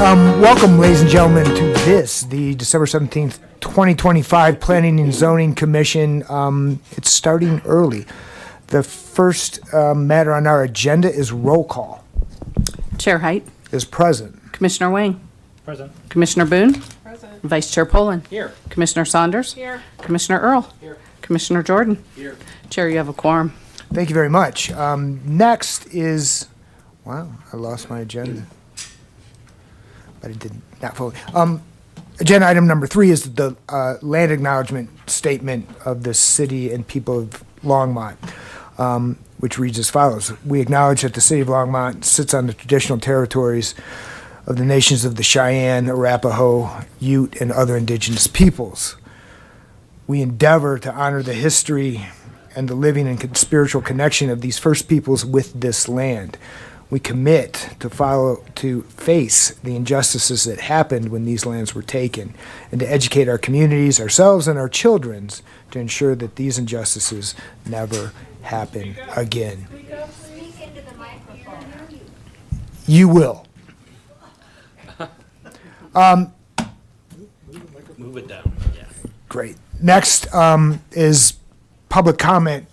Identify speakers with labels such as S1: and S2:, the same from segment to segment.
S1: Welcome, ladies and gentlemen, to the December 17th, 2025 Planning and Zoning Commission. It's starting early. The first matter on our agenda is roll call.
S2: Chair Height.
S1: Is present.
S2: Commissioner Wing.
S3: Present.
S2: Commissioner Boone.
S3: Present.
S2: Vice Chair Poland.
S3: Here.
S2: Commissioner Saunders.
S3: Here.
S2: Commissioner Earl.
S3: Here.
S2: Commissioner Jordan.
S3: Here.
S2: Chair, you have a quorum.
S1: Thank you very much. Next is, wow, I lost my agenda. But it did not fully. Agenda item number 3 is the land acknowledgement statement of the city and people of Longmont, which reads as follows. We acknowledge that the city of Longmont sits on the traditional territories of the nations of the Cheyenne, Arapaho, Ute, and other indigenous peoples. We endeavor to honor the history and the living and spiritual connection of these first peoples with this land. We commit to face the injustices that happened when these lands were taken, and to educate our communities, ourselves, and our children to ensure that these injustices never happen again. You will.
S3: Move it down. Yeah.
S1: Great. Next is public comment.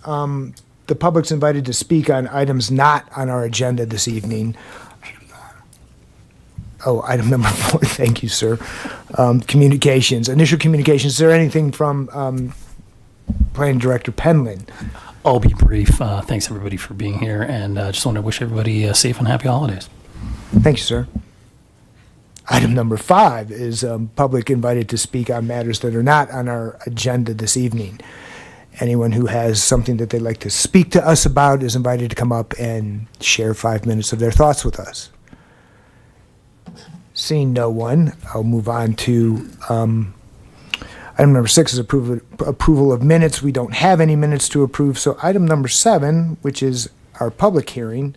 S1: The public's invited to speak on items not on our agenda this evening. Oh, item number 4, thank you, sir. Communications, initial communications. Is there anything from Planning Director Penland?
S4: I'll be brief. Thanks, everybody, for being here, and just want to wish everybody safe and happy holidays.
S1: Thank you, sir. Item number 5 is public invited to speak on matters that are not on our agenda this evening. Anyone who has something that they'd like to speak to us about is invited to come up and share 5 minutes of their thoughts with us. Seeing no one, I'll move on to item number 6 is approval of minutes. We don't have any minutes to approve, so item number 7, which is our public hearing,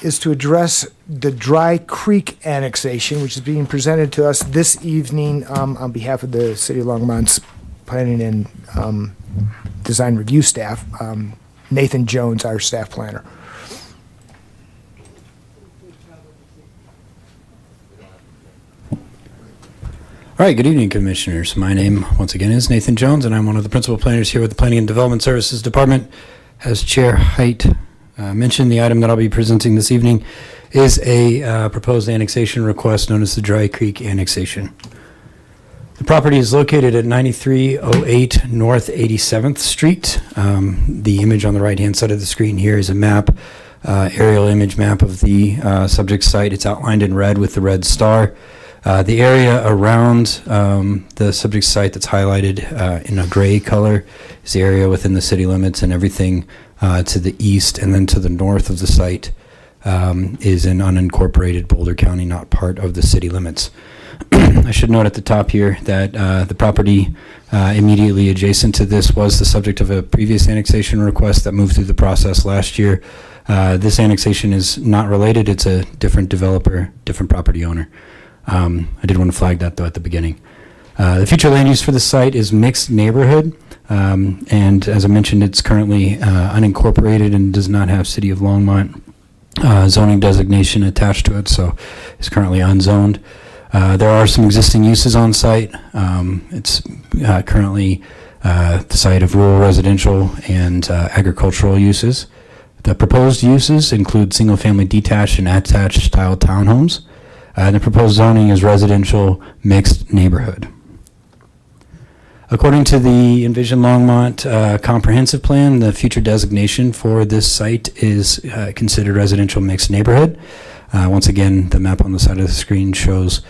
S1: is to address the Dry Creek annexation, which is being presented to us this evening on behalf of the City of Longmont's Planning and Design Review staff. Nathan Jones, our staff planner.
S5: All right, good evening, Commissioners. My name, once again, is Nathan Jones, and I'm one of the principal planners here with the Planning and Development Services Department. As Chair Height mentioned, the item that I'll be presenting this evening is a proposed annexation request known as the Dry Creek annexation. The property is located at 9308 North 87th Street. The image on the right-hand side of the screen here is a map, aerial image map of the subject site. It's outlined in red with the red star. The area around the subject site that's highlighted in a gray color is the area within the city limits, and everything to the east and then to the north of the site is in unincorporated Boulder County, not part of the city limits. I should note at the top here that the property immediately adjacent to this was the subject of a previous annexation request that moved through the process last year. This annexation is not related. It's a different developer, different property owner. I did want to flag that, though, at the beginning. The future land use for the site is mixed neighborhood, and as I mentioned, it's currently unincorporated and does not have City of Longmont zoning designation attached to it, so it's currently unzoned. There are some existing uses on site. It's currently the site of rural residential and agricultural uses. The proposed uses include single-family detached and attached style townhomes. And the proposed zoning is residential mixed neighborhood. According to the Envision Longmont comprehensive plan, the future designation for this site is considered residential mixed neighborhood. Once again, the map on the side of the screen shows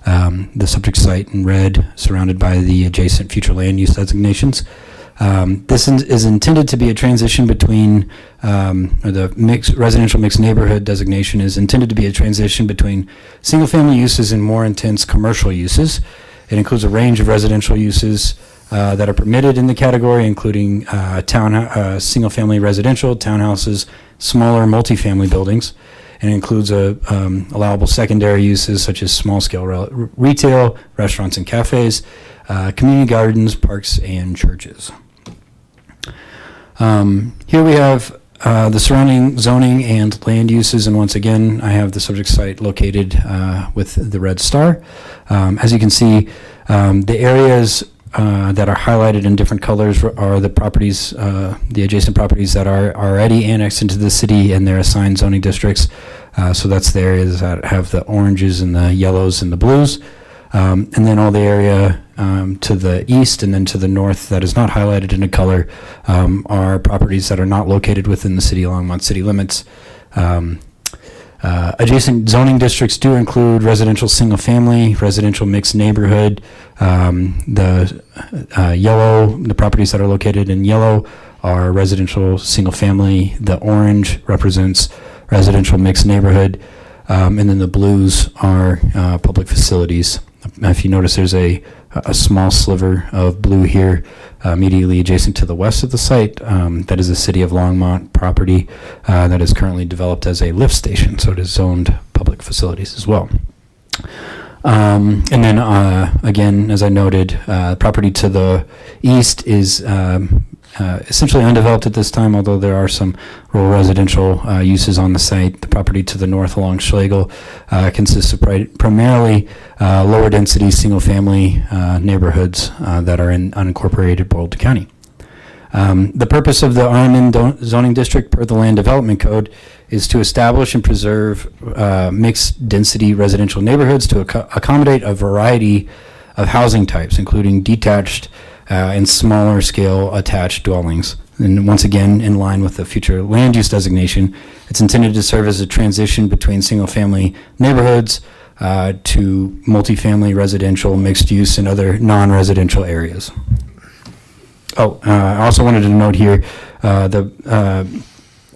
S5: the subject site in red, surrounded by the adjacent future land use designations. This is intended to be a transition between, or the residential mixed neighborhood designation is intended to be a transition between single-family uses and more intense commercial uses. It includes a range of residential uses that are permitted in the category, including single-family residential, townhouses, smaller multifamily buildings, and includes allowable secondary uses such as small-scale retail, restaurants and cafes, community gardens, parks, and churches. Here we have the surrounding zoning and land uses, and once again, I have the subject site located with the red star. As you can see, the areas that are highlighted in different colors are the properties, the adjacent properties that are already annexed into the city and their assigned zoning districts. So that's the areas that have the oranges and the yellows and the blues. And then all the area to the east and then to the north that is not highlighted in a color are properties that are not located within the city Longmont city limits. Adjacent zoning districts do include residential single family, residential mixed neighborhood. The properties that are located in yellow are residential single family. The orange represents residential mixed neighborhood. And then the blues are public facilities. If you notice, there's a small sliver of blue here immediately adjacent to the west of the site. That is the City of Longmont property that is currently developed as a lift station, so it is zoned public facilities as well. And then again, as I noted, property to the east is essentially undeveloped at this time, although there are some rural residential uses on the site. The property to the north along Schlegel consists of primarily lower density single family neighborhoods that are in unincorporated Boulder County. The purpose of the RMN zoning district per the Land Development Code is to establish and preserve mixed density residential neighborhoods to accommodate a variety of housing types, including detached and smaller scale attached dwellings. And once again, in line with the future land use designation, it's intended to serve as a transition between single family neighborhoods to multifamily residential, mixed use, and other non-residential areas. I also wanted to note here, the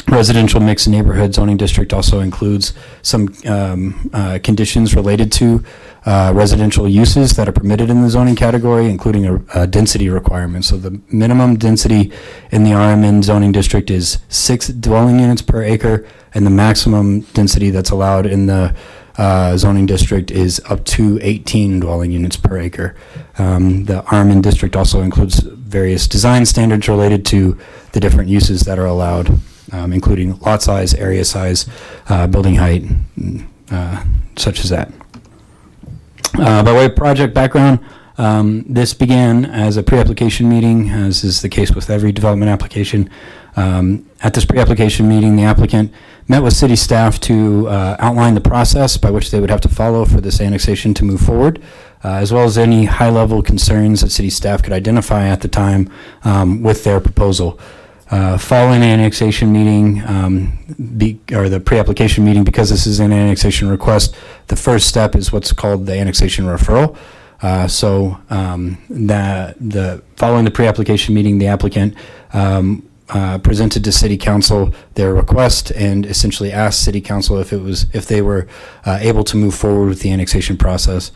S5: residential mixed neighborhood zoning district also includes some conditions related to residential uses that are permitted in the zoning category, including a density requirement. So the minimum density in the RMN zoning district is 6 dwelling units per acre, and the maximum density that's allowed in the zoning district is up to 18 dwelling units per acre. The RMN district also includes various design standards related to the different uses that are allowed, including lot size, area size, building height, such as that. By way of project background, this began as a pre-application meeting, as is the case with every development application. At this pre-application meeting, the applicant met with city staff to outline the process by which they would have to follow for this annexation to move forward, as well as any high-level concerns that city staff could identify at the time with their proposal. Following the annexation meeting, or the pre-application meeting, because this is an annexation request, the first step is what's called the annexation referral. Following the pre-application meeting, the applicant presented to City Council their request and essentially asked City Council if they were able to move forward with the annexation process.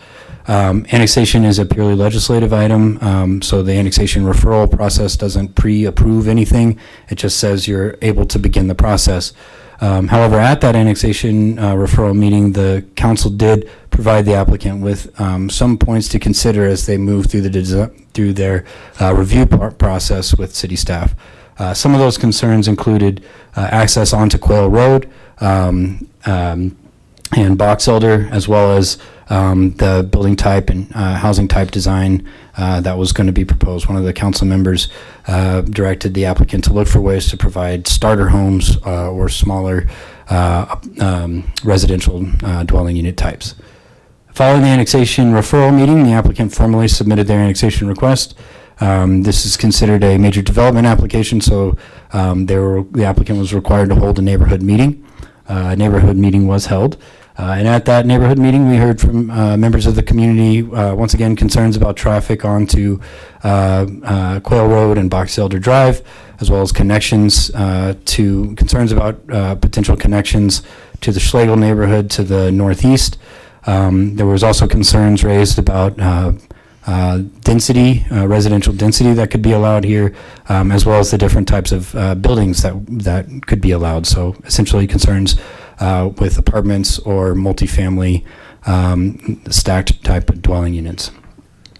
S5: Annexation is a purely legislative item, so the annexation referral process doesn't pre-approve anything. It just says you're able to begin the process. However, at that annexation referral meeting, the council did provide the applicant with some points to consider as they move through their review process with city staff. Some of those concerns included access onto Quail Road and Box Elder, as well as the building type and housing type design that was going to be proposed. One of the council members directed the applicant to look for ways to provide starter homes or smaller residential dwelling unit types. Following the annexation referral meeting, the applicant formally submitted their annexation request. This is considered a major development application, so the applicant was required to hold a neighborhood meeting. A neighborhood meeting was held. And at that neighborhood meeting, we heard from members of the community, once again, concerns about traffic onto Quail Road and Box Elder Drive, as well as concerns about potential connections to the Schlegel neighborhood to the northeast. There was also concerns raised about density, residential density that could be allowed here, as well as the different types of buildings that could be allowed. So essentially concerns with apartments or multifamily stacked type of dwelling units.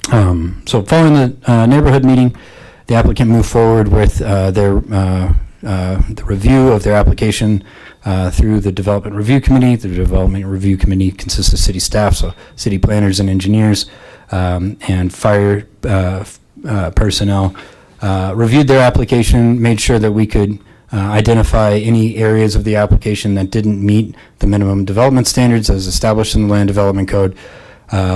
S5: So following the neighborhood meeting, the applicant moved forward with their the review of their application through the Development Review Committee. The Development Review Committee consists of city staff, so city planners and engineers, and fire personnel. Reviewed their application, made sure that we could identify any areas of the application that didn't meet the minimum development standards as established in the Land Development Code.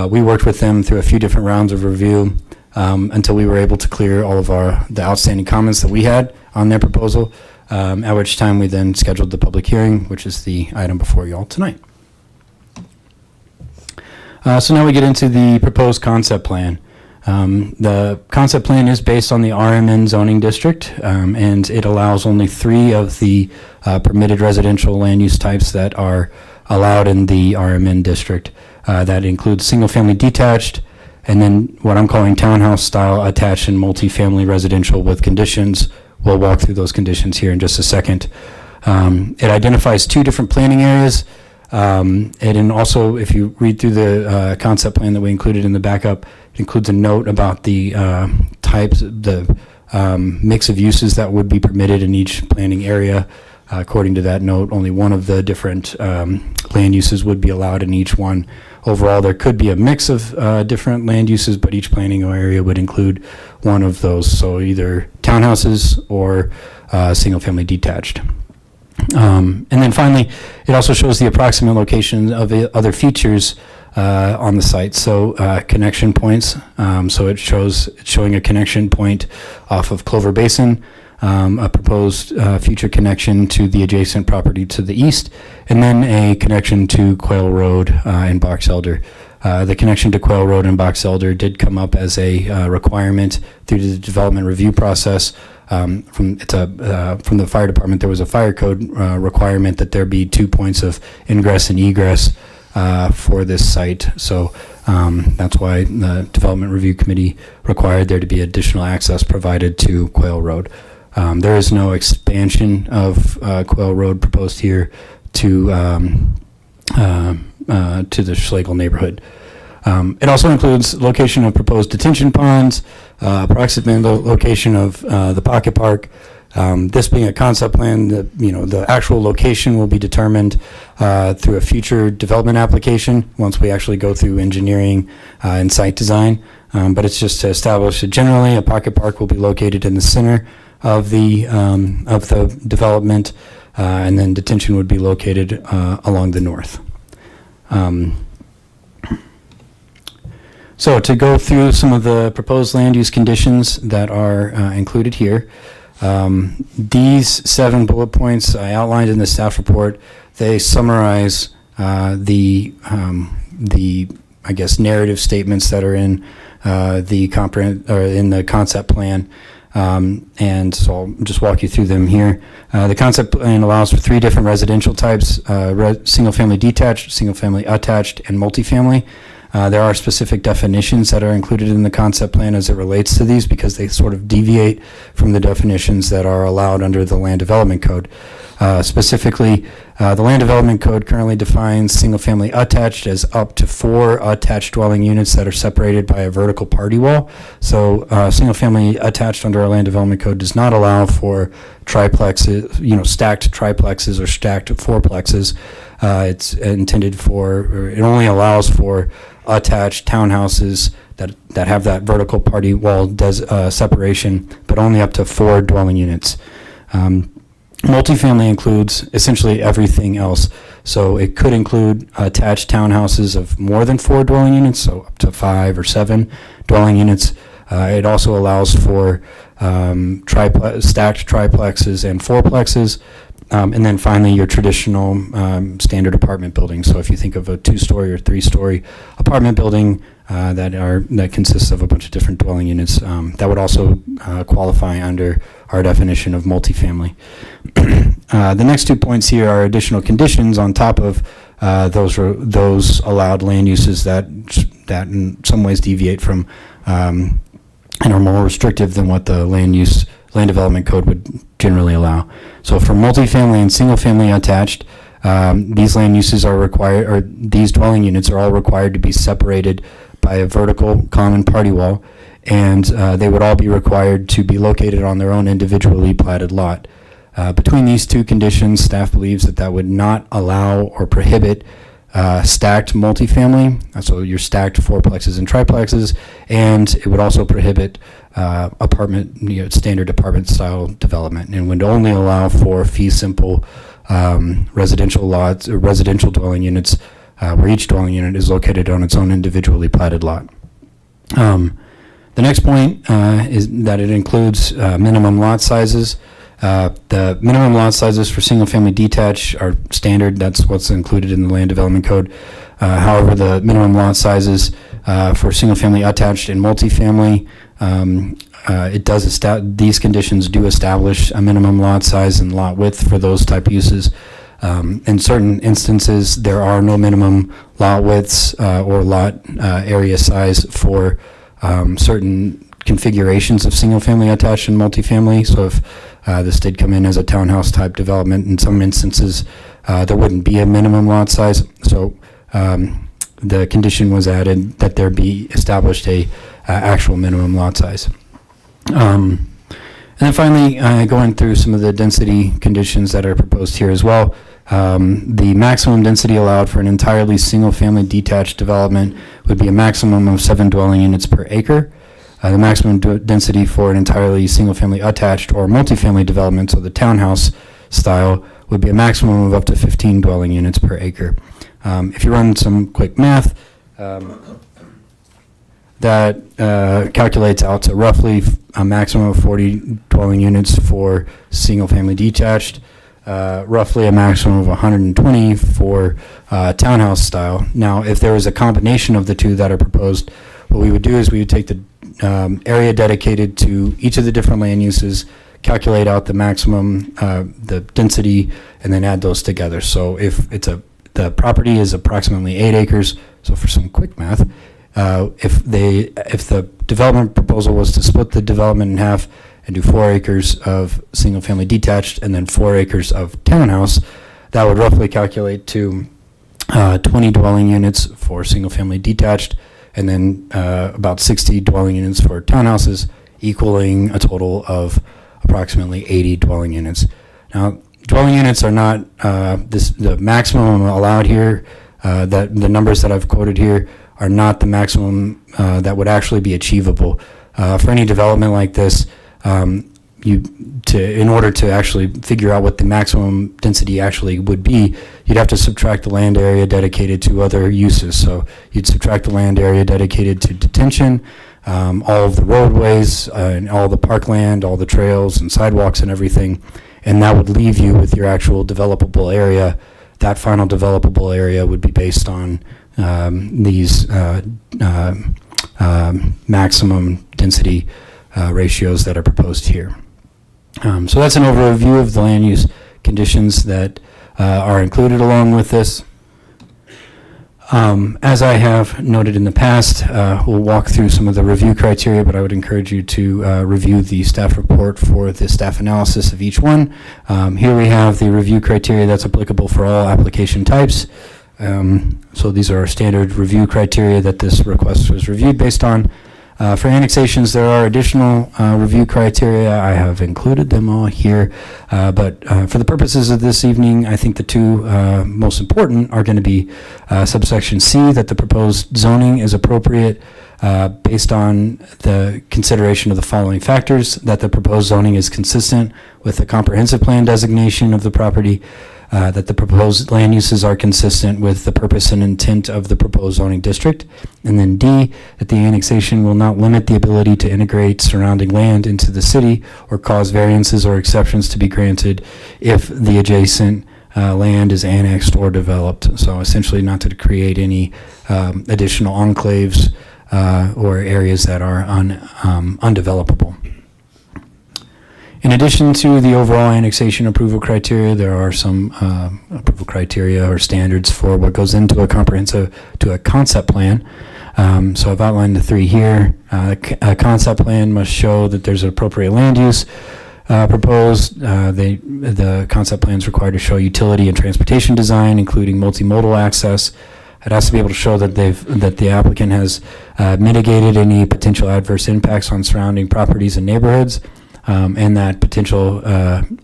S5: We worked with them through a few different rounds of review until we were able to clear all of the outstanding comments that we had on their proposal, at which time we then scheduled the public hearing, which is the item before you all tonight. So now we get into the proposed concept plan. The concept plan is based on the RMN zoning district, and it allows only 3 of the permitted residential land use types that are allowed in the RMN district. That includes single-family detached, and then what I'm calling townhouse style attached and multifamily residential with conditions. We'll walk through those conditions here in just a second. It identifies 2 different planning areas. And then also, if you read through the concept plan that we included in the backup, it includes a note about the types, the mix of uses that would be permitted in each planning area. According to that note, only one of the different land uses would be allowed in each one. Overall, there could be a mix of different land uses, but each planning area would include one of those, so either townhouses or single-family detached. And then finally, it also shows the approximate location of the other features on the site. So connection points. So it's showing a connection point off of Clover Basin, a proposed future connection to the adjacent property to the east, and then a connection to Quail Road in Box Elder. The connection to Quail Road and Box Elder did come up as a requirement through the development review process. From the fire department, there was a fire code requirement that there be 2 points of ingress and egress for this site. So that's why the Development Review Committee required there to be additional access provided to Quail Road. There is no expansion of Quail Road proposed here to the Schlegel neighborhood. It also includes location of proposed detention ponds, approximate location of the pocket park. This being a concept plan, the actual location will be determined through a future development application once we actually go through engineering and site design. But it's just to establish that generally a pocket park will be located in the center of the development, and then detention would be located along the north. So to go through some of the proposed land use conditions that are included here, these 7 bullet points I outlined in the staff report, they summarize the I guess narrative statements that are in in the concept plan. And so I'll just walk you through them here. The concept plan allows for 3 different residential types: single-family detached, single-family attached, and multifamily. There are specific definitions that are included in the concept plan as it relates to these because they sort of deviate from the definitions that are allowed under the Land Development Code. Specifically, the Land Development Code currently defines single-family attached as up to 4 attached dwelling units that are separated by a vertical party wall. So single-family attached under our Land Development Code does not allow for triplexes, stacked triplexes or stacked fourplexes. It's intended for, or it only allows for attached townhouses that have that vertical party wall separation, but only up to 4 dwelling units. Multifamily includes essentially everything else. So it could include attached townhouses of more than 4 dwelling units, so up to 5 or 7 dwelling units. It also allows for stacked triplexes and fourplexes. And then finally, your traditional standard apartment building. So if you think of a 2-story or 3-story apartment building that consists of a bunch of different dwelling units, that would also qualify under our definition of multifamily. The next 2 points here are additional conditions on top of those allowed land uses that in some ways deviate from and are more restrictive than what the Land Development Code would generally allow. So for multifamily and single-family attached, these land uses are required, or these dwelling units are all required to be separated by a vertical common party wall, and they would all be required to be located on their own individually platted lot. Between these two conditions, staff believes that that would not allow or prohibit stacked multifamily, so your stacked fourplexes and triplexes, and it would also prohibit standard apartment style development, and would only allow for fee simple residential lots or residential dwelling units where each dwelling unit is located on its own individually platted lot. The next point is that it includes minimum lot sizes. The minimum lot sizes for single-family detached are standard. That's what's included in the Land Development Code. However, the minimum lot sizes for single-family attached and multifamily, these conditions do establish a minimum lot size and lot width for those type uses. In certain instances, there are no minimum lot widths or lot area size for certain configurations of single-family attached and multifamily. So if this did come in as a townhouse type development, in some instances there wouldn't be a minimum lot size. So the condition was added that there be established a actual minimum lot size. And then finally, going through some of the density conditions that are proposed here as well. The maximum density allowed for an entirely single-family detached development would be a maximum of 7 dwelling units per acre. The maximum density for an entirely single-family attached or multifamily development, so the townhouse style, would be a maximum of up to 15 dwelling units per acre. If you run some quick math, that calculates out to roughly a maximum of 40 dwelling units for single-family detached, roughly a maximum of 120 for townhouse style. Now, if there was a combination of the two that are proposed, what we would do is we would take the area dedicated to each of the different land uses, calculate out the maximum, the density, and then add those together. So if the property is approximately 8 acres, so for some quick math, if the development proposal was to split the development in half and do 4 acres of single-family detached and then 4 acres of townhouse, that would roughly calculate to 20 dwelling units for single-family detached, and then about 60 dwelling units for townhouses, equaling a total of approximately 80 dwelling units. Now, dwelling units are not the maximum allowed here. That the numbers that I've quoted here are not the maximum that would actually be achievable for any development like this. In order to actually figure out what the maximum density actually would be, you'd have to subtract the land area dedicated to other uses. So you'd subtract the land area dedicated to detention, all of the roadways, and all the parkland, all the trails and sidewalks and everything, and that would leave you with your actual developable area. That final developable area would be based on these maximum density ratios that are proposed here. So that's an overview of the land use conditions that are included along with this. As I have noted in the past, we'll walk through some of the review criteria, but I would encourage you to review the staff report for the staff analysis of each one. Here we have the review criteria that's applicable for all application types. So these are our standard review criteria that this request was reviewed based on. For annexations, there are additional review criteria. I have included them all here, but for the purposes of this evening, I think the two most important are going to be subsection C, that the proposed zoning is appropriate based on the consideration of the following factors: that the proposed zoning is consistent with the comprehensive plan designation of the property, that the proposed land uses are consistent with the purpose and intent of the proposed zoning district, and then D, that the annexation will not limit the ability to integrate surrounding land into the city or cause variances or exceptions to be granted if the adjacent land is annexed or developed. So essentially not to create any additional enclaves or areas that are undevelopable. In addition to the overall annexation approval criteria, there are some approval criteria or standards for what goes into a concept plan. So I've outlined the three here. A concept plan must show that there's an appropriate land use proposed. The concept plan is required to show utility and transportation design, including multimodal access. It has to be able to show that the applicant has mitigated any potential adverse impacts on surrounding properties and neighborhoods. and that potential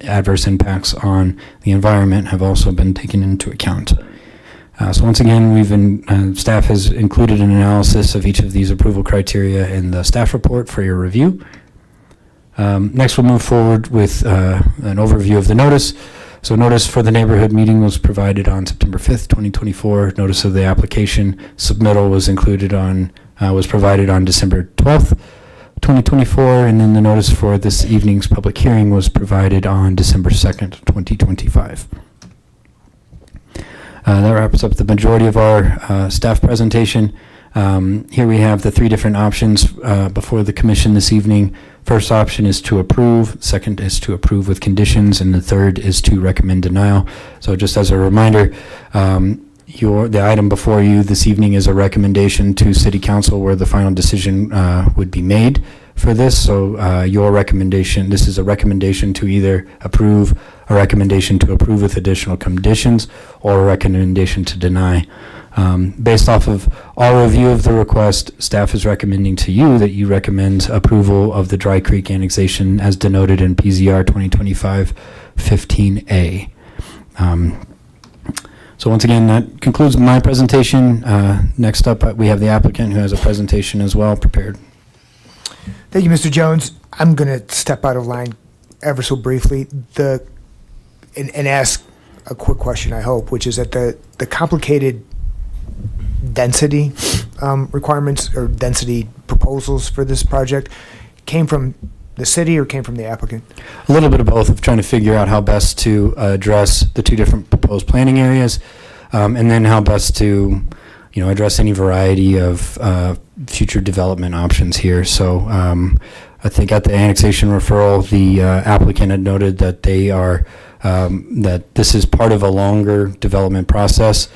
S5: adverse impacts on the environment have also been taken into account. So once again, staff has included an analysis of each of these approval criteria in the staff report for your review. Next, we'll move forward with an overview of the notice. So notice for the neighborhood meeting was provided on September 5th, 2024. Notice of the application submittal was provided on December 12th, 2024, and then the notice for this evening's public hearing was provided on December 2nd, 2025. That wraps up the majority of our staff presentation. Here we have the three different options before the commission this evening. First option is to approve, second is to approve with conditions, and the third is to recommend denial. So just as a reminder, the item before you this evening is a recommendation to City Council where the final decision would be made for this. So your recommendation, this is a recommendation to either approve, a recommendation to approve with additional conditions, or a recommendation to deny. Based off of our review of the request, staff is recommending to you that you recommend approval of the Dry Creek annexation as denoted in PZR 2025-15A. So once again, that concludes my presentation. Next up, we have the applicant who has a presentation as well prepared.
S1: Thank you, Mr. Jones. I'm going to step out of line ever so briefly and ask a quick question, I hope, which is that the complicated density requirements or density proposals for this project came from the city or came from the applicant?
S5: A little bit of both, of trying to figure out how best to address the two different proposed planning areas, and then how best to, address any variety of future development options here. So I think at the annexation referral, the applicant had noted that they are that this is part of a longer development process.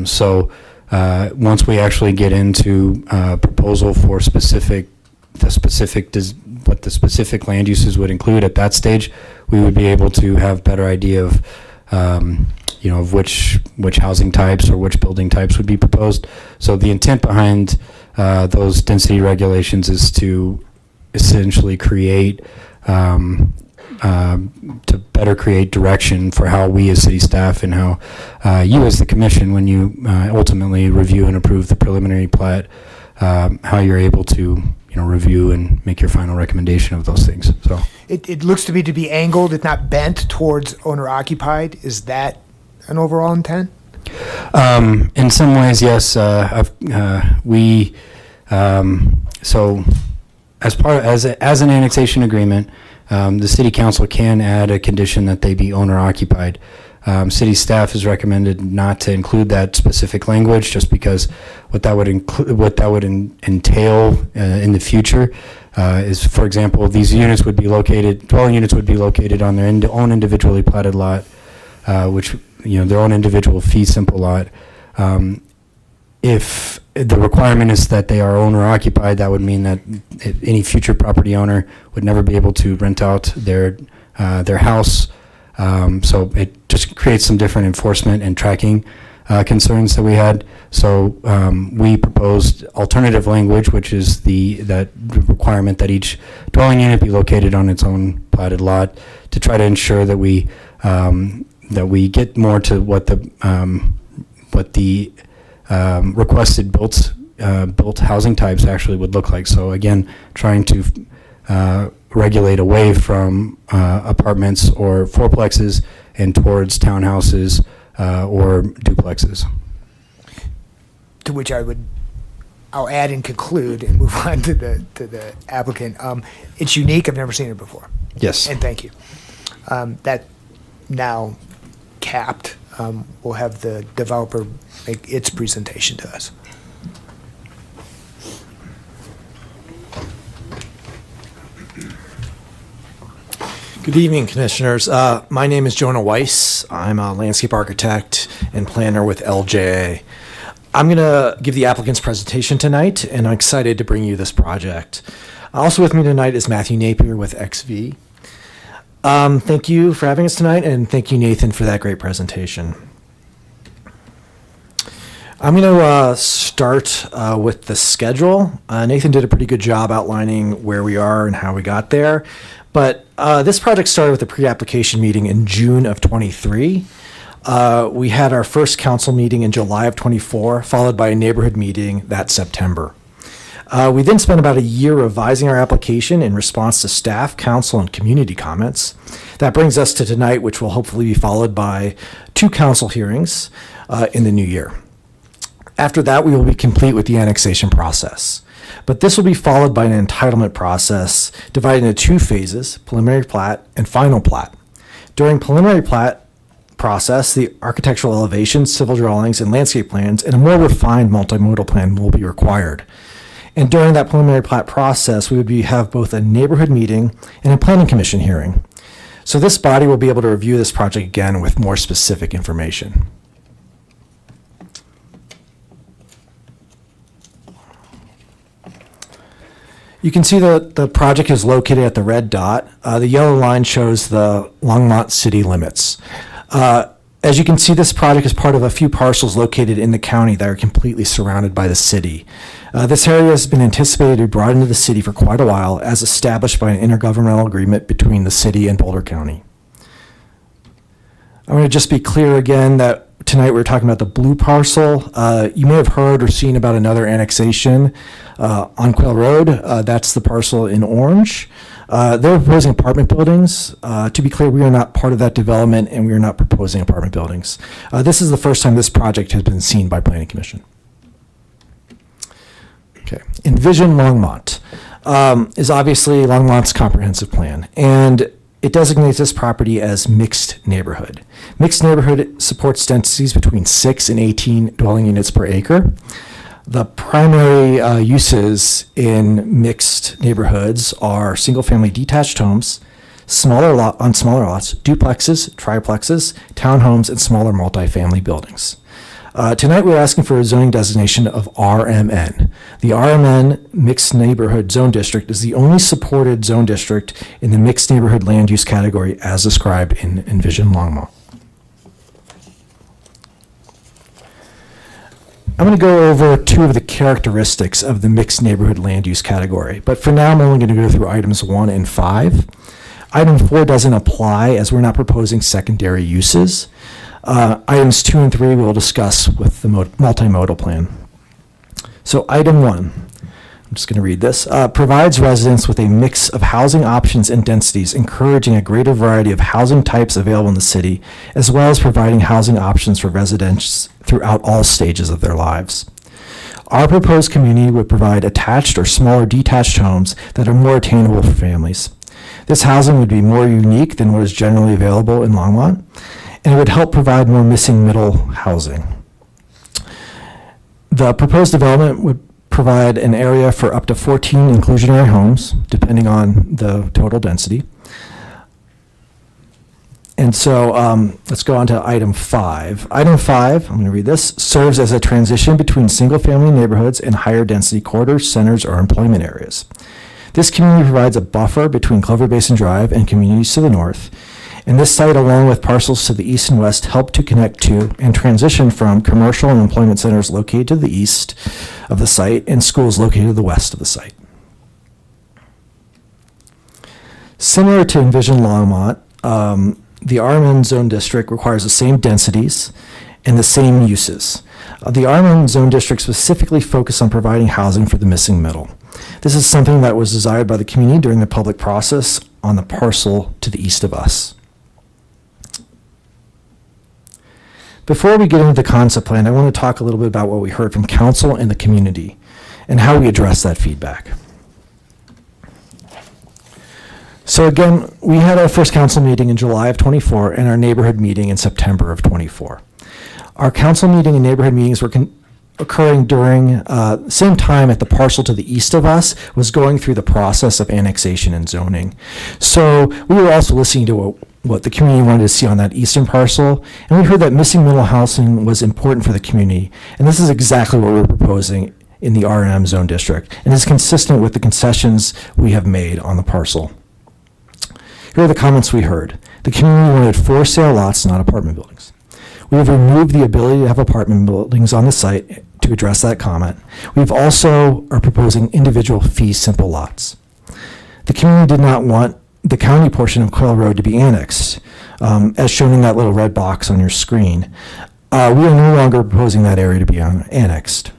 S5: So once we actually get into proposal for what the specific land uses would include at that stage, we would be able to have better idea of of which housing types or which building types would be proposed. So the intent behind those density regulations is to essentially create to better create direction for how we as city staff and how you as the commission, when you ultimately review and approve the preliminary plat, how you're able to review and make your final recommendation of those things. So
S1: It looks to me to be angled, if not bent, towards owner occupied. Is that an overall intent?
S5: In some ways, yes. So as an annexation agreement, the city council can add a condition that they be owner occupied. City staff has recommended not to include that specific language, just because what that would entail in the future is, for example, these dwelling units would be located on their own individually platted lot, which their own individual fee simple lot. If the requirement is that they are owner occupied, that would mean that any future property owner would never be able to rent out their house. So it just creates some different enforcement and tracking concerns that we had. So we proposed alternative language, which is that requirement that each dwelling unit be located on its own platted lot, to try to ensure that we get more to what the requested built housing types actually would look like. So again, trying to regulate away from apartments or fourplexes and towards townhouses or duplexes.
S1: To which I'll add and conclude and move on to the applicant. It's unique. I've never seen it before.
S5: Yes.
S1: And thank you. That now capped, we'll have the developer make its presentation to us.
S6: Good evening, Commissioners. My name is Jonah Weiss. I'm a landscape architect and planner with LJA. I'm going to give the applicant's presentation tonight, and I'm excited to bring you this project. Also with me tonight is Matthew Napier with XV. Thank you for having us tonight, and thank you, Nathan, for that great presentation. I'm going to start with the schedule. Nathan did a pretty good job outlining where we are and how we got there. But this project started with a pre-application meeting in June of 23. We had our first council meeting in July of 24, followed by a neighborhood meeting that September. We then spent about a year revising our application in response to staff, council, and community comments. That brings us to tonight, which will hopefully be followed by 2 council hearings in the new year. After that, we will be complete with the annexation process. But this will be followed by an entitlement process divided into 2 phases, preliminary plat and final plat. During preliminary plat process, the architectural elevations, civil drawings, and landscape plans, and a more refined multimodal plan will be required. And during that preliminary plat process, we would have both a neighborhood meeting and a planning commission hearing. So this body will be able to review this project again with more specific information. You can see that the project is located at the red dot. The yellow line shows the Longmont city limits. As you can see, this project is part of a few parcels located in the county that are completely surrounded by the city. This area has been anticipated to be brought into the city for quite a while, as established by an intergovernmental agreement between the city and Boulder County. I'm going to just be clear again that tonight we're talking about the blue parcel. You may have heard or seen about another annexation on Quail Road. That's the parcel in orange. They're proposing apartment buildings. To be clear, we are not part of that development, and we are not proposing apartment buildings. This is the first time this project has been seen by Planning Commission. Okay. Envision Longmont is obviously Longmont's comprehensive plan, and it designates this property as mixed neighborhood. Mixed neighborhood supports densities between 6 and 18 dwelling units per acre. The primary uses in mixed neighborhoods are single-family detached homes, on smaller lots, duplexes, triplexes, townhomes, and smaller multifamily buildings. Tonight, we're asking for a zoning designation of RMN. The RMN Mixed Neighborhood Zone District is the only supported zone district in the mixed neighborhood land use category as described in Envision Longmont. I'm going to go over 2 of the characteristics of the mixed neighborhood land use category, but for now I'm only going to go through items 1 and 5. Item 4 doesn't apply as we're not proposing secondary uses. Items 2 and 3 we'll discuss with the multimodal plan. So item 1, I'm just going to read this, provides residents with a mix of housing options and densities, encouraging a greater variety of housing types available in the city, as well as providing housing options for residents throughout all stages of their lives. Our proposed community would provide attached or smaller detached homes that are more attainable for families. This housing would be more unique than what is generally available in Longmont, and it would help provide more missing middle housing. The proposed development would provide an area for up to 14 inclusionary homes, depending on the total density. And so let's go on to item 5. Item 5, I'm going to read this, serves as a transition between single-family neighborhoods and higher density corridors, centers, or employment areas. This community provides a buffer between Clover Basin Drive and communities to the north, and this site, along with parcels to the east and west, help to connect to and transition from commercial and employment centers located to the east of the site and schools located to the west of the site. Similar to Envision Longmont, the RMN Zone District requires the same densities and the same uses. The RMN Zone District specifically focused on providing housing for the missing middle. This is something that was desired by the community during the public process on the parcel to the east of us. Before we get into the concept plan, I want to talk a little bit about what we heard from council and the community and how we address that feedback. So again, we had our first council meeting in July of 24 and our neighborhood meeting in September of 24. Our council meeting and neighborhood meetings were occurring during the same time at the parcel to the east of us was going through the process of annexation and zoning. So we were also listening to what the community wanted to see on that eastern parcel, and we heard that missing middle housing was important for the community, and this is exactly what we're proposing in the R&M zone district, and is consistent with the concessions we have made on the parcel. Here are the comments we heard. The community wanted for sale lots, not apartment buildings. We have removed the ability to have apartment buildings on the site to address that comment. We've also are proposing individual fee simple lots. The community did not want the county portion of Quail Road to be annexed, as shown in that little red box on your screen. We are no longer proposing that area to be annexed.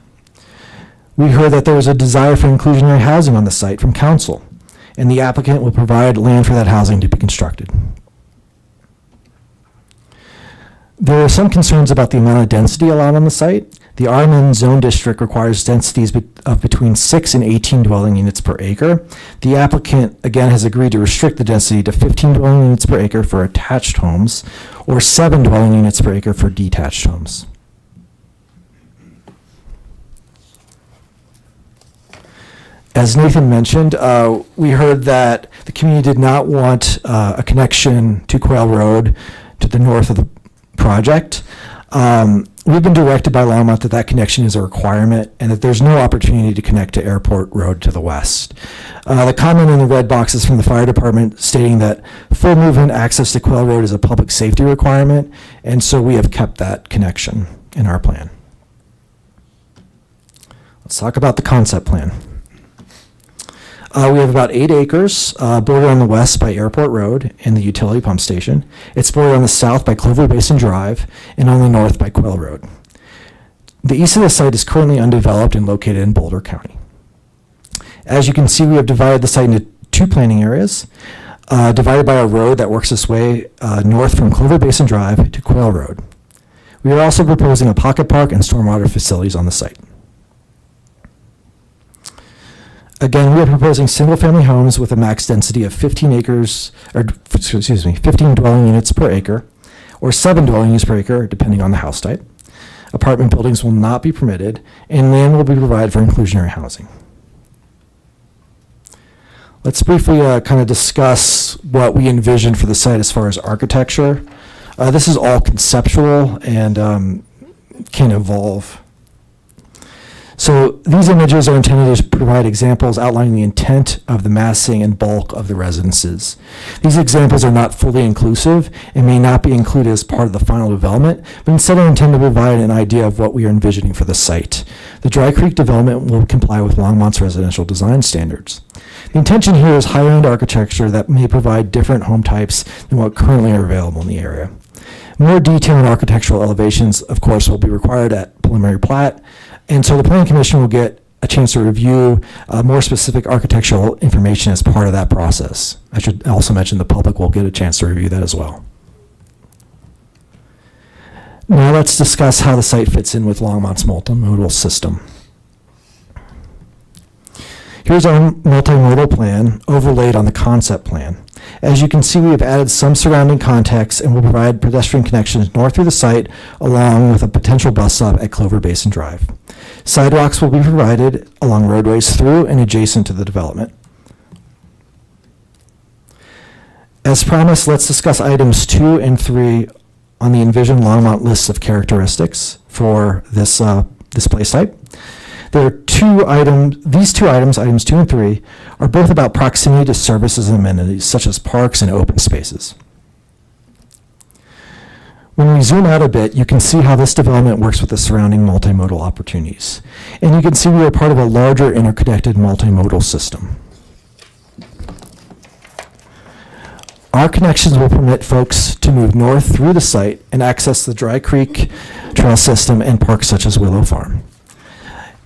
S6: We heard that there was a desire for inclusionary housing on the site from council, and the applicant will provide land for that housing to be constructed. There are some concerns about the amount of density allowed on the site. The RMN zone district requires densities of between 6 and 18 dwelling units per acre. The applicant, again, has agreed to restrict the density to 15 dwelling units per acre for attached homes or 7 dwelling units per acre for detached homes. As Nathan mentioned, we heard that the community did not want a connection to Quail Road to the north of the project. We've been directed by Longmont that that connection is a requirement and that there's no opportunity to connect to Airport Road to the west. The comment in the red box is from the fire department stating that full movement access to Quail Road is a public safety requirement, and so we have kept that connection in our plan. Let's talk about the concept plan. We have about 8 acres, bordered on the west by Airport Road and the utility pump station. It's bordered on the south by Clover Basin Drive and on the north by Quail Road. The east of the site is currently undeveloped and located in Boulder County. As you can see, we have divided the site into 2 planning areas, divided by a road that works its way north from Clover Basin Drive to Quail Road. We are also proposing a pocket park and stormwater facilities on the site. Again, we are proposing single-family homes with a max density of 15 dwelling units per acre, or 7 dwelling units per acre, depending on the house type. Apartment buildings will not be permitted, and land will be provided for inclusionary housing. Let's briefly kind of discuss what we envision for the site as far as architecture. This is all conceptual and can evolve. So these images are intended to provide examples outlining the intent of the massing and bulk of the residences. These examples are not fully inclusive and may not be included as part of the final development, but instead are intended to provide an idea of what we are envisioning for the site. The Dry Creek development will comply with Longmont's residential design standards. The intention here is higher-end architecture that may provide different home types than what currently are available in the area. More detail and architectural elevations, of course, will be required at preliminary plat, and so the Planning Commission will get a chance to review more specific architectural information as part of that process. I should also mention the public will get a chance to review that as well. Now let's discuss how the site fits in with Longmont's multimodal system. Here's our multimodal plan overlaid on the concept plan. As you can see, we have added some surrounding context and will provide pedestrian connections north through the site along with a potential bus stop at Clover Basin Drive. Sidewalks will be provided along roadways through and adjacent to the development. As promised, let's discuss items 2 and 3 on the envisioned Longmont list of characteristics for this place type. There are these two items, items 2 and 3, are both about proximity to services and amenities, such as parks and open spaces. When we zoom out a bit, you can see how this development works with the surrounding multimodal opportunities. And you can see we are part of a larger interconnected multimodal system. Our connections will permit folks to move north through the site and access the Dry Creek trail system and parks such as Willow Farm.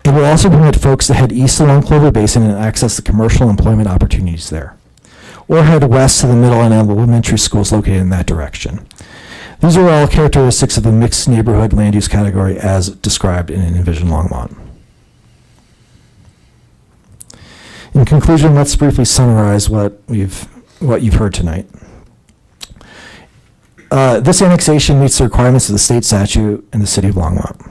S6: It will also permit folks to head east along Clover Basin and access the commercial employment opportunities there, or head west to the middle and elementary schools located in that direction. These are all characteristics of the mixed neighborhood land use category as described in Envision Longmont. In conclusion, let's briefly summarize what you've heard tonight. This annexation meets the requirements of the state statute and the city of Longmont.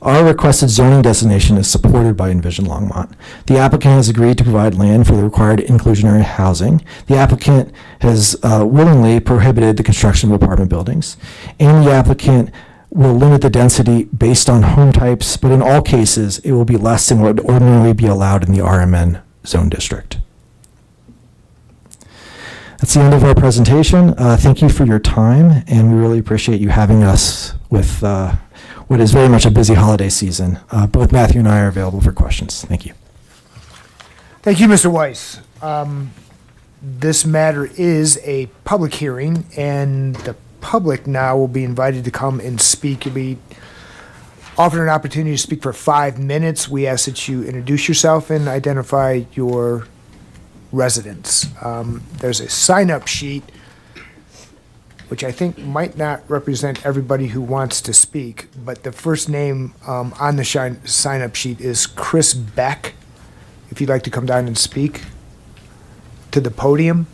S6: Our requested zoning designation is supported by Envision Longmont. The applicant has agreed to provide land for the required inclusionary housing. The applicant has willingly prohibited the construction of apartment buildings. And the applicant will limit the density based on home types, but in all cases, it will be less than what would ordinarily be allowed in the RMN zone district. That's the end of our presentation. Thank you for your time, and we really appreciate you having us with what is very much a busy holiday season. Both Matthew and I are available for questions. Thank you.
S1: Thank you, Mr. Weiss. This matter is a public hearing, and the public now will be invited to come and speak. You'll be offered an opportunity to speak for 5 minutes. We ask that you introduce yourself and identify your residence. There's a sign-up sheet, which I think might not represent everybody who wants to speak, but the first name on the sign-up sheet is Chris Beck. If you'd like to come down and speak to the podium,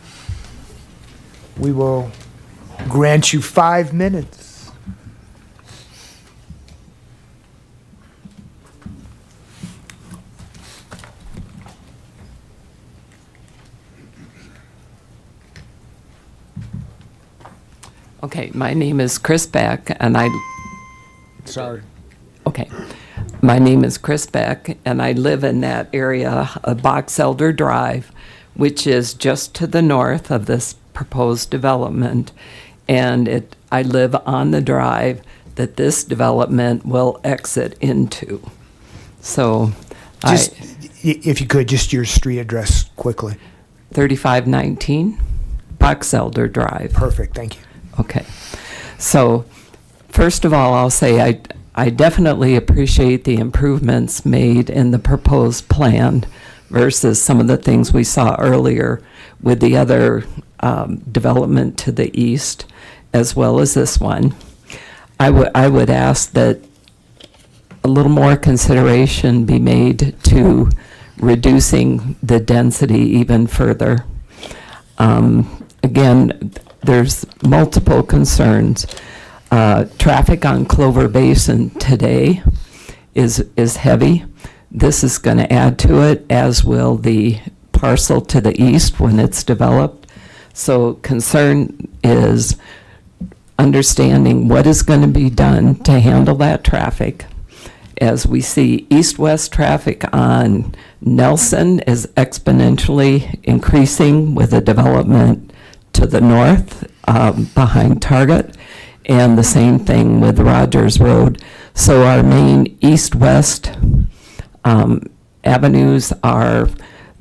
S1: we will grant you 5 minutes.
S7: Okay, my name is Chris Beck, and
S1: Sorry.
S7: okay. My name is Chris Beck, and I live in that area of Box Elder Drive, which is just to the north of this proposed development. And I live on the drive that this development will exit into. So
S1: Just, if you could, just your street address quickly.
S7: 3519 Box Elder Drive.
S1: Perfect, thank you.
S7: Okay. So, first of all, I'll say I definitely appreciate the improvements made in the proposed plan versus some of the things we saw earlier with the other development to the east, as well as this one. I would ask that a little more consideration be made to reducing the density even further. Again, there's multiple concerns. Traffic on Clover Basin today is heavy. This is going to add to it, as will the parcel to the east when it's developed. So concern is understanding what is going to be done to handle that traffic. As we see east-west traffic on Nelson is exponentially increasing with the development to the north behind Target, and the same thing with Rogers Road. So our main east-west avenues are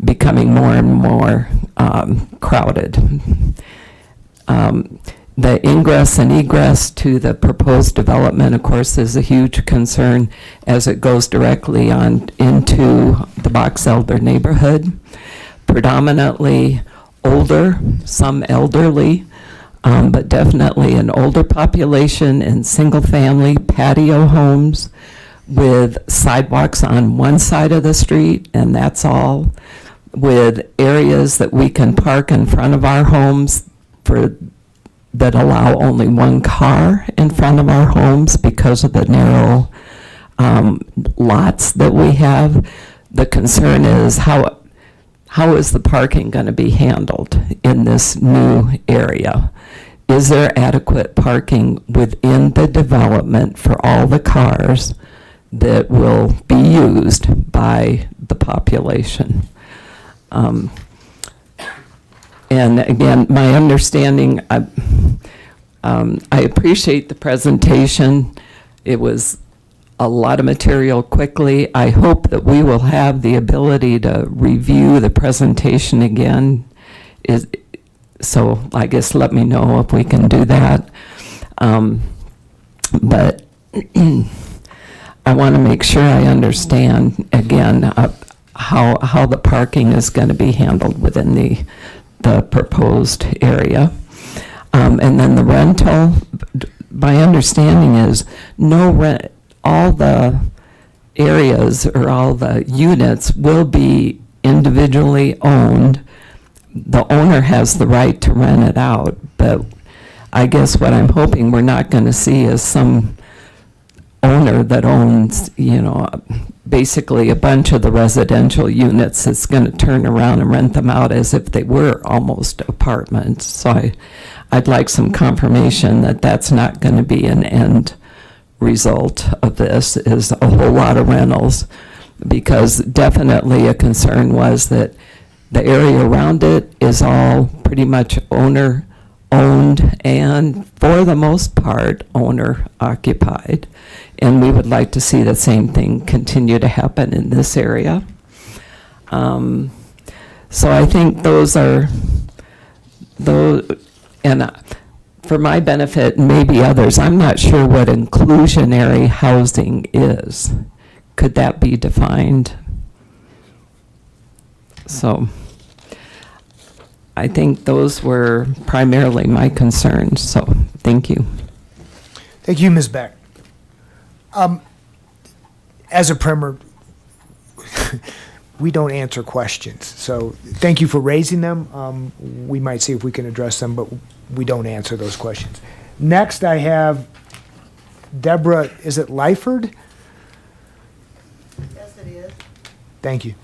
S7: becoming more and more crowded. The ingress and egress to the proposed development, of course, is a huge concern as it goes directly on into the Box Elder neighborhood. Predominantly older, some elderly, but definitely an older population in single-family patio homes with sidewalks on one side of the street, and that's all, with areas that we can park in front of our homes that allow only one car in front of our homes because of the narrow lots that we have. The concern is how is the parking going to be handled in this new area? Is there adequate parking within the development for all the cars that will be used by the population? And again, my understanding, I appreciate the presentation. It was a lot of material quickly. I hope that we will have the ability to review the presentation again. So I guess let me know if we can do that. But I want to make sure I understand again how the parking is going to be handled within the proposed area. And then the rental, my understanding is no rent, all the areas or all the units will be individually owned. The owner has the right to rent it out, but I guess what I'm hoping we're not going to see is some owner that owns, basically a bunch of the residential units that's going to turn around and rent them out as if they were almost apartments. So I'd like some confirmation that that's not going to be an end result of this, is a whole lot of rentals, because definitely a concern was that the area around it is all pretty much owner owned and, for the most part, owner occupied. And we would like to see the same thing continue to happen in this area. So I think those are, and for my benefit, and maybe others, I'm not sure what inclusionary housing is. Could that be defined? So I think those were primarily my concerns, so thank you.
S1: Thank you, Ms. Beck. As a primer, we don't answer questions, so thank you for raising them. We might see if we can address them, but we don't answer those questions. Next, I have Deborah, is it Lyford?
S8: Yes, it is.
S1: Thank you.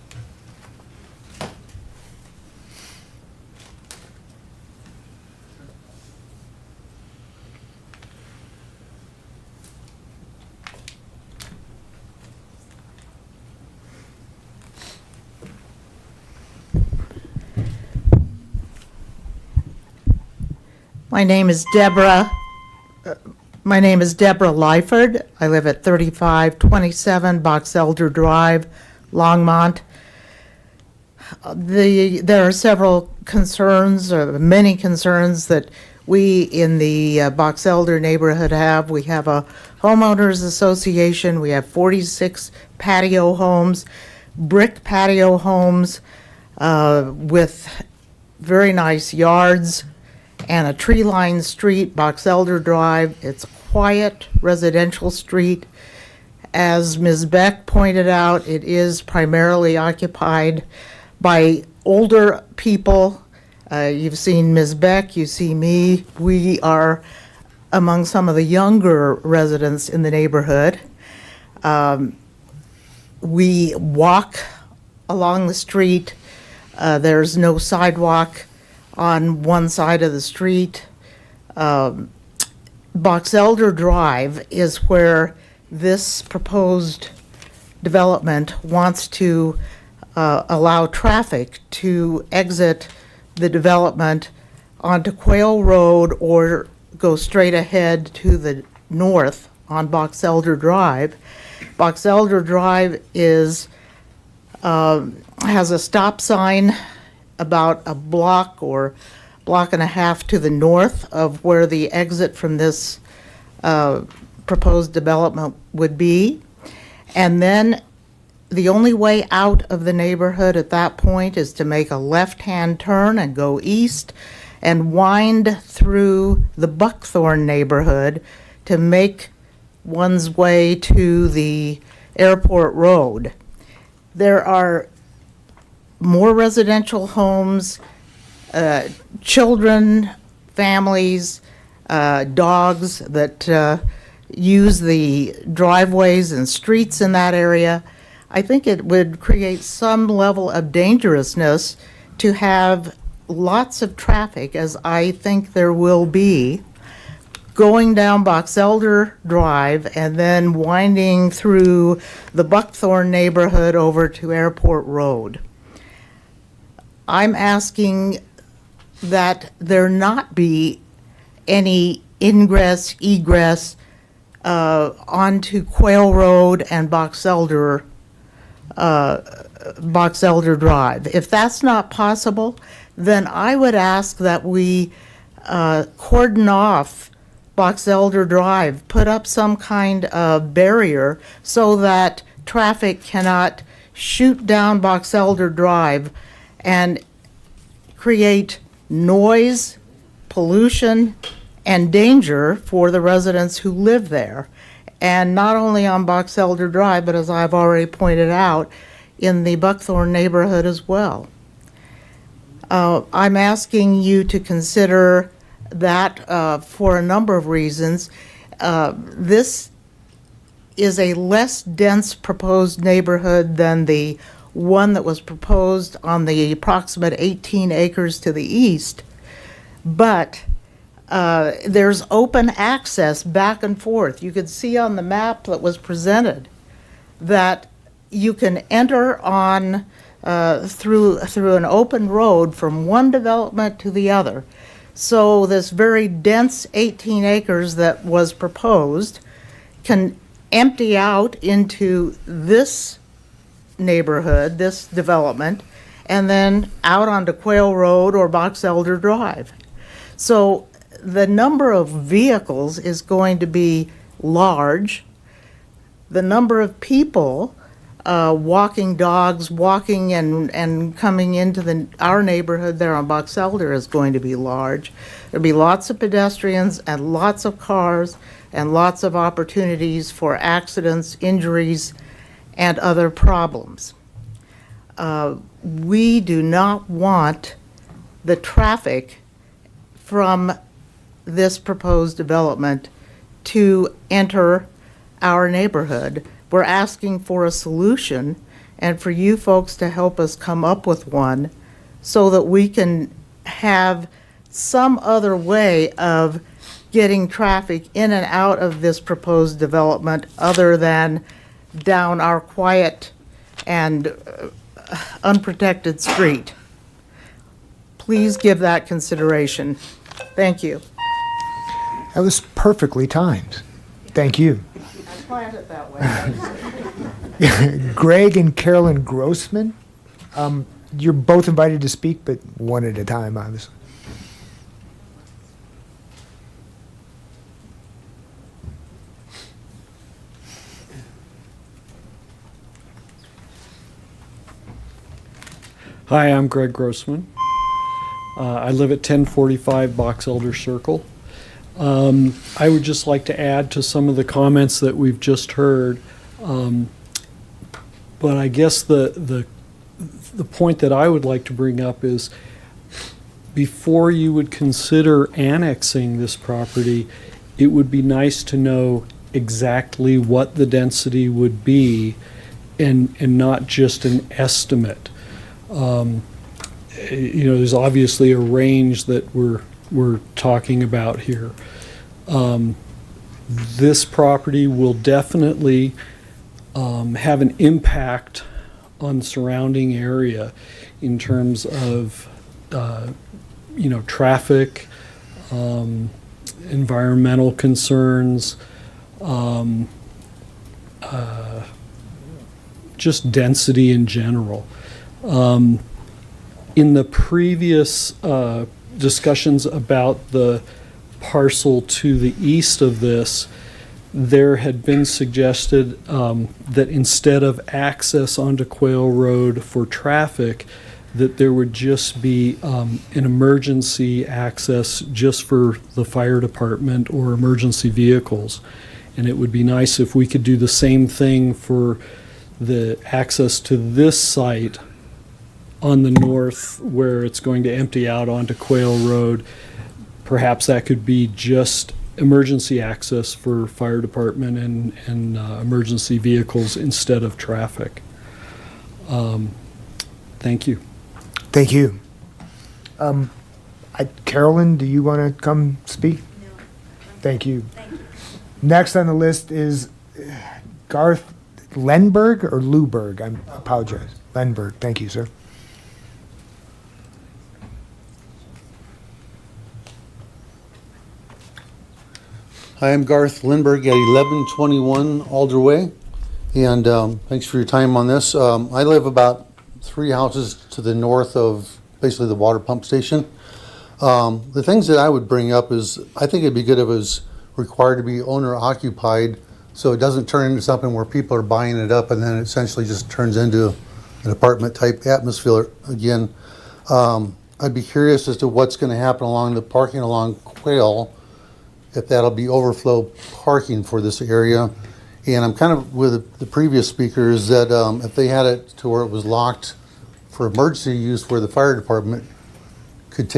S8: My name is Deborah. My name is Deborah Lyford. I live at 3527 Box Elder Drive, Longmont. There are several concerns, or many concerns, that we in the Box Elder neighborhood have. We have a homeowners association. We have 46 patio homes, brick patio homes with very nice yards, and a tree-lined street, Box Elder Drive. It's a quiet residential street. As Ms. Beck pointed out, it is primarily occupied by older people. You've seen Ms. Beck, you see me. We are among some of the younger residents in the neighborhood. We walk along the street. There's no sidewalk on one side of the street. Box Elder Drive is where this proposed development wants to allow traffic to exit the development onto Quail Road or go straight ahead to the north on Box Elder Drive. Box Elder Drive is has a stop sign about a block or block and a half to the north of where the exit from this proposed development would be. And then the only way out of the neighborhood at that point is to make a left-hand turn and go east and wind through the Buckthorn neighborhood to make one's way to the airport road. There are more residential homes, children, families, dogs that use the driveways and streets in that area. I think it would create some level of dangerousness to have lots of traffic, as I think there will be, going down Box Elder Drive and then winding through the Buckthorn neighborhood over to Airport Road. I'm asking that there not be any ingress, egress onto Quail Road and Box Elder Drive. If that's not possible, then I would ask that we cordon off Box Elder Drive, put up some kind of barrier so that traffic cannot shoot down Box Elder Drive and create noise, pollution, and danger for the residents who live there. And not only on Box Elder Drive, but as I've already pointed out, in the Buckthorn neighborhood as well. I'm asking you to consider that for a number of reasons. This is a less dense proposed neighborhood than the one that was proposed on the approximate 18 acres to the east, but there's open access back and forth. You could see on the map that was presented that you can enter on through an open road from one development to the other. So this very dense 18 acres that was proposed can empty out into this neighborhood, this development, and then out onto Quail Road or Box Elder Drive. So the number of vehicles is going to be large. The number of people walking dogs, walking and coming into our neighborhood there on Box Elder is going to be large. There'll be lots of pedestrians and lots of cars and lots of opportunities for accidents, injuries, and other problems. We do not want the traffic from this proposed development to enter our neighborhood. We're asking for a solution and for you folks to help us come up with one so that we can have some other way of getting traffic in and out of this proposed development other than down our quiet and unprotected street. Please give that consideration. Thank you.
S1: That was perfectly timed. Thank you.
S8: I planned it that way.
S1: Greg and Carolyn Grossman, you're both invited to speak, but one at a time, obviously.
S9: Hi, I'm Greg Grossman. I live at 1045 Box Elder Circle. I would just like to add to some of the comments that we've just heard. But I guess the point that I would like to bring up is before you would consider annexing this property, it would be nice to know exactly what the density would be and not just an estimate. There's obviously a range that we're talking about here. This property will definitely have an impact on the surrounding area in terms of traffic, environmental concerns, just density in general. In the previous discussions about the parcel to the east of this, there had been suggested that instead of access onto Quail Road for traffic, that there would just be an emergency access just for the fire department or emergency vehicles. And it would be nice if we could do the same thing for the access to this site on the north where it's going to empty out onto Quail Road. Perhaps that could be just emergency access for fire department and emergency vehicles instead of traffic. Thank you.
S1: Thank you. Carolyn, do you want to come speak?
S10: No.
S1: Thank you.
S10: Thank you.
S1: Next on the list is Garth Lenberg or Luberg? I apologize. Lenberg. Thank you, sir.
S11: Hi, I'm Garth Lindbergh at 1121 Alder Way, and thanks for your time on this. I live about 3 houses to the north of basically the water pump station. The things that I would bring up is I think it'd be good if it was required to be owner occupied so it doesn't turn into something where people are buying it up and then it essentially just turns into an apartment type atmosphere again. I'd be curious as to what's going to happen along the parking along Quail, if that'll be overflow parking for this area. And I'm kind of with the previous speakers that if they had it to where it was locked for emergency use where the fire department could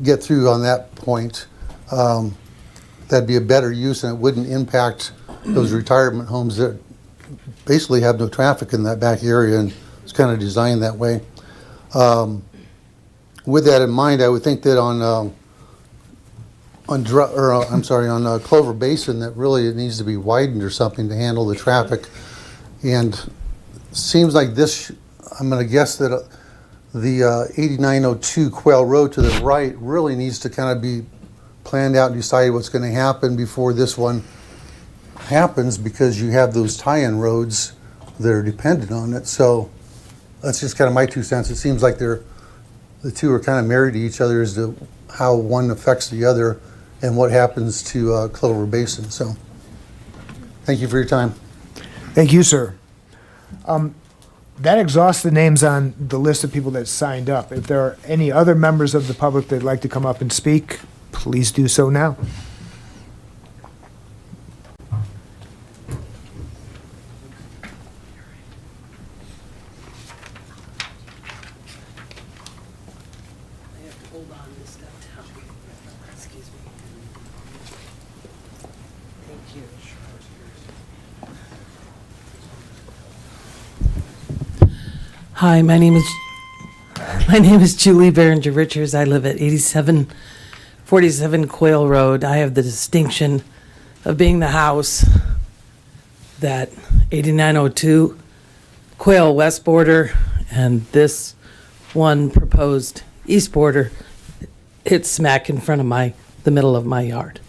S11: get through on that point, that'd be a better use and it wouldn't impact those retirement homes that basically have no traffic in that back area, and it's kind of designed that way. With that in mind, I would think that on Clover Basin that really it needs to be widened or something to handle the traffic. And seems like this, I'm going to guess that the 8902 Quail Road to the right really needs to kind of be planned out and decided what's going to happen before this one happens, because you have those tie-in roads that are dependent on it. So that's just kind of my 2 cents. It seems like the two are kind of married to each other as to how one affects the other and what happens to Clover Basin. So thank you for your time.
S1: Thank you, sir. That exhausts the names on the list of people that signed up. If there are any other members of the public that'd like to come up and speak, please do so now.
S10: Hi, my name is Julie Berenger Richards. I live at 8747 Quail Road. I have the distinction of being the house that 8902 Quail west border and this one proposed east border hits smack in front of the middle of my yard.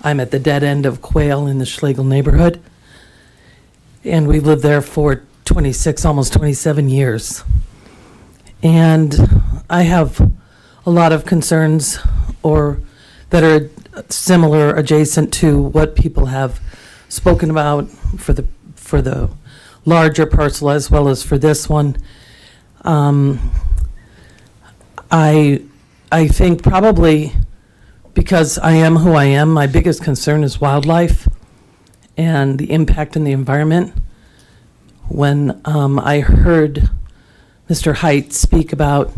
S10: I'm at the dead end of Quail in the Schlegel neighborhood, and we've lived there for 26, almost 27 years. And I have a lot of concerns that are similar, adjacent to what people have spoken about for the larger parcel as well as for this one. I think probably because I am who I am, my biggest concern is wildlife and the impact on the environment. When I heard Mr. Height speak about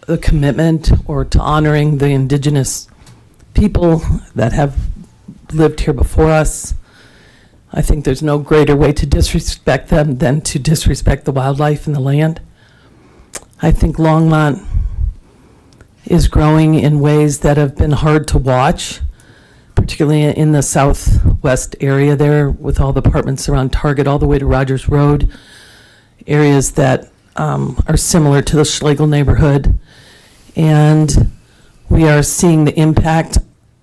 S10: the commitment or to honoring the indigenous people that have lived here before us, I think there's no greater way to disrespect them than to disrespect the wildlife and the land. I think Longmont is growing in ways that have been hard to watch, particularly in the southwest area there with all the apartments around Target all the way to Rogers Road, areas that are similar to the Schlegel neighborhood. And we are seeing the impact.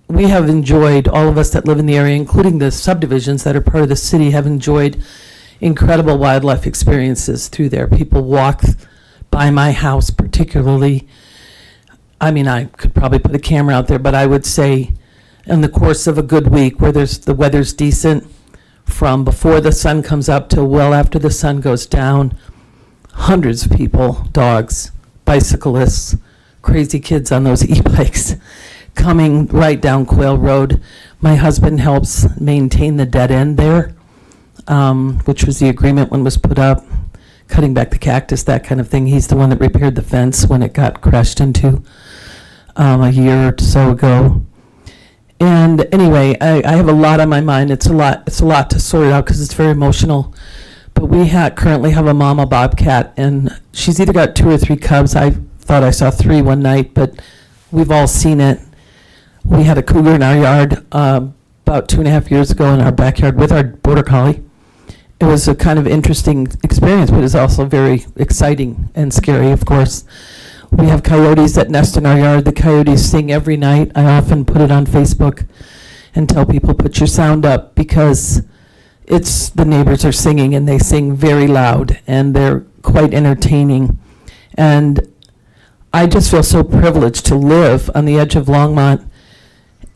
S10: We have enjoyed, all of us that live in the area, including the subdivisions that are part of the city, have enjoyed incredible wildlife experiences through there. People walk by my house particularly. I mean, I could probably put a camera out there, but I would say in the course of a good week where the weather's decent, from before the sun comes up till well after the sun goes down, hundreds of people, dogs, bicyclists, crazy kids on those e-bikes coming right down Quail Road. My husband helps maintain the dead end there, which was the agreement when it was put up, cutting back the cactus, that kind of thing. He's the one that repaired the fence when it got crashed into a year or so ago. And anyway, I have a lot on my mind. It's a lot to sort out because it's very emotional. But we currently have a mama bobcat, and she's either got 2 or 3 cubs. I thought I saw 3 one night, but we've all seen it. We had a cougar in our yard about 2.5 years ago in our backyard with our border collie. It was a kind of interesting experience, but it's also very exciting and scary, of course. We have coyotes that nest in our yard. The coyotes sing every night. I often put it on Facebook and tell people, put your sound up, because the neighbors are singing, and they sing very loud, and they're quite entertaining. And I just feel so privileged to live on the edge of Longmont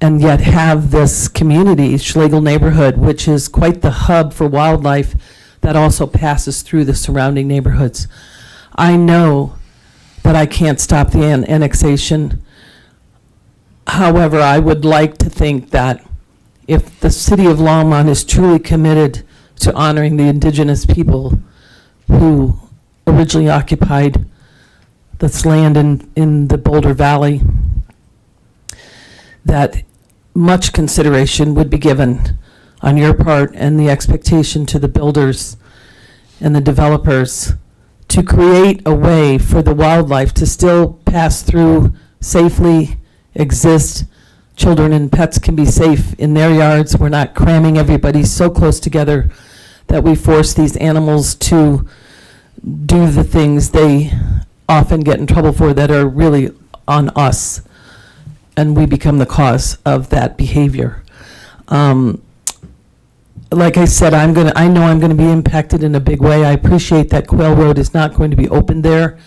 S10: and yet have this community, Schlegel neighborhood, which is quite the hub for wildlife that also passes through the surrounding neighborhoods. I know that I can't stop the annexation. However, I would like to think that if the city of Longmont is truly committed to honoring the indigenous people who originally occupied this land in the Boulder Valley, that much consideration would be given on your part and the expectation to the builders and the developers to create a way for the wildlife to still pass through safely, exist. Children and pets can be safe in their yards. We're not cramming everybody so close together that we force these animals to do the things they often get in trouble for that are really on us, and we become the cause of that behavior. Like I said, I know I'm gonna be impacted in a big way. I appreciate that Quail Road is not going to be opened there.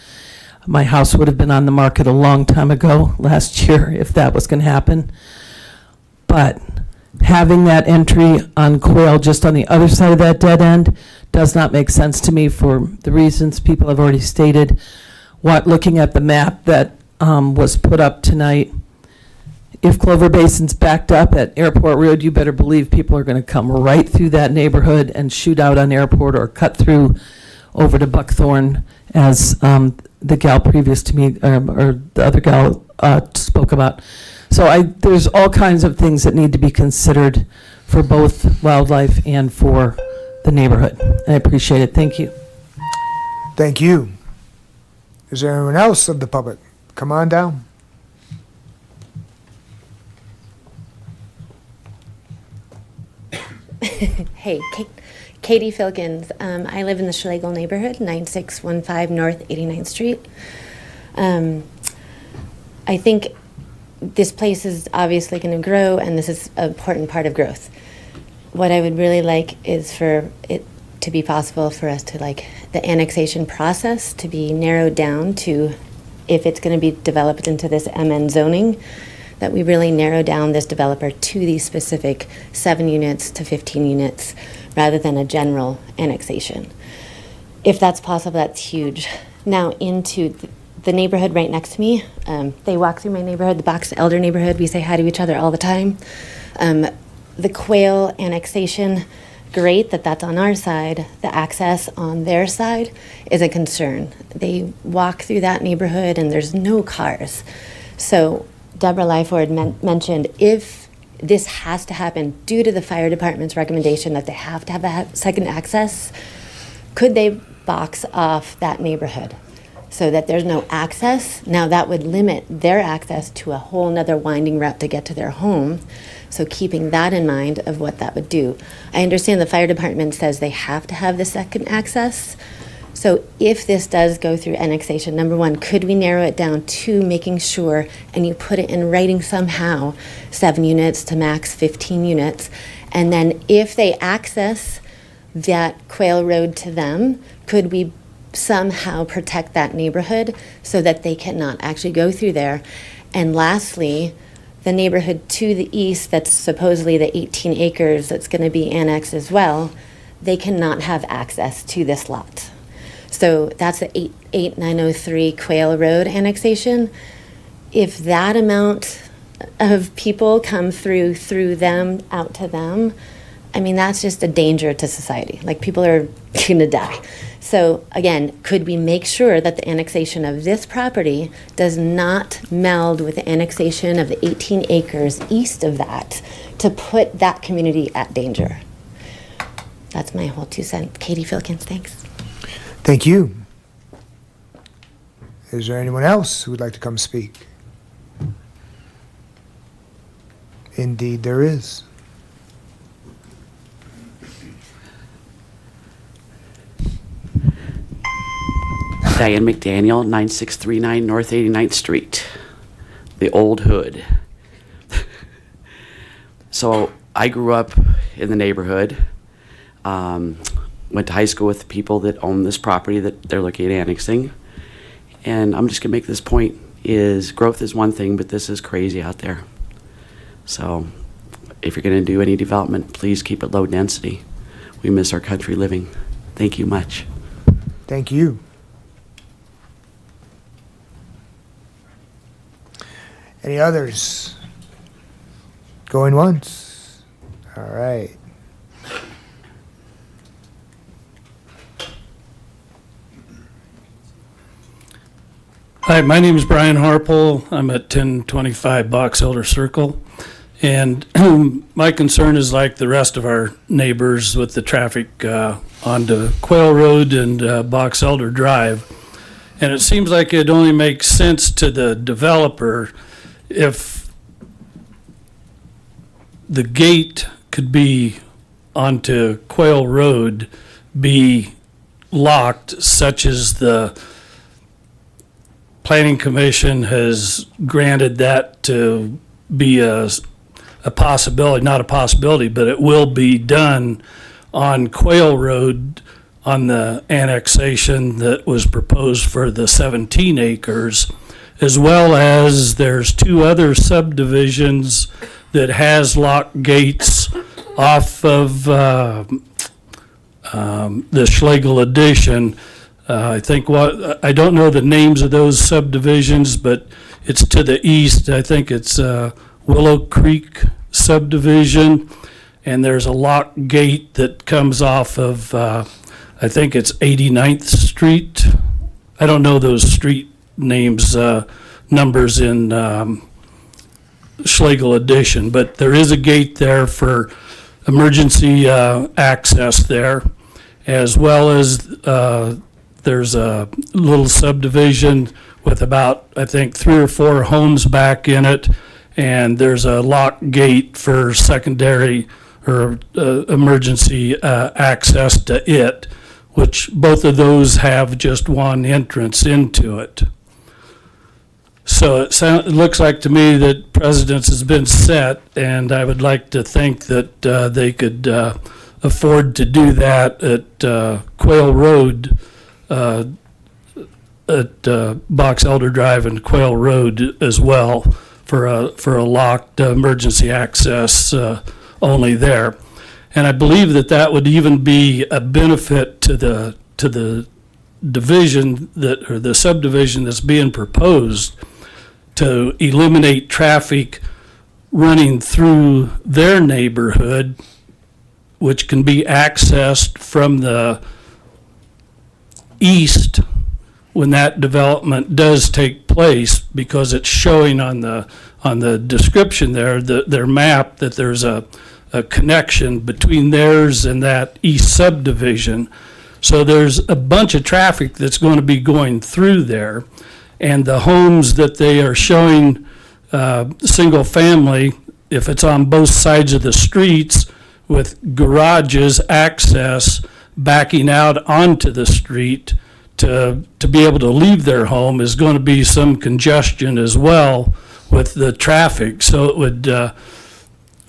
S10: My house would have been on the market a long time ago, last year, if that was gonna happen. But having that entry on Quail just on the other side of that dead end does not make sense to me for the reasons people have already stated. Looking at the map that was put up tonight, if Clover Basin's backed up at Airport Road, you better believe people are going to come right through that neighborhood and shoot out on Airport or cut through over to Buckthorn, as the gal previous to me, or the other gal spoke about. So there's all kinds of things that need to be considered for both wildlife and for the neighborhood. I appreciate it. Thank you.
S1: Thank you. Is there anyone else of the public? Come on down.
S12: Hey, Katie Filkins. I live in the Schlegel neighborhood, 9615 North 89th Street. I think this place is obviously going to grow, and this is an important part of growth. What I would really like is for it to be possible for us to, like, the annexation process to be narrowed down to, if it's going to be developed into this MN zoning, that we really narrow down this developer to these specific 7 units to 15 units rather than a general annexation. If that's possible, that's huge. Now into the neighborhood right next to me, they walk through my neighborhood, the Box Elder neighborhood. We say hi to each other all the time. The Quail annexation, great that that's on our side. The access on their side is a concern. They walk through that neighborhood and there's no cars. So Deborah Lyford mentioned if this has to happen due to the fire department's recommendation that they have to have a second access, could they box off that neighborhood so that there's no access? Now that would limit their access to a whole nother winding route to get to their home. So keeping that in mind of what that would do. I understand the fire department says they have to have the second access. So if this does go through annexation, number one, could we narrow it down to making sure, and you put it in writing somehow, 7 units to max 15 units, and then if they access that Quail Road to them, could we somehow protect that neighborhood so that they cannot actually go through there? And lastly, the neighborhood to the east, that's supposedly the 18 acres that's going to be annexed as well, they cannot have access to this lot. So that's the 8903 Quail Road annexation. If that amount of people come through them, out to them, I mean, that's just a danger to society. Like, people are going to die. So again, could we make sure that the annexation of this property does not meld with the annexation of the 18 acres east of that to put that community at danger? That's my whole 2 cents. Katie Filkins, thanks.
S1: Thank you. Is there anyone else who would like to come speak? Indeed, there is.
S13: Diane McDaniel, 9639 North 89th Street, the old hood. So I grew up in the neighborhood, went to high school with people that own this property that they're looking at annexing. And I'm just gonna make this point, is growth is one thing, but this is crazy out there. So if you're gonna do any development, please keep it low density. We miss our country living. Thank you much.
S1: Thank you. Any others? Going once? All right.
S14: Hi, my name is Brian Harpole. I'm at 1025 Box Elder Circle. And my concern is like the rest of our neighbors with the traffic onto Quail Road and Box Elder Drive. And it seems like it only makes sense to the developer if the gate could be onto Quail Road be locked, such as the Planning Commission has granted that to be a possibility, not a possibility, but it will be done on Quail Road on the annexation that was proposed for the 17 acres, as well as there's 2 other subdivisions that has locked gates off of the Schlegel addition. I think I don't know the names of those subdivisions, but it's to the east. I think it's Willow Creek subdivision, and there's a lock gate that comes off of, I think it's 89th Street. I don't know those street names, numbers in Schlegel addition, but there is a gate there for emergency access there, as well as there's a little subdivision with about, I think, 3 or 4 homes back in it, and there's a lock gate for secondary or emergency access to it, which both of those have just one entrance into it. So it looks like to me that precedence has been set, and I would like to think that they could afford to do that at Quail Road, at Box Elder Drive and Quail Road as well, for a locked emergency access only there. And I believe that would even be a benefit to the division or the subdivision that's being proposed, to eliminate traffic running through their neighborhood, which can be accessed from the east when that development does take place, because it's showing on the description there, their map, that there's a connection between theirs and that east subdivision. So there's a bunch of traffic that's going to be going through there. And the homes that they are showing, single family, if it's on both sides of the streets with garages access backing out onto the street to be able to leave their home, is going to be some congestion as well with the traffic. So it would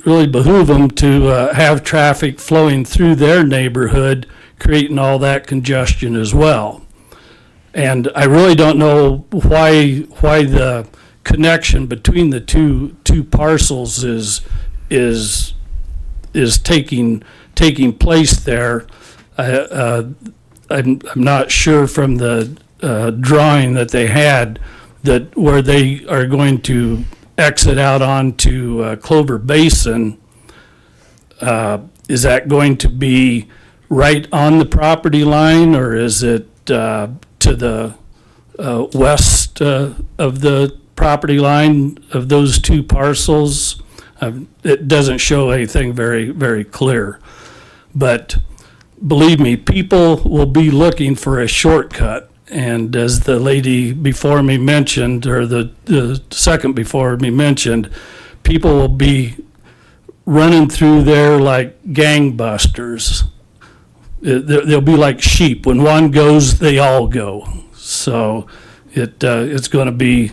S14: really behoove them to have traffic flowing through their neighborhood, creating all that congestion as well. And I really don't know why the connection between the two parcels is taking place there. I'm not sure from the drawing that they had that where they are going to exit out onto Clover Basin. Is that going to be right on the property line, or is it to the west of the property line of those 2 parcels? It doesn't show anything very, very clear. But believe me, people will be looking for a shortcut. And as the lady before me mentioned, or the second before me mentioned, people will be running through there like gangbusters. They'll be like sheep. When one goes, they all go. So it's going to be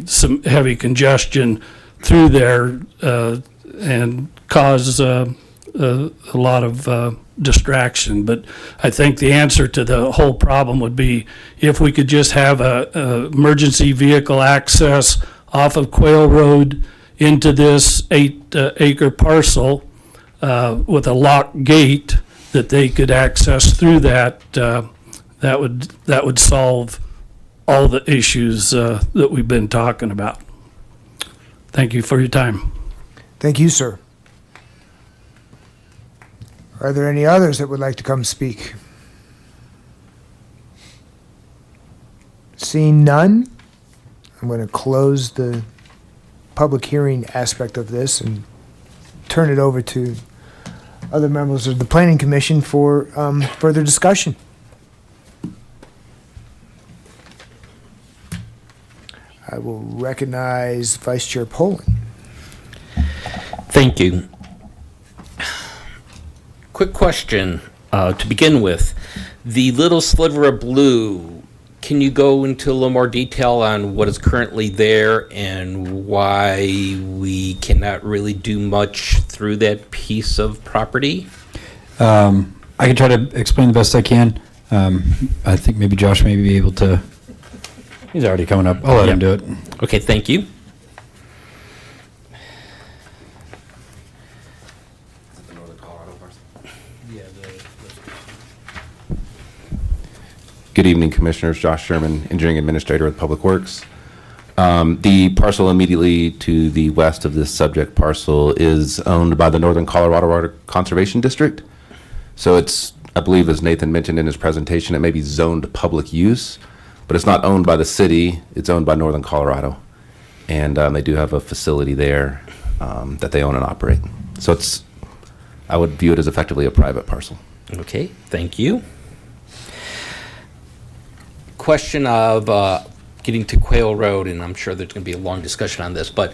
S14: some heavy congestion through there and cause a lot of distraction. But I think the answer to the whole problem would be if we could just have a emergency vehicle access off of Quail Road into this 8-acre parcel with a locked gate that they could access through that. That would solve all the issues that we've been talking about. Thank you for your time.
S1: Thank you, sir. Are there any others that would like to come speak? Seeing none, I'm going to close the public hearing aspect of this and turn it over to other members of the Planning Commission for further discussion. I will recognize Vice Chair Poland.
S15: Thank you. Quick question to begin with.
S3: The little sliver of blue, can you go into a little more detail on what is currently there and why we cannot really do much through that piece of property?
S5: I can try to explain the best I can. I think maybe Josh may be able to. He's already coming up. I'll let him do it.
S3: Okay, thank you.
S15: Good evening, Commissioners. Josh Sherman, Engineering Administrator with Public Works. The parcel immediately to the west of this subject parcel is owned by the Northern Colorado Water Conservation District. So it's, I believe, as Nathan mentioned in his presentation, it may be zoned public use, but it's not owned by the city. It's owned by Northern Colorado. And they do have a facility there that they own and operate. So it's, I would view it as effectively a private parcel.
S3: Okay, thank you. Question of getting to Quail Road, and I'm sure there's going to be a long discussion on this, but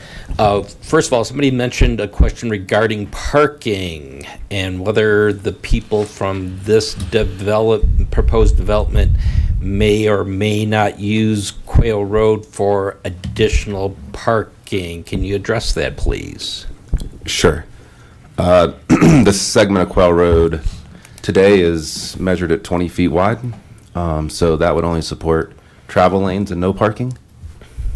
S3: first of all, somebody mentioned a question regarding parking and whether the people from this proposed development may or may not use Quail Road for additional parking. Can you address that, please?
S15: Sure. The segment of Quail Road today is measured at 20 feet wide. So that would only support travel lanes and no parking.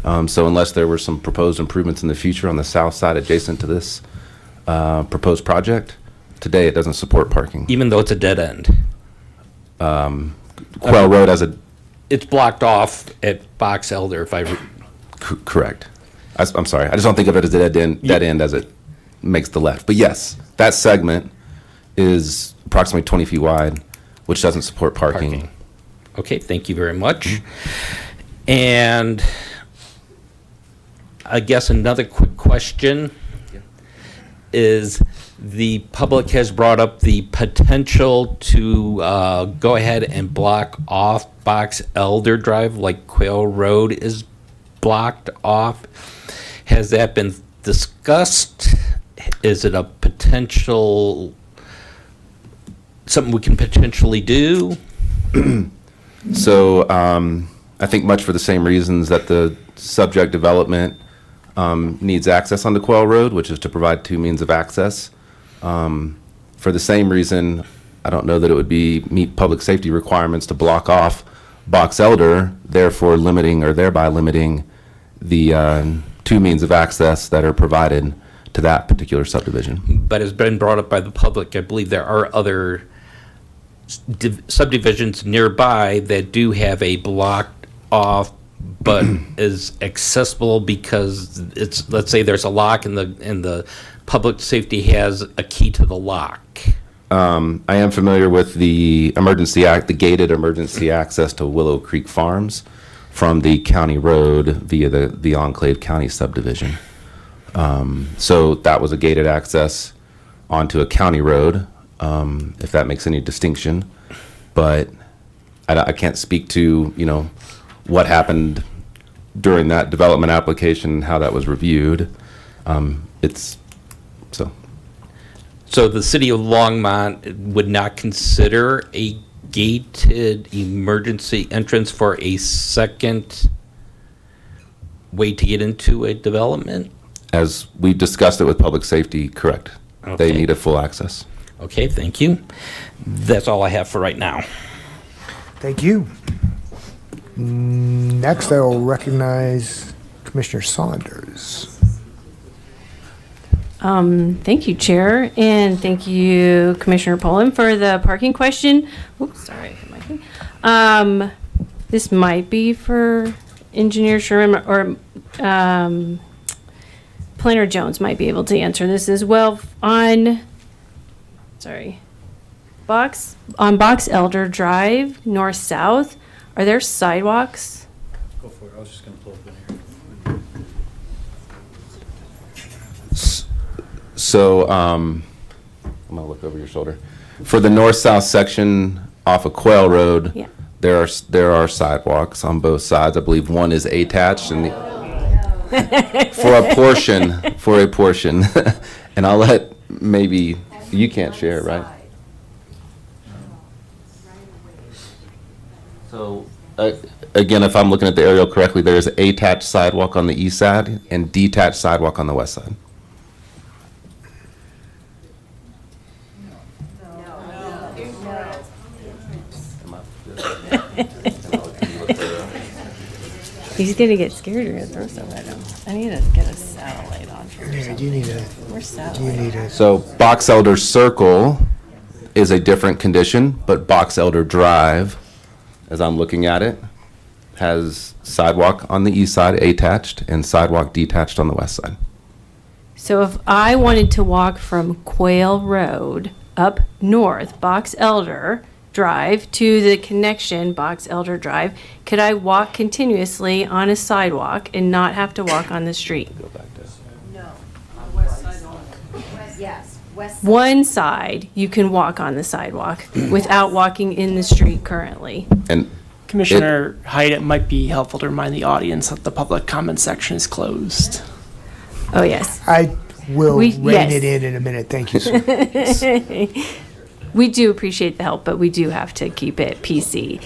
S15: So unless there were some proposed improvements in the future on the south side adjacent to this proposed project, today it doesn't support parking.
S3: Even though it's a dead end?
S15: Quail Road as a...
S3: It's blocked off at Box Elder, if I...
S15: Correct. I'm sorry. I just don't think of it as a dead end as it makes the left. But yes, that segment is approximately 20 feet wide, which doesn't support parking.
S3: Okay, thank you very much. And I guess another quick question is the public has brought up the potential to go ahead and block off Box Elder Drive like Quail Road is blocked off. Has that been discussed? Is it a potential, something we can potentially do?
S15: So I think much for the same reasons that the subject development needs access onto Quail Road, which is to provide two means of access. For the same reason, I don't know that it would meet public safety requirements to block off Box Elder, therefore limiting or thereby limiting the two means of access that are provided to that particular subdivision.
S3: But has been brought up by the public. I believe there are other subdivisions nearby that do have a blocked off but is accessible because it's, let's say there's a lock and the public safety has a key to the lock.
S15: I am familiar with the the gated emergency access to Willow Creek Farms from the county road via the Enclave County subdivision. So that was a gated access onto a county road, if that makes any distinction. But I can't speak to, what happened during that development application, how that was reviewed.
S3: So the city of Longmont would not consider a gated emergency entrance for a second way to get into a development?
S15: As we discussed it with public safety, correct.
S3: Okay.
S15: They need a full access.
S3: Okay, thank you. That's all I have for right now.
S1: Thank you. Next, I will recognize Commissioner Saunders.
S16: Thank you, Chair, and thank you, Commissioner Poland, for the parking question. Oops, sorry, I hit my thing. This might be for Engineer Sherman or Planner Jones might be able to answer this as well. On Box Elder Drive, north-south, are there sidewalks?
S5: Go for it. I was just going to pull up in here.
S15: So I'm going to look over your shoulder. For the north-south section off of Quail Road,
S16: Yeah.
S15: there are sidewalks on both sides. I believe one is attached and for a portion. And I'll let maybe, you can't share, right? So, again, if I'm looking at the aerial correctly, there is a attached sidewalk on the east side and detached sidewalk on the west side.
S16: He's gonna get scared. You're gonna throw stuff at him. I need to get a satellite on here.
S1: Yeah, you need a,
S16: Where's
S1: you
S16: satellite?
S1: need a,
S15: So Box Elder Circle is a different condition, but Box Elder Drive, as I'm looking at it, has sidewalk on the east side attached and sidewalk detached on the west side.
S16: So if I wanted to walk from Quail Road up north, Box Elder Drive, to the connection, Box Elder Drive, could I walk continuously on a sidewalk and not have to walk on the street? One side, you can walk on the sidewalk without walking in the street currently.
S15: And
S17: Commissioner Hyde, it might be helpful to remind the audience that the public comment section is closed.
S16: Oh, yes.
S1: I will
S16: We-
S1: rein
S16: yes.
S1: it in a minute. Thank you, sir.
S16: We do appreciate the help, but we do have to keep it PC.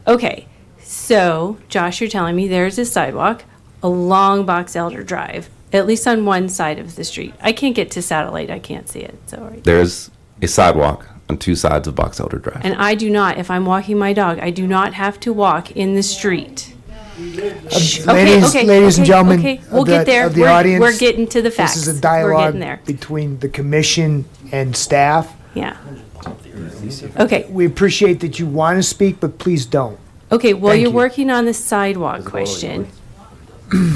S16: Okay, so Josh, you're telling me there's a sidewalk along Box Elder Drive, at least on one side of the street. I can't get to Satellite, I can't see it, sorry.
S15: there's a sidewalk on two sides of Box Elder Drive.
S16: And I do not, if I'm walking my dog, I do not have to walk in the street.
S1: Ladies,
S16: okay,
S1: ladies and
S16: okay,
S1: gentlemen
S16: okay.
S1: of
S16: We'll
S1: the,
S16: get there.
S1: of the
S16: We're-
S1: audience,
S16: we're getting to the facts.
S1: This is a
S16: We're
S1: dialogue
S16: getting there.
S1: between the commission and staff.
S16: Yeah. Okay.
S1: We appreciate that you want to speak, but please don't.
S16: Okay, while
S1: Thank
S16: you're
S1: you.
S16: working on the sidewalk question,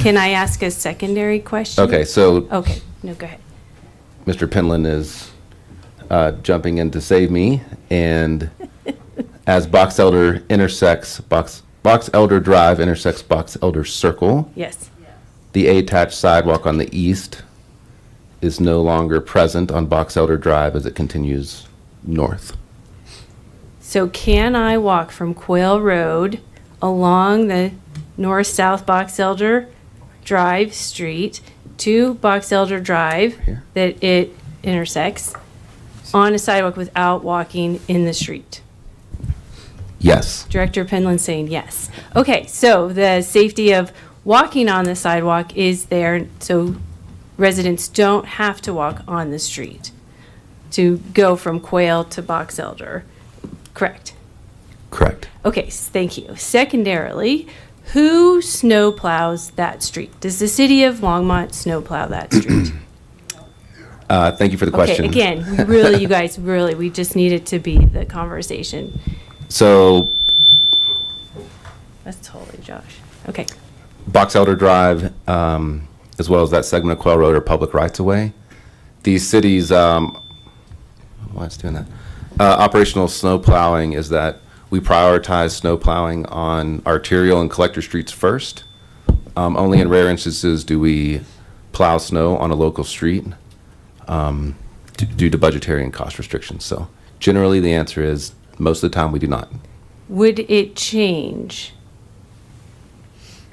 S16: can I ask a secondary question?
S15: Okay, so
S16: Okay, no, go ahead.
S15: Mr. Penland is jumping in to save me, and as Box Elder intersects, Box Elder Drive intersects Box Elder Circle,
S16: Yes.
S15: the attached sidewalk on the east is no longer present on Box Elder Drive as it continues north.
S16: So can I walk from Quail Road along the north-south Box Elder Drive Street to Box Elder Drive that it intersects on a sidewalk without walking in the street?
S15: Yes.
S16: Director Penland saying yes. Okay, so the safety of walking on the sidewalk is there, so residents don't have to walk on the street to go from Quail to Box Elder. Correct?
S15: Correct.
S16: Okay, thank you. Secondarily, who snow plows that street? Does the city of Longmont snow plow that street?
S15: Thank you for the question.
S16: Okay, again, we really, you guys, really, we just need it to be the conversation.
S15: So
S16: That's totally Josh. Okay.
S15: Box Elder Drive, as well as that segment of Quail Road, are public rights of way. These cities, why it's doing that? Operational snow plowing is that we prioritize snow plowing on arterial and collector streets first. Only in rare instances do we plow snow on a local street due to budgetary and cost restrictions. So generally, the answer is most of the time we do not.
S16: Would it change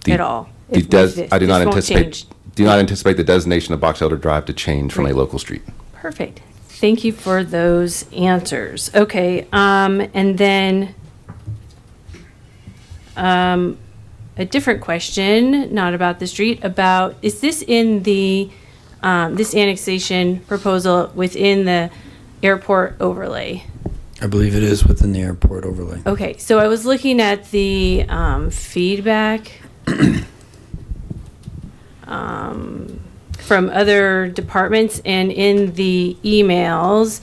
S15: The-
S16: at all?
S15: the
S16: if
S15: des-
S16: this-
S15: I do
S16: this
S15: not
S16: won't
S15: anticipate
S16: change?
S15: do not anticipate the designation of Box Elder Drive to change from a
S16: Great.
S15: local street.
S16: Perfect. Thank you for those answers. Okay, and then a different question, not about the street, about, is this in the, this annexation proposal within the airport overlay?
S5: I believe it is within the airport overlay.
S16: Okay, so I was looking at the feedback from other departments, and in the emails,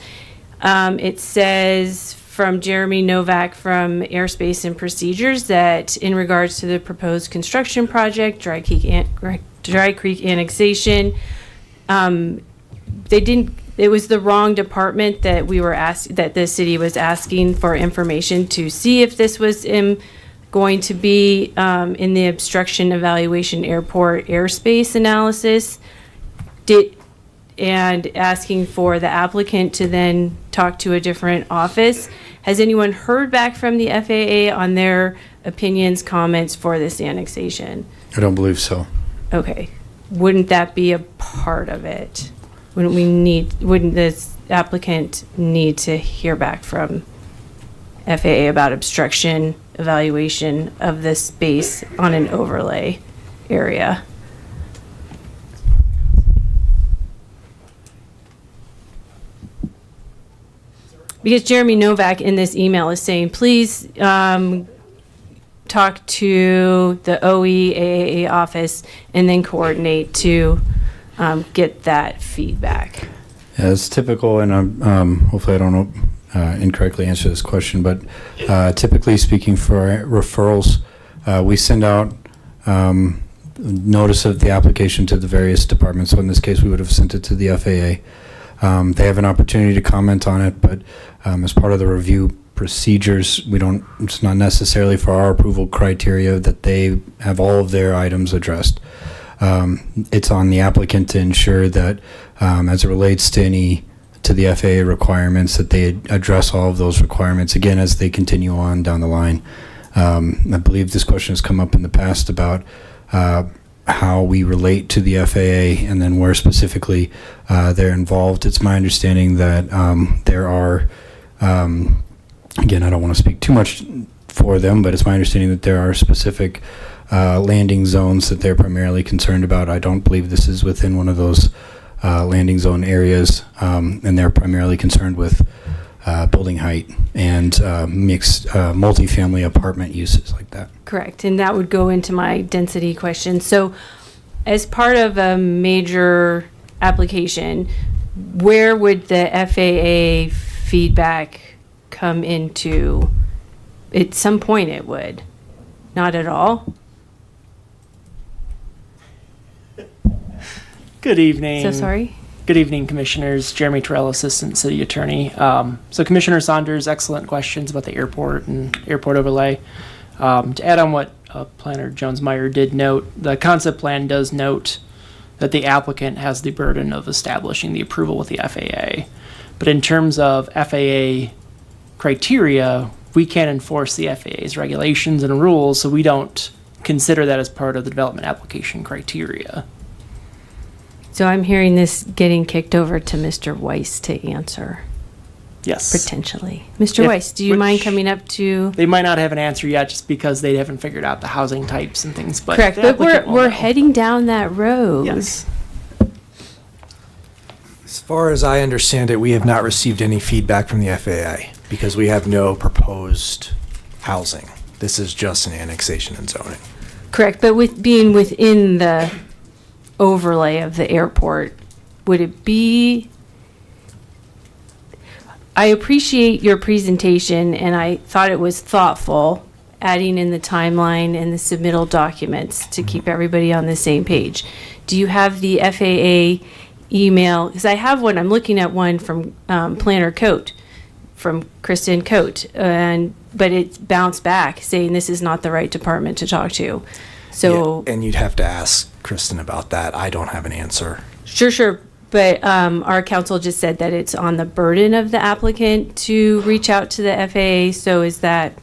S16: it says from Jeremy Novak from Airspace and Procedures that in regards to the proposed construction project, Dry Creek annexation, they didn't, it was the wrong department that we were asked, that the city was asking for information to see if this was going to be in the obstruction evaluation airport airspace analysis. And asking for the applicant to then talk to a different office. Has anyone heard back from the FAA on their opinions, comments for this annexation?
S5: I don't believe so.
S16: Okay, wouldn't that be a part of it? Wouldn't this applicant need to hear back from FAA about obstruction evaluation of this space on an overlay area. Because Jeremy Novak in this email is saying, please talk to the OEAA office and then coordinate to get that feedback.
S5: Yeah, it's typical, and hopefully I don't incorrectly answer this question, but typically speaking for referrals, we send out notice of the application to the various departments. So in this case, we would have sent it to the FAA. They have an opportunity to comment on it, but as part of the review procedures, it's not necessarily for our approval criteria that they have all of their items addressed. It's on the applicant to ensure that as it relates to the FAA requirements, that they address all of those requirements, again, as they continue on down the line. I believe this question has come up in the past about how we relate to the FAA and then where specifically they're involved. It's my understanding that there are, again, I don't want to speak too much for them, but it's my understanding that there are specific landing zones that they're primarily concerned about. I don't believe this is within one of those landing zone areas, and they're primarily concerned with building height and mixed multifamily apartment uses like that.
S16: Correct, and that would go into my density question. So as part of a major application, where would the FAA feedback come into? At some point it would. Not at all?
S17: Good evening.
S16: So sorry?
S17: Good evening, Commissioners. Jeremy Terrell, Assistant City Attorney. So Commissioner Saunders, excellent questions about the airport and airport overlay. To add on what Planner Jones-Meyer did note, the concept plan does note that the applicant has the burden of establishing the approval with the FAA. But in terms of FAA criteria, we can't enforce the FAA's regulations and rules, so we don't consider that as part of the development application criteria.
S16: So I'm hearing this getting kicked over to Mr. Weiss to answer.
S17: Yes.
S16: Potentially. Mr. Weiss, do you mind coming up to?
S17: They might not have an answer yet just because they haven't figured out the housing types and things. But
S16: Correct,
S17: the
S16: but
S17: applicant will
S16: we're
S17: know.
S16: heading down that road.
S17: Yes.
S6: As far as I understand it, we have not received any feedback from the FAA because we have no proposed housing. This is just an annexation and zoning.
S16: Correct, but with being within the overlay of the airport, would it be? I appreciate your presentation and I thought it was thoughtful, adding in the timeline and the submittal documents to keep everybody on the same page. Do you have the FAA email? Because I have one, I'm looking at one from Planner Coate, from Kristen Coate, but it's bounced back saying this is not the right department to talk to. So
S6: Yeah, and you'd have to ask Kristen about that. I don't have an answer.
S16: Sure. But our counsel just said that it's on the burden of the applicant to reach out to the FAA. So is that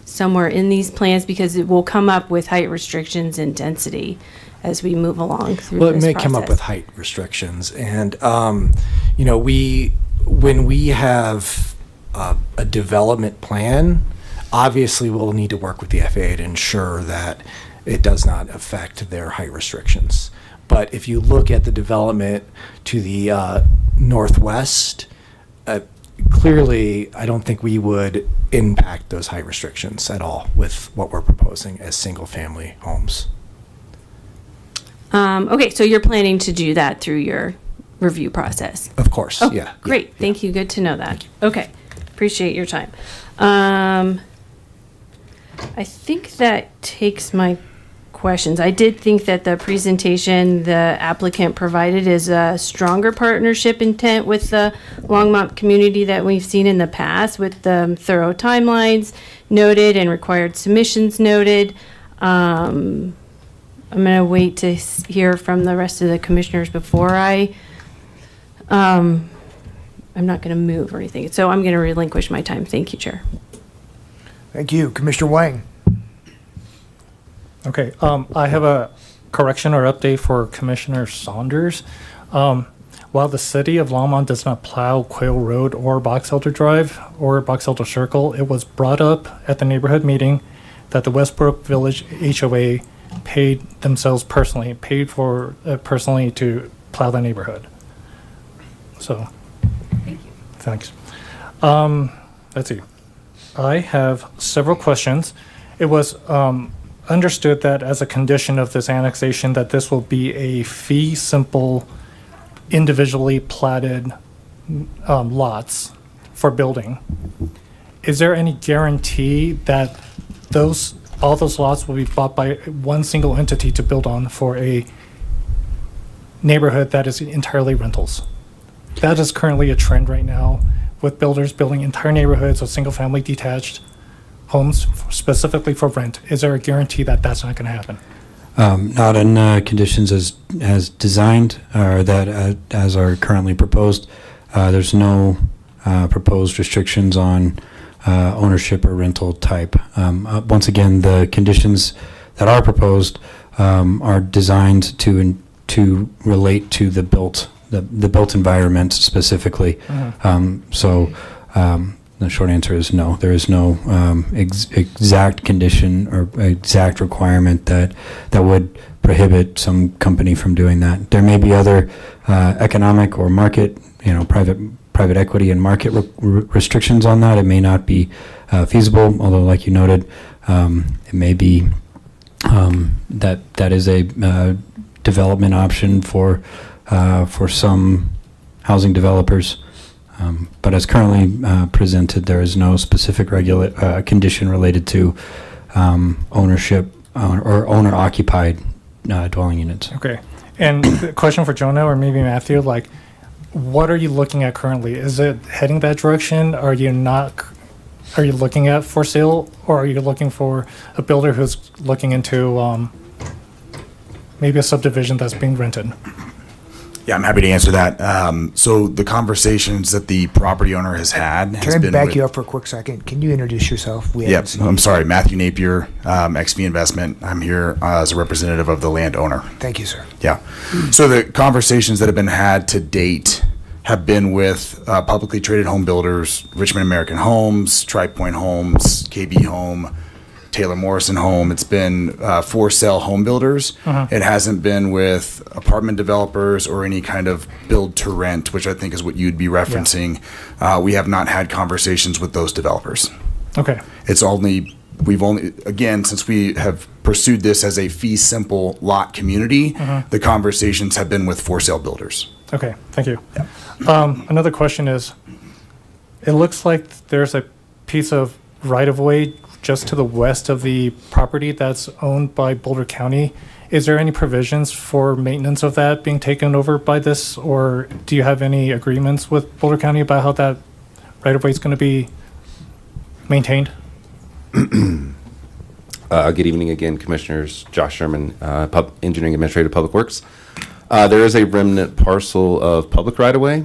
S16: somewhere in these plans? Because it will come up with height restrictions and density as we move along through
S6: Well,
S16: this
S6: it may
S16: process.
S6: come up with height restrictions. And, when we have a development plan, obviously we'll need to work with the FAA to ensure that it does not affect their height restrictions. But if you look at the development to the northwest, clearly, I don't think we would impact those height restrictions at all with what we're proposing as single-family homes.
S16: Okay, so you're planning to do that through your review process?
S6: Of course,
S16: Oh,
S6: yeah.
S16: Great, thank you, good to know that. Okay, appreciate your time. I think that takes my questions. I did think that the presentation the applicant provided is a stronger partnership intent with the Longmont community that we've seen in the past, with the thorough timelines noted and required submissions noted. I'm going to wait to hear from the rest of the commissioners before I'm not going to move or anything. So I'm going to relinquish my time. Thank you, Chair.
S1: Thank you. Commissioner Wang.
S18: Okay, I have a correction or update for Commissioner Saunders. while the city of Longmont does not plow Quail Road or Box Elder Drive or Box Elder Circle, it was brought up at the neighborhood meeting that the Westbrook Village HOA paid themselves personally, paid for personally to plow the neighborhood. So, thank you. Thanks. Let's see. I have several questions. It was understood that as a condition of this annexation that this will be a fee simple, individually platted lots for building. Is there any guarantee that all those lots will be bought by one single entity to build on for a neighborhood that is entirely rentals? That is currently a trend right now with builders building entire neighborhoods of single-family detached homes specifically for rent. Is there a guarantee that that's not going to happen?
S5: Not in conditions as designed or that as are currently proposed. There's no proposed restrictions on ownership or rental type. Once again, the conditions that are proposed are designed to relate to the built environment specifically. So the short answer is no. There is no exact condition or exact requirement that would prohibit some company from doing that. There may be other economic or market, private equity and market restrictions on that. It may not be feasible, although, like you noted, it may be that is a development option for some housing developers. But as currently presented, there is no specific condition related to ownership or owner-occupied dwelling units.
S18: Okay. And the question for Jonah or maybe Matthew, like, what are you looking at currently? Is it heading that direction? Are you looking at for sale, or are you looking for a builder who's looking into maybe a subdivision that's being rented?
S19: Yeah, I'm happy to answer that. So the conversations that the property owner has had has
S1: Can I
S19: been
S1: back
S19: with,
S1: you up for a quick second? Can you introduce yourself?
S19: Yep, I'm sorry, Matthew Napier, XV Investment. I'm here as a representative of the landowner.
S1: Thank you, sir.
S19: Yeah. So the conversations that have been had to date have been with publicly traded home builders, Richmond American Homes, Tri Point Homes, KB Home, Taylor Morrison Home. It's been for sale home builders. It hasn't been with apartment developers or any kind of build to rent, which I think is what you'd be referencing. We have not had conversations with those developers.
S18: Okay.
S19: We've only, again, since we have pursued this as a fee simple lot community, the conversations have been with for sale builders.
S18: Okay, thank you. Another question is, it looks like there's a piece of right-of-way just to the west of the property that's owned by Boulder County. Is there any provisions for maintenance of that being taken over by this, or do you have any agreements with Boulder County about how that right-of-way is going to be maintained?
S15: Good evening again, Commissioners. Josh Sherman, Engineering Administrator, Public Works. There is a remnant parcel of public right-of-way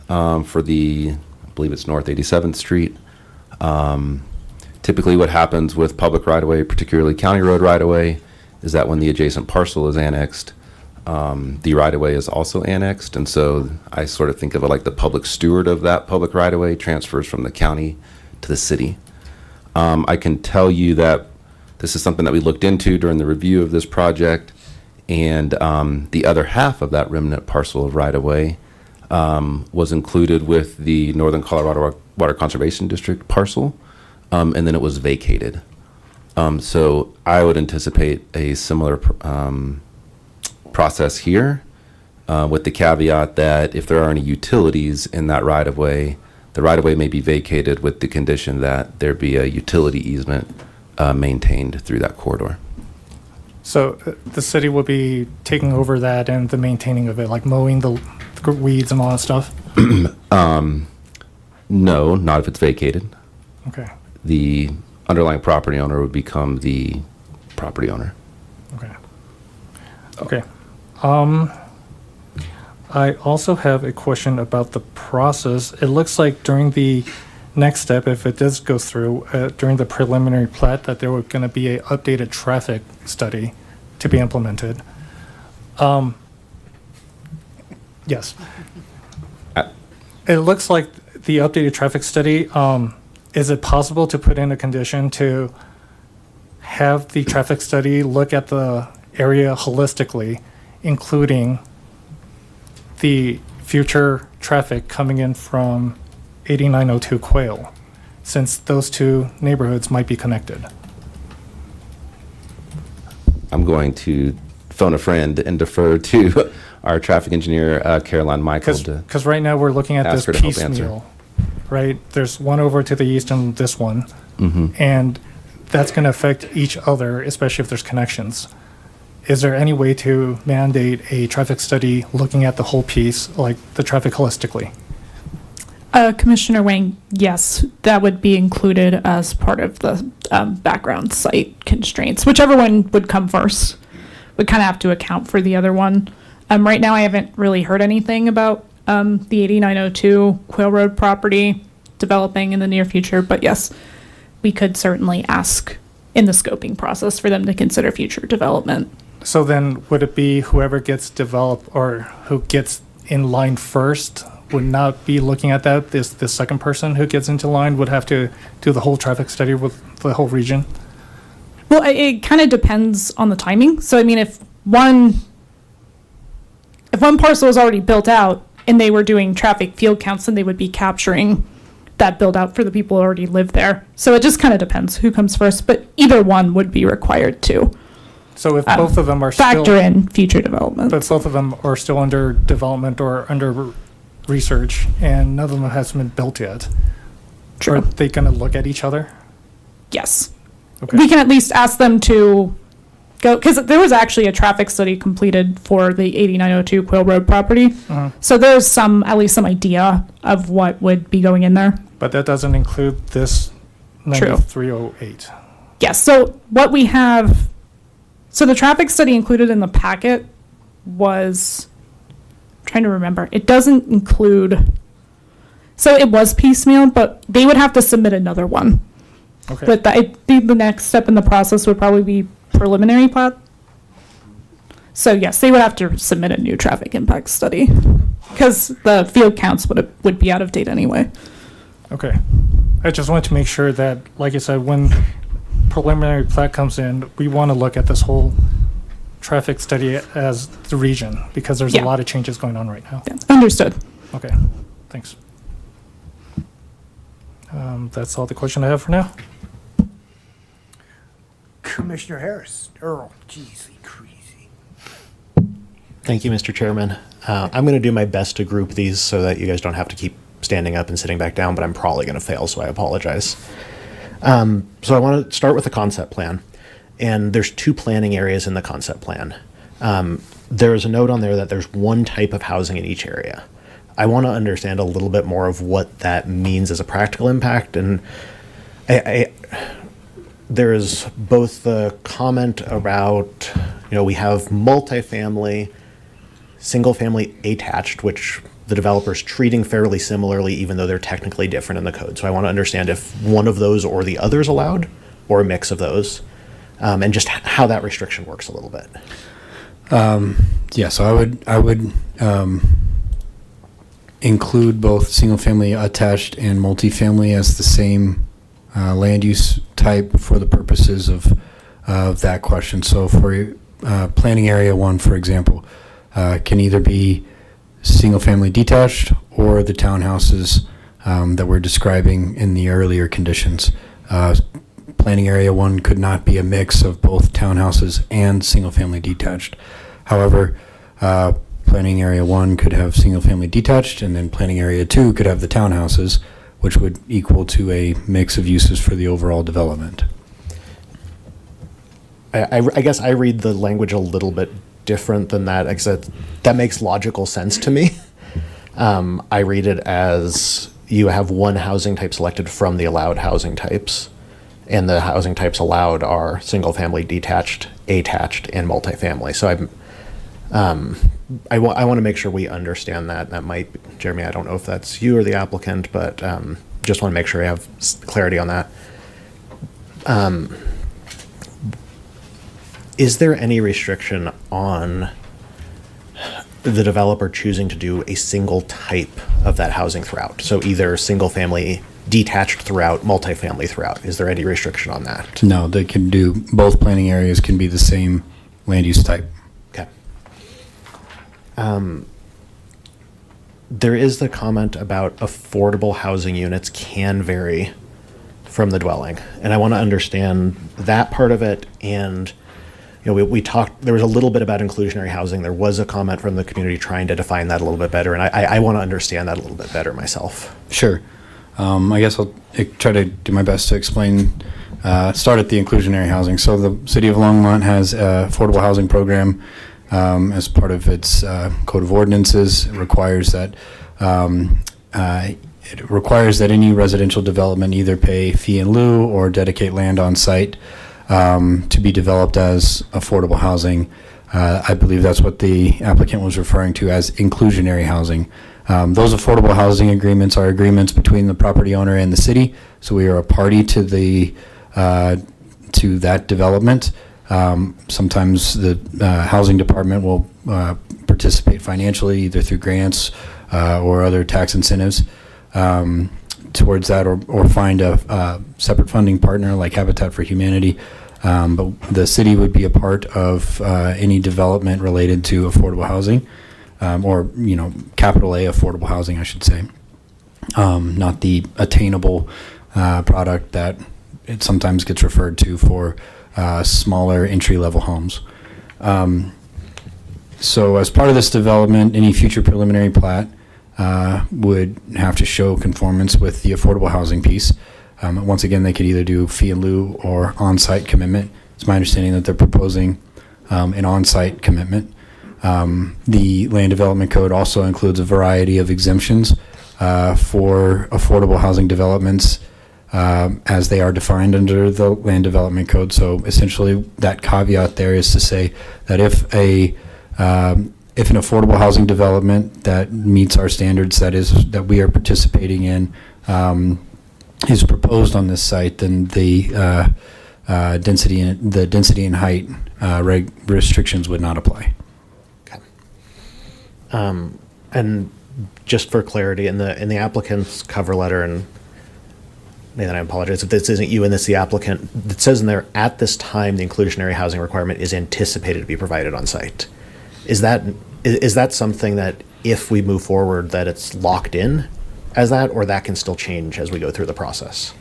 S15: for I believe it's North 87th Street. Typically what happens with public right-of-way, particularly county road right-of-way, is that when the adjacent parcel is annexed, the right-of-way is also annexed. And so I sort of think of it like the public steward of that public right-of-way transfers from the county to the city. I can tell you that this is something that we looked into during the review of this project, and the other half of that remnant parcel of right-of-way was included with the Northern Colorado Water Conservation District parcel. And then it was vacated. So I would anticipate a similar process here, with the caveat that if there are any utilities in that right-of-way, the right-of-way may be vacated with the condition that there be a utility easement maintained through that corridor.
S18: So the city will be taking over that and the maintaining of it, like mowing the weeds and all that stuff?
S15: No, not if it's vacated.
S18: Okay.
S15: The underlying property owner would become the property owner.
S18: Okay. Okay. I also have a question about the process. It looks like during the next step, if it does go through, during the preliminary plat, that there were going to be a updated traffic study to be implemented. Yes. It looks like the updated traffic study, is it possible to put in a condition to have the traffic study look at the area holistically, including the future traffic coming in from 8902 Quail, since those two neighborhoods might be connected?
S15: I'm going to phone a friend and defer to our traffic engineer, Caroline Michael.
S18: Because right now we're looking at
S15: ask
S18: this
S15: her to help answer.
S18: piecemeal, right? There's one over to the east and this one.
S15: Mhm.
S18: And that's going to affect each other, especially if there's connections. Is there any way to mandate a traffic study looking at the whole piece, like the traffic holistically?
S20: Commissioner Wang, yes, that would be included as part of the background site constraints. Whichever one would come first would kind of have to account for the other one. Right now, I haven't really heard anything about the 8902 Quail Road property developing in the near future, but yes, we could certainly ask in the scoping process for them to consider future development.
S18: So then would it be whoever gets developed or who gets in line first would not be looking at that? The second person who gets into line would have to do the whole traffic study with the whole region?
S20: Well, it kind of depends on the timing. So, I mean, if one parcel is already built out and they were doing traffic field counts, then they would be capturing that build out for the people who already live there. So it just kind of depends who comes first, but either one would be required to.
S18: So if both of them are
S20: factor in future development.
S18: But both of them are still under development or under research, and none of them has been built yet.
S20: True.
S18: Are they going to look at each other?
S20: Yes.
S18: Okay.
S20: We can at least ask them to go, because there was actually a traffic study completed for the 8902 Quail Road property.
S18: Mhm.
S20: So there's at least some idea of what would be going in there.
S18: But that doesn't include this
S20: True.
S18: 9308.
S20: Yes, so what we have, so the traffic study included in the packet was, I'm trying to remember, it doesn't include, so it was piecemeal, but they would have to submit another one.
S18: Okay.
S20: But I think the next step in the process would probably be preliminary plat. So yes, they would have to submit a new traffic impact study because the field counts would be out of date anyway.
S18: Okay. I just wanted to make sure that, like I said, when preliminary plat comes in, we want to look at this whole traffic study as the region because there's a lot of changes going on right now.
S20: Yeah. Understood.
S18: Okay. Thanks. That's all the question I have for now.
S1: Commissioner Harris, Earl, jeez, crazy.
S21: Thank you, Mr. Chairman. I'm going to do my best to group these so that you guys don't have to keep standing up and sitting back down, but I'm probably going to fail, so I apologize. So I want to start with the concept plan. And there's two planning areas in the concept plan. There's a note on there that there's one type of housing in each area. I want to understand a little bit more of what that means as a practical impact. And there's both the comment about, we have multifamily, single family attached, which the developer's treating fairly similarly, even though they're technically different in the code. So I want to understand if one of those or the other is allowed, or a mix of those, and just how that restriction works a little bit.
S5: Yeah, so I would include both single-family attached and multifamily as the same land use type for the purposes of that question. So for planning area 1, for example, can either be single-family detached or the townhouses that we're describing in the earlier conditions. Planning area 1 could not be a mix of both townhouses and single-family detached. However, planning area 1 could have single-family detached, and then planning area 2 could have the townhouses, which would equal to a mix of uses for the overall development.
S21: I guess I read the language a little bit different than that, except that makes logical sense to me. I read it as you have one housing type selected from the allowed housing types, and the housing types allowed are single-family, detached, attached, and multifamily. So I want to make sure we understand that. That might, Jeremy, I don't know if that's you or the applicant, but just want to make sure I have clarity on that. Is there any restriction on the developer choosing to do a single type of that housing throughout. So either single family detached throughout, multifamily throughout. Is there any restriction on that?
S5: No, they can do, both planning areas can be the same land use type.
S21: Okay. There is the comment about affordable housing units can vary from the dwelling. And I want to understand that part of it. And, you know, we talked, there was a little bit about inclusionary housing. There was a comment from the community trying to define that a little bit better. And I want to understand that a little bit better myself.
S5: Sure. I guess I'll try to do my best to explain, start at the inclusionary housing. So the City of Longmont has an affordable housing program as part of its code of ordinances. It requires that any residential development either pay fee in lieu or dedicate land on site to be developed as affordable housing. I believe that's what the applicant was referring to as inclusionary housing. Those affordable housing agreements are agreements between the property owner and the city, so we are a party to the to that development. Sometimes the housing department will participate financially, either through grants or other tax incentives towards that, or find a separate funding partner like Habitat for Humanity. But the city would be a part of any development related to affordable housing. Or, you know, capital A affordable housing, I should say, not the attainable product that it sometimes gets referred to for smaller entry-level homes. So as part of this development, any future preliminary plat would have to show conformance with the affordable housing piece. Once again, they could either do fee in lieu or on-site commitment. It's my understanding that they're proposing an on-site commitment. The Land Development Code also includes a variety of exemptions for affordable housing developments as they are defined under the Land Development Code. So essentially that caveat there is to say that if an affordable housing development that meets our standards, that we are participating in, is proposed on this site, then the density and height restrictions would not apply.
S21: And just for clarity, in the applicant's cover letter, and Nathan, I apologize if this isn't you and this is the applicant, it says in there, at this time, the inclusionary housing requirement is anticipated to be provided on site. Is that something that if we move forward that it's locked in as that, or that can still change as we go through the process?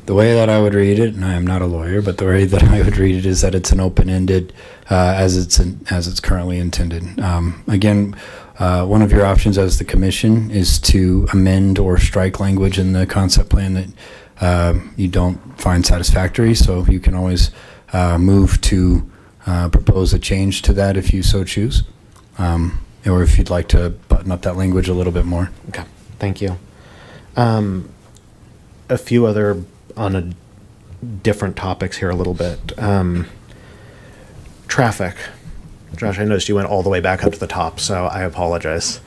S5: The way that I would read it, and I am not a lawyer, but the way that I would read it is that it's an open-ended as it's currently intended. Again, one of your options as the commission is to amend or strike language in the concept plan that you don't find satisfactory. So you can always move to propose a change to that if you so choose, or if you'd like to button up that language a little bit more.
S21: Okay, thank you. A few other on a different topics here a little bit. Traffic. Josh, I noticed you went all the way back up to the top, so I apologize.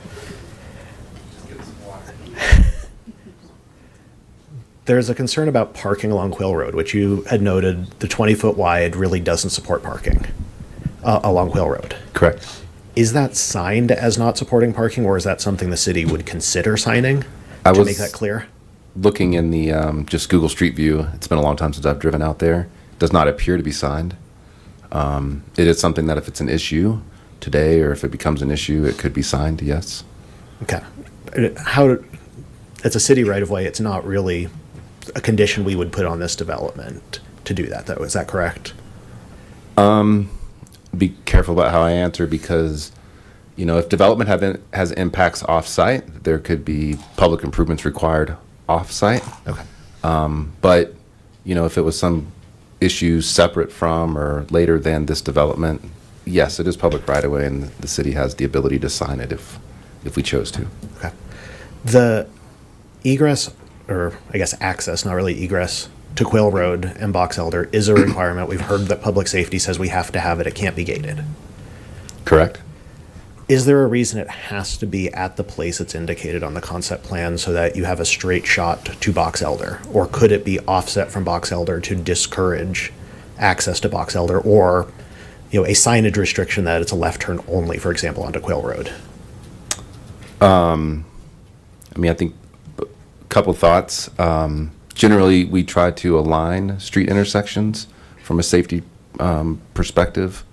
S21: There's a concern about parking along Quill Road, which you had noted the 20-foot wide really doesn't support parking along Quill Road.
S15: Correct.
S21: Is that signed as not supporting parking, or is that something the city would consider signing to make that clear?
S15: Looking in the just Google Street View, it's been a long time since I've driven out there. It does not appear to be signed. It is something that if it's an issue today, or if it becomes an issue, it could be signed, yes.
S21: Okay. It's a city right of way. It's not really a condition we would put on this development to do that, though. Is that correct?
S15: Be careful about how I answer, because if development has impacts off-site, there could be public improvements required off-site.
S21: Okay.
S15: But if it was some issue separate from or later than this development, yes, it is public right-of-way, and the city has the ability to sign it if we chose to.
S21: Okay. The egress, or I guess access, not really egress, to Quill Road and Box Elder is a requirement. We've heard that public safety says we have to have it. It can't be gated.
S15: Correct.
S21: Is there a reason it has to be at the place it's indicated on the concept plan so that you have a straight shot to Box Elder? Or could it be offset from Box Elder to discourage access to Box Elder? Or a signage restriction that it's a left turn only, for example, onto Quail Road?
S15: I think a couple thoughts. Generally, we try to align street intersections from a safety perspective.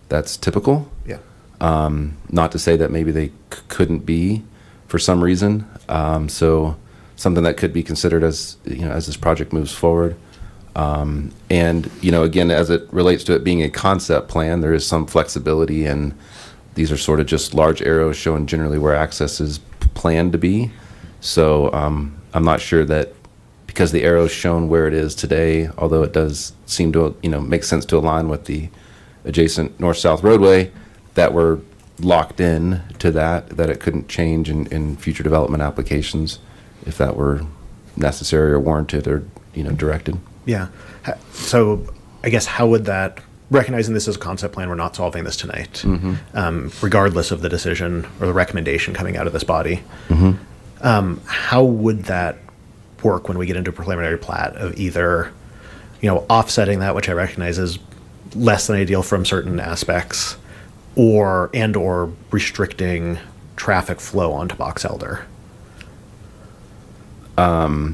S15: That's typical.
S21: Yeah.
S15: Not to say that maybe they couldn't be for some reason. So something that could be considered as as this project moves forward. And again, as it relates to it being a concept plan, there is some flexibility, and these are sort of just large arrows showing generally where access is planned to be. So I'm not sure that because the arrow's shown where it is today, although it does seem to make sense to align with the adjacent north-south roadway, that we're locked in to that it couldn't change in future development applications if that were necessary or warranted or directed.
S21: Yeah. So I guess how would that, recognizing this as a concept plan, we're not solving this tonight, regardless of the decision or the recommendation coming out of this body. How would that work when we get into a preliminary plat of either, offsetting that, which I recognize is less than ideal from certain aspects, or restricting traffic flow onto Box Elder?
S15: I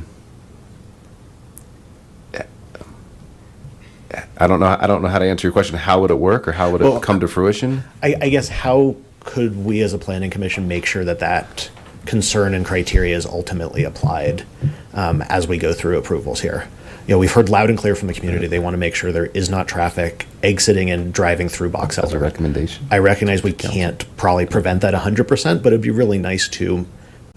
S15: don't know how to answer your question. How would it work, or how would it come to fruition?
S21: I guess how could we as a planning commission make sure that concern and criteria is ultimately applied as we go through approvals here? We've heard loud and clear from the community. They want to make sure there is not traffic exiting and driving through Box Elder.
S15: As a recommendation.
S21: I recognize we can't probably prevent that 100%, but it'd be really nice to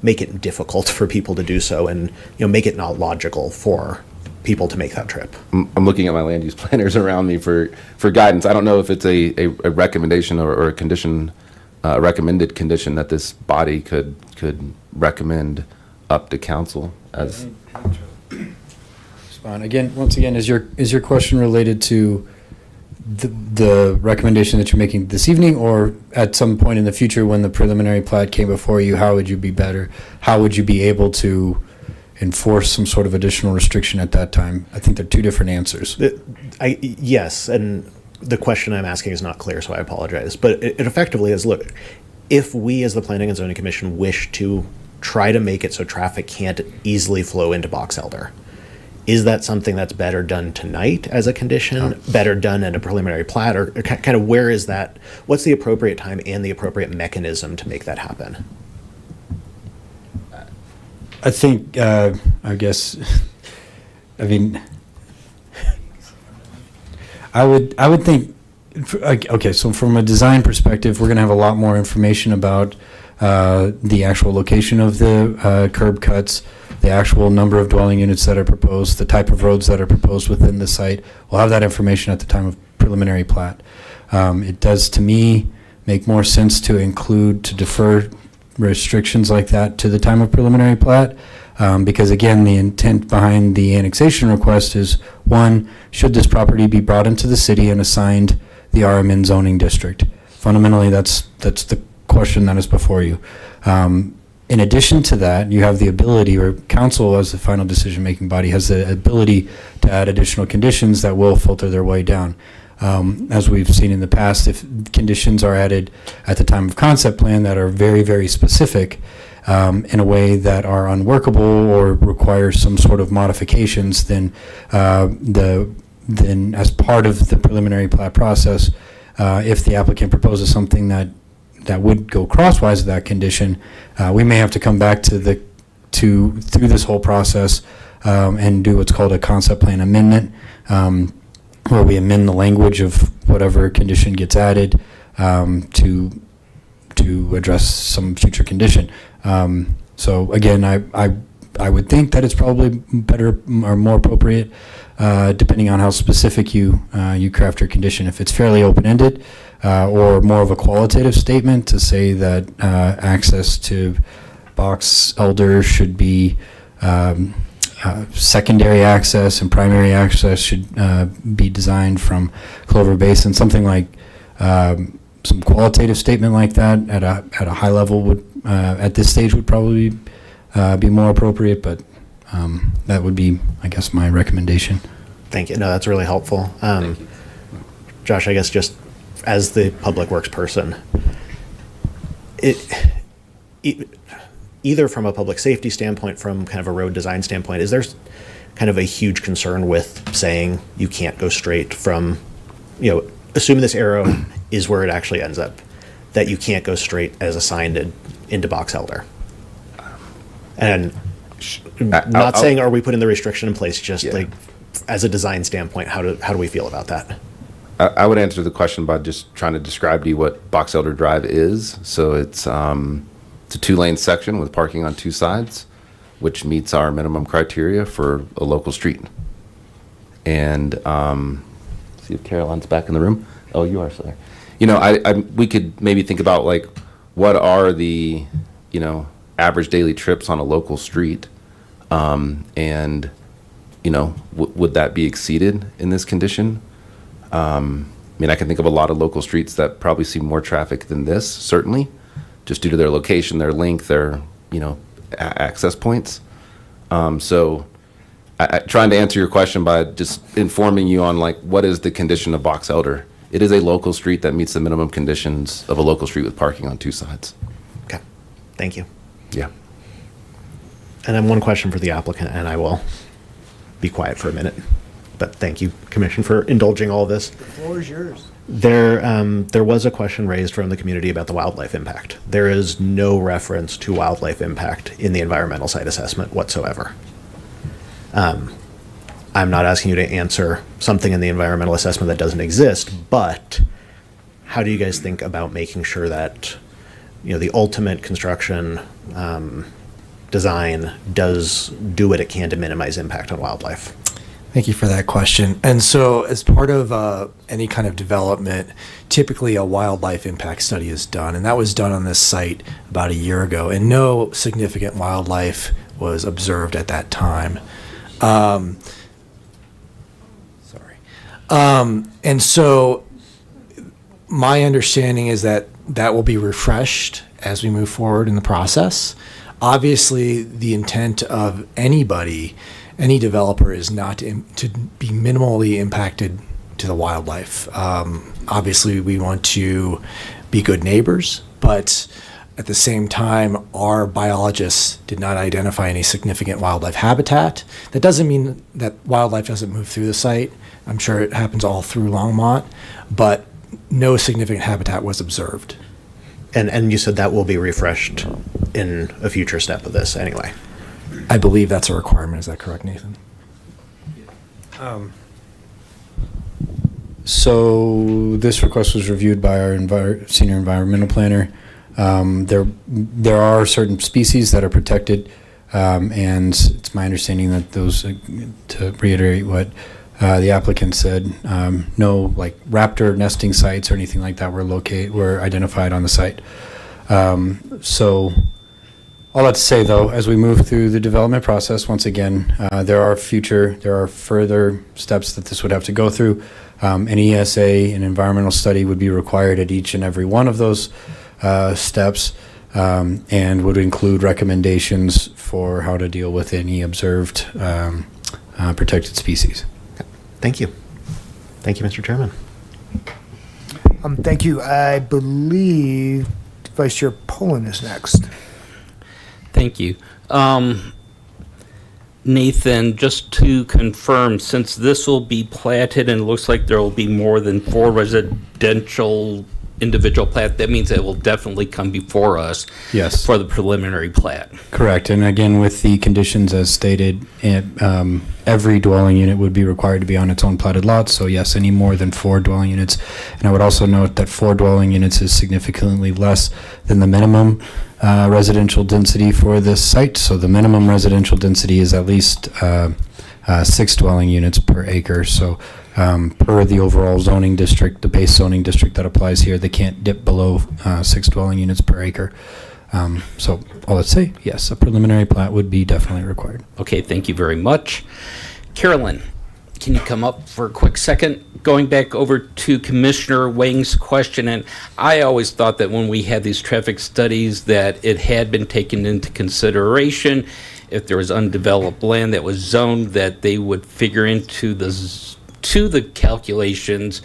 S21: make it difficult for people to do so, and make it not logical for people to make that trip.
S15: I'm looking at my land use planners around me for guidance. I don't know if it's a recommendation or a condition, a recommended condition that this body could recommend up to council as.
S5: Again, once again, is your question related to the recommendation that you're making this evening, or at some point in the future when the preliminary plat came before you? How would you be better? How would you be able to enforce some sort of additional restriction at that time? I think they're two different answers.
S21: Yes, and the question I'm asking is not clear, so I apologize. But it effectively is, look, if we as the Planning and Zoning Commission wish to try to make it so traffic can't easily flow into Box Elder, is that something that's better done tonight as a condition, better done in a preliminary plat, or kind of where is that? What's the appropriate time and the appropriate mechanism to make that happen?
S5: I think, I guess, I mean, I would think, okay, so from a design perspective, we're going to have a lot more information about the actual location of the curb cuts, the actual number of dwelling units that are proposed, the type of roads that are proposed within the site. We'll have that information at the time of preliminary plat. It does, to me, make more sense to defer restrictions like that to the time of preliminary plat, because again, the intent behind the annexation request is, one, should this property be brought into the city and assigned the RMN zoning district? Fundamentally, that's the question that is before you. In addition to that, you have the ability, or council as the final decision-making body has the ability to add additional conditions that will filter their way down. As we've seen in the past, if conditions are added at the time of concept plan that are very, very specific in a way that are unworkable or require some sort of modifications, then as part of the preliminary plat process, if the applicant proposes something that would go crosswise of that condition, we may have to come back through this whole process and do what's called a concept plan amendment, where we amend the language of whatever condition gets added to address some future condition. So again, I would think that it's probably better or more appropriate, depending on how specific you craft your condition. If it's fairly open-ended, or more of a qualitative statement to say that access to Box Elder should be secondary access and primary access should be designed from Clover Basin, something like some qualitative statement like that at a high level would at this stage would probably be more appropriate, but that would be, I guess, my recommendation.
S21: Thank you. No, that's really helpful. Josh, I guess just as the public works person, either from a public safety standpoint, from kind of a road design standpoint, is there kind of a huge concern with saying you can't go straight from, assuming this arrow is where it actually ends up, that you can't go straight as assigned into Box Elder? And not saying are we putting the restriction in place, just like as a design standpoint, how do we feel about that?
S15: I would answer the question by just trying to describe to you what Box Elder Drive is. So it's a 2-lane section with parking on 2 sides, which meets our minimum criteria for a local street. And see if Caroline's back in the room. Oh, you are, sir. We could maybe think about like what are the average daily trips on a local street, and would that be exceeded in this condition? I can think of a lot of local streets that probably see more traffic than this, certainly, just due to their location, their length, their, access points. So trying to answer your question by just informing you on like, what is the condition of Box Elder? It is a local street that meets the minimum conditions of a local street with parking on 2 sides.
S21: Okay, thank you.
S15: Yeah.
S21: And then one question for the applicant, and I will be quiet for a minute. But thank you, Commission, for indulging all of this.
S1: The floor is yours.
S21: There was a question raised from the community about the wildlife impact. There is no reference to wildlife impact in the environmental site assessment whatsoever. I'm not asking you to answer something in the environmental assessment that doesn't exist, but how do you guys think about making sure that the ultimate construction design does do what it can to minimize impact on wildlife?
S6: Thank you for that question. And so as part of any kind of development, typically a wildlife impact study is done. And that was done on this site about a year ago. And no significant wildlife was observed at that time. And so my understanding is that that will be refreshed as we move forward in the process. Obviously, the intent of any developer is not to be minimally impacted to the wildlife. Obviously, we want to be good neighbors, but at the same time, our biologists did not identify any significant wildlife habitat. That doesn't mean that wildlife doesn't move through the site. I'm sure it happens all through Longmont, but no significant habitat was observed.
S21: And you said that will be refreshed in a future step of this anyway?
S6: I believe that's a requirement. Is that correct, Nathan?
S5: So this request was reviewed by our senior environmental planner. There are certain species that are protected, and it's my understanding that those, to reiterate what the applicant said, no like raptor nesting sites or anything like that were identified on the site. So all that to say, though, as we move through the development process, once again, there are further steps that this would have to go through. An ESA, an environmental study, would be required at each and every one of those steps, and would include recommendations for how to deal with any observed protected species.
S21: Thank you. Thank you, Mr. Chairman.
S1: Thank you. I believe Vice Chair Poland is next.
S3: Thank you. Nathan, just to confirm, since this will be platted and it looks like there will be more than 4 residential individual plat, that means it will definitely come before us.
S5: Yes.
S3: For the preliminary plat.
S5: Correct. And again, with the conditions as stated, every dwelling unit would be required to be on its own platted lot. So yes, any more than 4 dwelling units. And I would also note that 4 dwelling units is significantly less than the minimum residential density for this site. So the minimum residential density is at least 6 dwelling units per acre. So per the overall zoning district, the base zoning district that applies here, they can't dip below 6 dwelling units per acre. So all I'd say, yes, a preliminary plat would be definitely required.
S3: Okay, thank you very much. Carolyn, can you come up for a quick second? Going back over to Commissioner Wang's question, and I always thought that when we had these traffic studies that it had been taken into consideration. If there was undeveloped land that was zoned, that they would figure into the calculations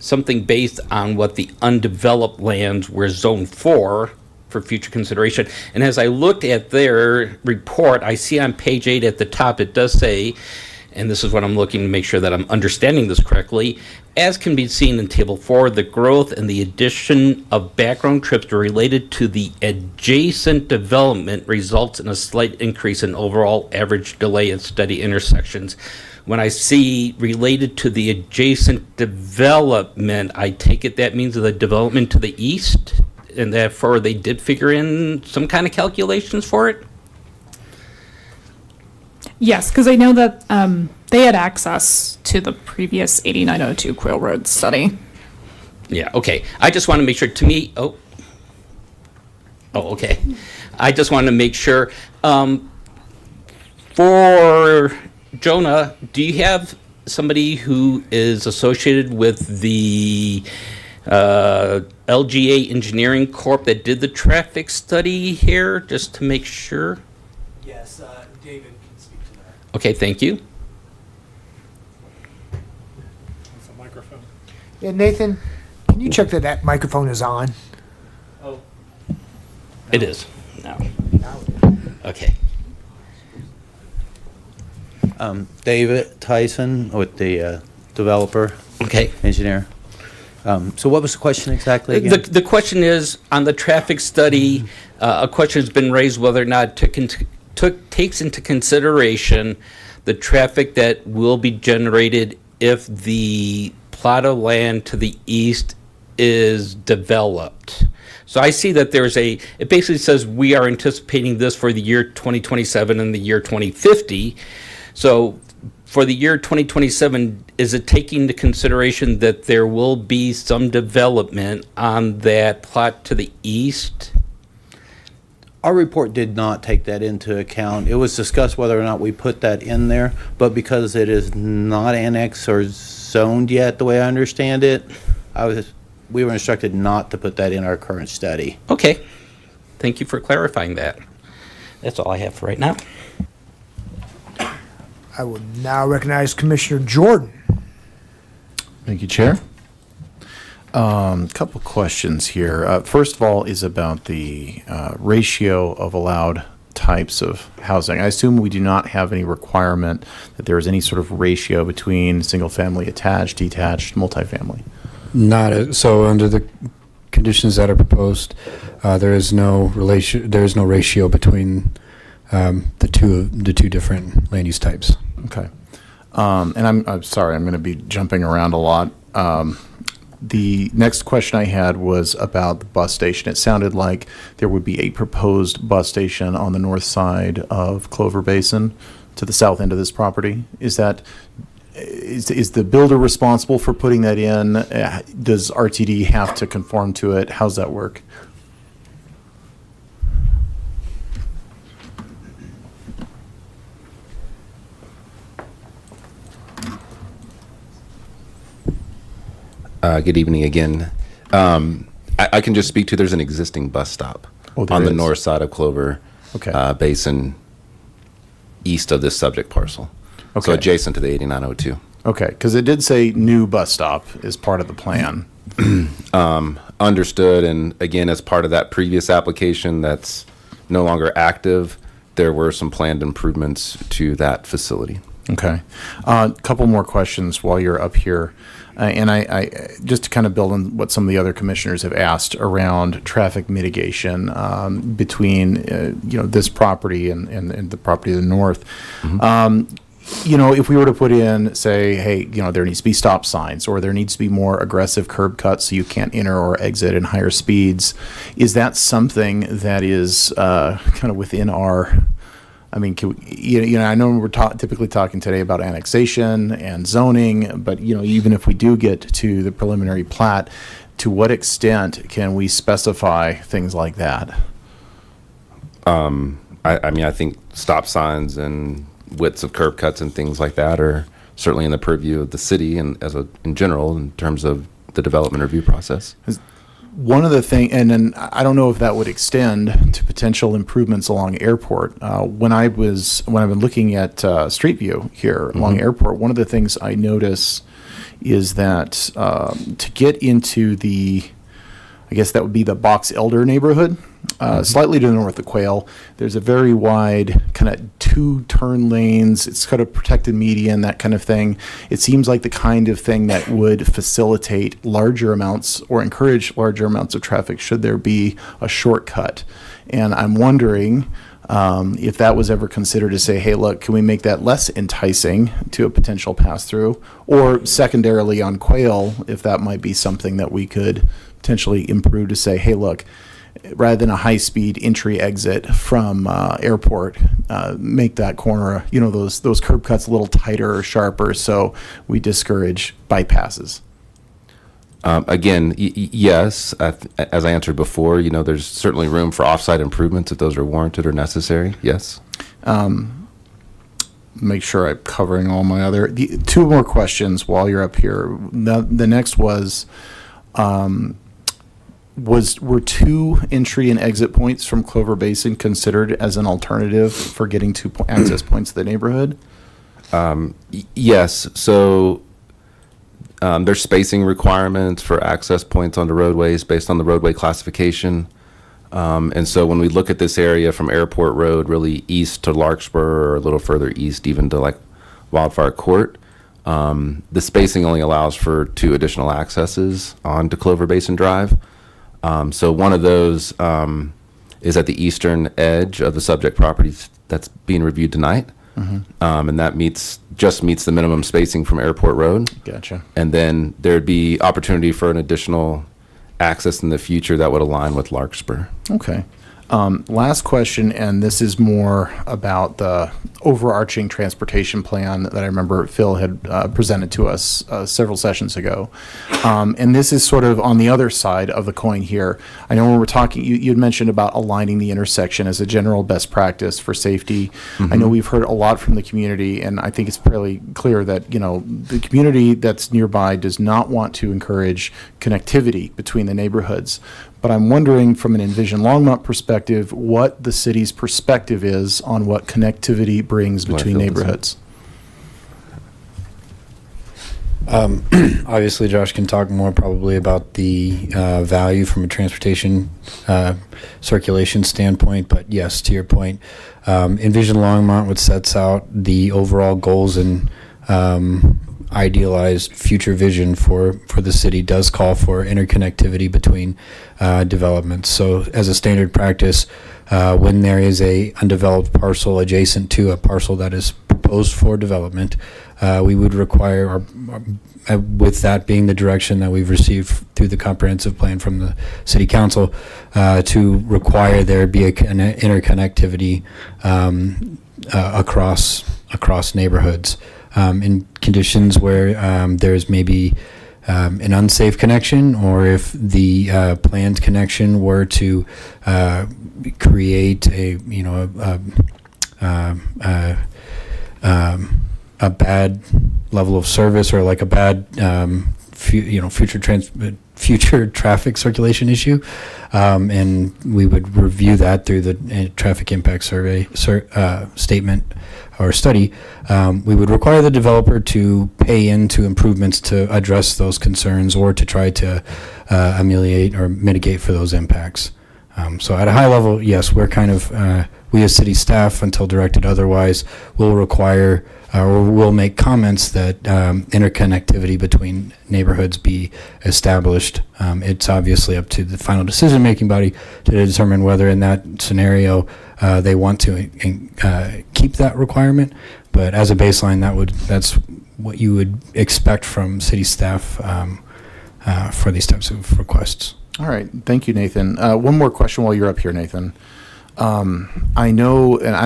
S3: something based on what the undeveloped lands were zoned for future consideration. And as I looked at their report, I see on page 8 at the top, it does say, and this is what I'm looking to make sure that I'm understanding this correctly, as can be seen in Table 4, the growth and the addition of background trips related to the adjacent development results in a slight increase in overall average delay at steady intersections. When I see related to the adjacent development, I take it that means the development to the east, and therefore they did figure in some kind of calculations for it?
S20: Yes, because I know that they had access to the previous 8902 Quail Road study.
S3: Yeah, okay. I just want to make sure, to me, okay. I just want to make sure. For Jonah, do you have somebody who is associated with the LGA Engineering Corp that did the traffic study here, just to make sure?
S6: Yes, David can speak to that.
S3: Okay, thank you.
S18: It's a microphone.
S1: Yeah, Nathan, can you check that that microphone is on?
S3: Oh. It is. No. Okay.
S2: David Tyson with the developer.
S3: Okay.
S2: Engineer. So what was the question exactly again?
S3: The question is, on the traffic study, a question has been raised whether or not takes into consideration the traffic that will be generated if the plot of land to the east is developed. So I see that it basically says we are anticipating this for the year 2027 and the year 2050. So for the year 2027, is it taking into consideration that there will be some development on that plot to the east?
S2: Our report did not take that into account. It was discussed whether or not we put that in there, but because it is not annexed or zoned yet, the way I understand it, we were instructed not to put that in our current study.
S3: Okay. Thank you for clarifying that. That's all I have for right now.
S1: I will now recognize Commissioner Jordan.
S22: Thank you, Chair. Couple questions here. First of all is about the ratio of allowed types of housing. I assume we do not have any requirement that there is any sort of ratio between single-family attached, detached, multifamily.
S5: So under the conditions that are proposed, there is no ratio between the two different land use types.
S22: Okay. And I'm sorry, I'm going to be jumping around a lot. The next question I had was about the bus station. It sounded like there would be a proposed bus station on the north side of Clover Basin to the south end of this property. Is the builder responsible for putting that in? Does RTD have to conform to it? How's that work?
S15: Good evening again. I can just speak to, there's an existing bus stop on the north side of Clover Basin, east of this subject parcel. So adjacent to the 8902.
S22: Okay, because it did say new bus stop is part of the plan.
S15: Understood, and again, as part of that previous application that's no longer active, there were some planned improvements to that facility.
S22: Okay. A couple more questions while you're up here. And I just to kind of build on what some of the other commissioners have asked around traffic mitigation between this property and the property to the north. If we were to put in, say, hey, there needs to be stop signs, or there needs to be more aggressive curb cuts so you can't enter or exit in higher speeds, is that something that is kind of within our? I mean, I know we're typically talking today about annexation and zoning, but even if we do get to the preliminary plat, to what extent can we specify things like that?
S15: I think stop signs and widths of curb cuts and things like that are certainly in the purview of the city and in general in terms of the development review process.
S22: One of the things, and then I don't know if that would extend to potential improvements along Airport. When I've been looking at Street View here along Airport, one of the things I notice is that to get into I guess that would be the Box Elder neighborhood, slightly to the north of Quail. There's a very wide kind of 2 turn lanes. It's kind of protected median, that kind of thing. It seems like the kind of thing that would facilitate larger amounts or encourage larger amounts of traffic should there be a shortcut. And I'm wondering if that was ever considered to say, hey, look, can we make that less enticing to a potential pass-through? Or secondarily on Quail, if that might be something that we could potentially improve to say, hey, look, rather than a high-speed entry-exit from airport, make that corner, those curb cuts a little tighter or sharper so we discourage bypasses.
S15: Again, yes, as I answered before, there's certainly room for off-site improvements if those are warranted or necessary. Yes.
S22: Make sure I'm covering all my other. 2 more questions while you're up here. The next was, were 2 entry and exit points from Clover Basin considered as an alternative for getting to access points to the neighborhood?
S15: Yes. So there's spacing requirements for access points onto roadways based on the roadway classification. And so when we look at this area from Airport Road, really east to Larkspur or a little further east, even to like Wildfire Court, the spacing only allows for 2 additional accesses onto Clover Basin Drive. So one of those is at the eastern edge of the subject property that's being reviewed tonight. And that just meets the minimum spacing from Airport Road.
S22: Gotcha.
S15: And then there'd be opportunity for an additional access in the future that would align with Larkspur.
S22: Okay. Last question, and this is more about the overarching transportation plan that I remember Phil had presented to us several sessions ago. And this is sort of on the other side of the coin here. I know when we're talking, you had mentioned about aligning the intersection as a general best practice for safety. I know we've heard a lot from the community, and I think it's fairly clear that, the community that's nearby does not want to encourage connectivity between the neighborhoods. But I'm wondering, from an Envision Longmont perspective, what the city's perspective is on what connectivity brings between neighborhoods.
S5: Obviously, Josh can talk more probably about the value from a transportation circulation standpoint. But yes, to your point, Envision Longmont, which sets out the overall goals and idealized future vision for the city, does call for interconnectivity between developments. So as a standard practice, when there is a undeveloped parcel adjacent to a parcel that is proposed for development, we would require, with that being the direction that we've received through the comprehensive plan from the city council, to require there be an interconnectivity across neighborhoods. In conditions where there's maybe an unsafe connection, or if the planned connection were to create a bad level of service, or like a bad future traffic circulation issue, and we would review that through the traffic impact survey statement or study. We would require the developer to pay into improvements to address those concerns or to try to ameliorate or mitigate for those impacts. So at a high level, yes, we're kind of, we as city staff, until directed otherwise, will require or will make comments that interconnectivity between neighborhoods be established. It's obviously up to the final decision-making body to determine whether in that scenario they want to keep that requirement. But as a baseline, that's what you would expect from city staff for these types of requests.
S22: All right. Thank you, Nathan. One more question while you're up here, Nathan. I know, and I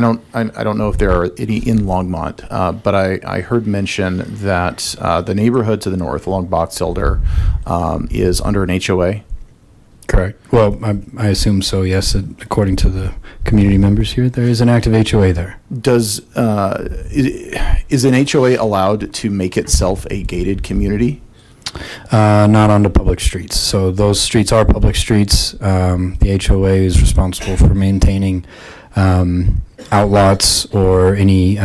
S22: don't know if there are any in Longmont, but I heard mention that the neighborhood to the north along Box Elder is under an HOA.
S5: Correct. Well, I assume so, yes. According to the community members here, there is an active HOA there.
S22: Is an HOA allowed to make itself a gated community?
S5: Not onto public streets. So those streets are public streets. The HOA is responsible for maintaining outlots or any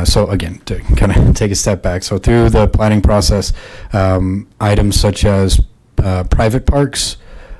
S5: So again, to kind of take a step back, so through the planning process, items such as private parks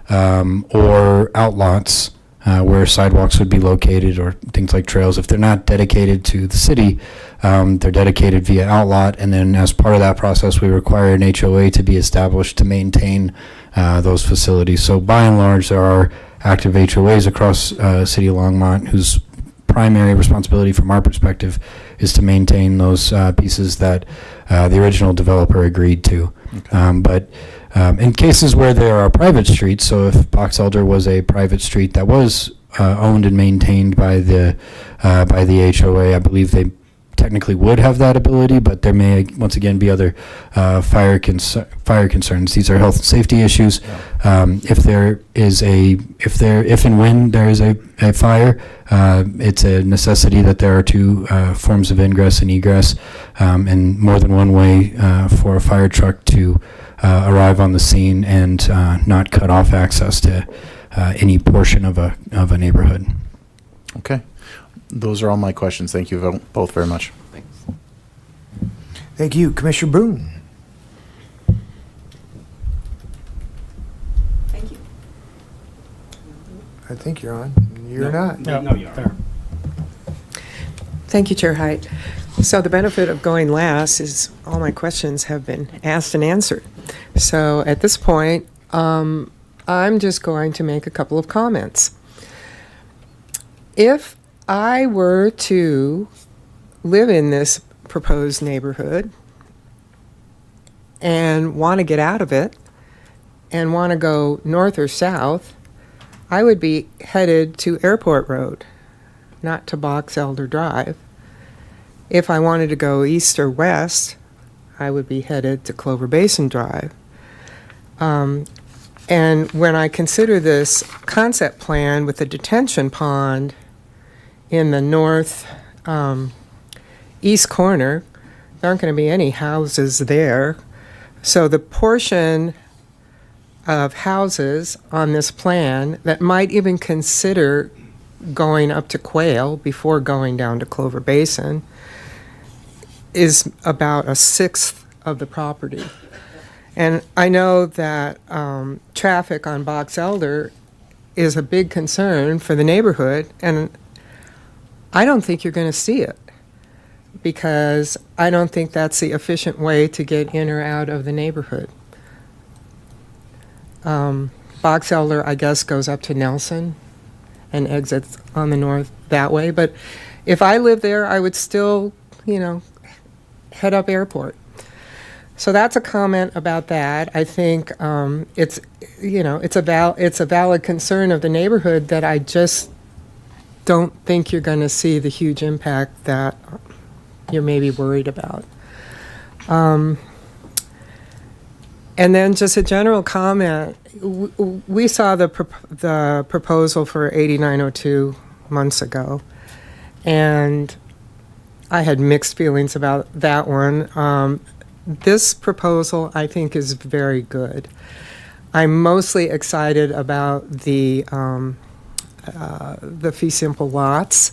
S5: or outlots where sidewalks would be located, or things like trails, if they're not dedicated to the city, they're dedicated via outlot, and then as part of that process, we require an HOA to be established to maintain those facilities. So by and large, there are active HOAs across City of Longmont whose primary responsibility from our perspective is to maintain those pieces that the original developer agreed to. But in cases where there are private streets, so if Box Elder was a private street that was owned and maintained by the HOA, I believe they technically would have that ability, but there may once again be other fire concerns. These are health and safety issues. If and when there is a fire, it's a necessity that there are two forms of ingress and egress, and more than one way for a fire truck to arrive on the scene and not cut off access to any portion of a neighborhood.
S22: Okay. Those are all my questions. Thank you both very much.
S2: Thanks.
S1: Thank you. Commissioner Boone.
S4: Thank you.
S1: I think you're on. You're not.
S18: No, you are.
S4: Thank you, Chair Height. So the benefit of going last is all my questions have been asked and answered. So at this point, I'm just going to make a couple of comments. If I were to live in this proposed neighborhood and want to get out of it and want to go north or south, I would be headed to Airport Road, not to Box Elder Drive. If I wanted to go east or west, I would be headed to Clover Basin Drive. And when I consider this concept plan with the detention pond in the north east corner, there aren't going to be any houses there. So the portion of houses on this plan that might even consider going up to Quail before going down to Clover Basin is about a sixth of the property. And I know that traffic on Box Elder is a big concern for the neighborhood, and I don't think you're going to see it because I don't think that's the efficient way to get in or out of the neighborhood. Box Elder, I guess, goes up to Nelson and exits on the north that way. But if I lived there, I would still, head up Airport. So that's a comment about that. I think it's a valid concern of the neighborhood that I just don't think you're going to see the huge impact that you're maybe worried about. And then just a general comment. We saw the proposal for 8902 months ago, and I had mixed feelings about that one. This proposal, I think, is very good. I'm mostly excited about the fee simple lots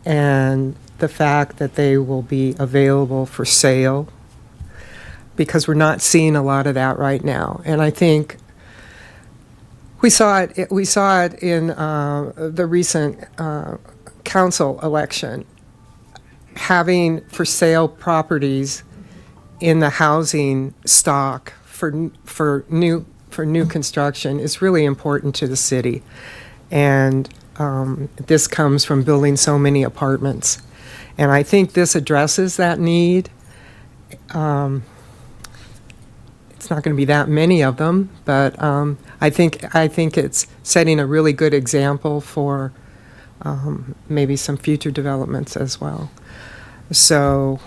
S4: and the fact that they will be available for sale, because we're not seeing a lot of that right now. And I think we saw it in the recent council election. Having for sale properties in the housing stock for new construction is really important to the city. And this comes from building so many apartments. And I think this addresses that need. It's not going to be that many of them, but I think it's setting a really good example for maybe some future developments as well. So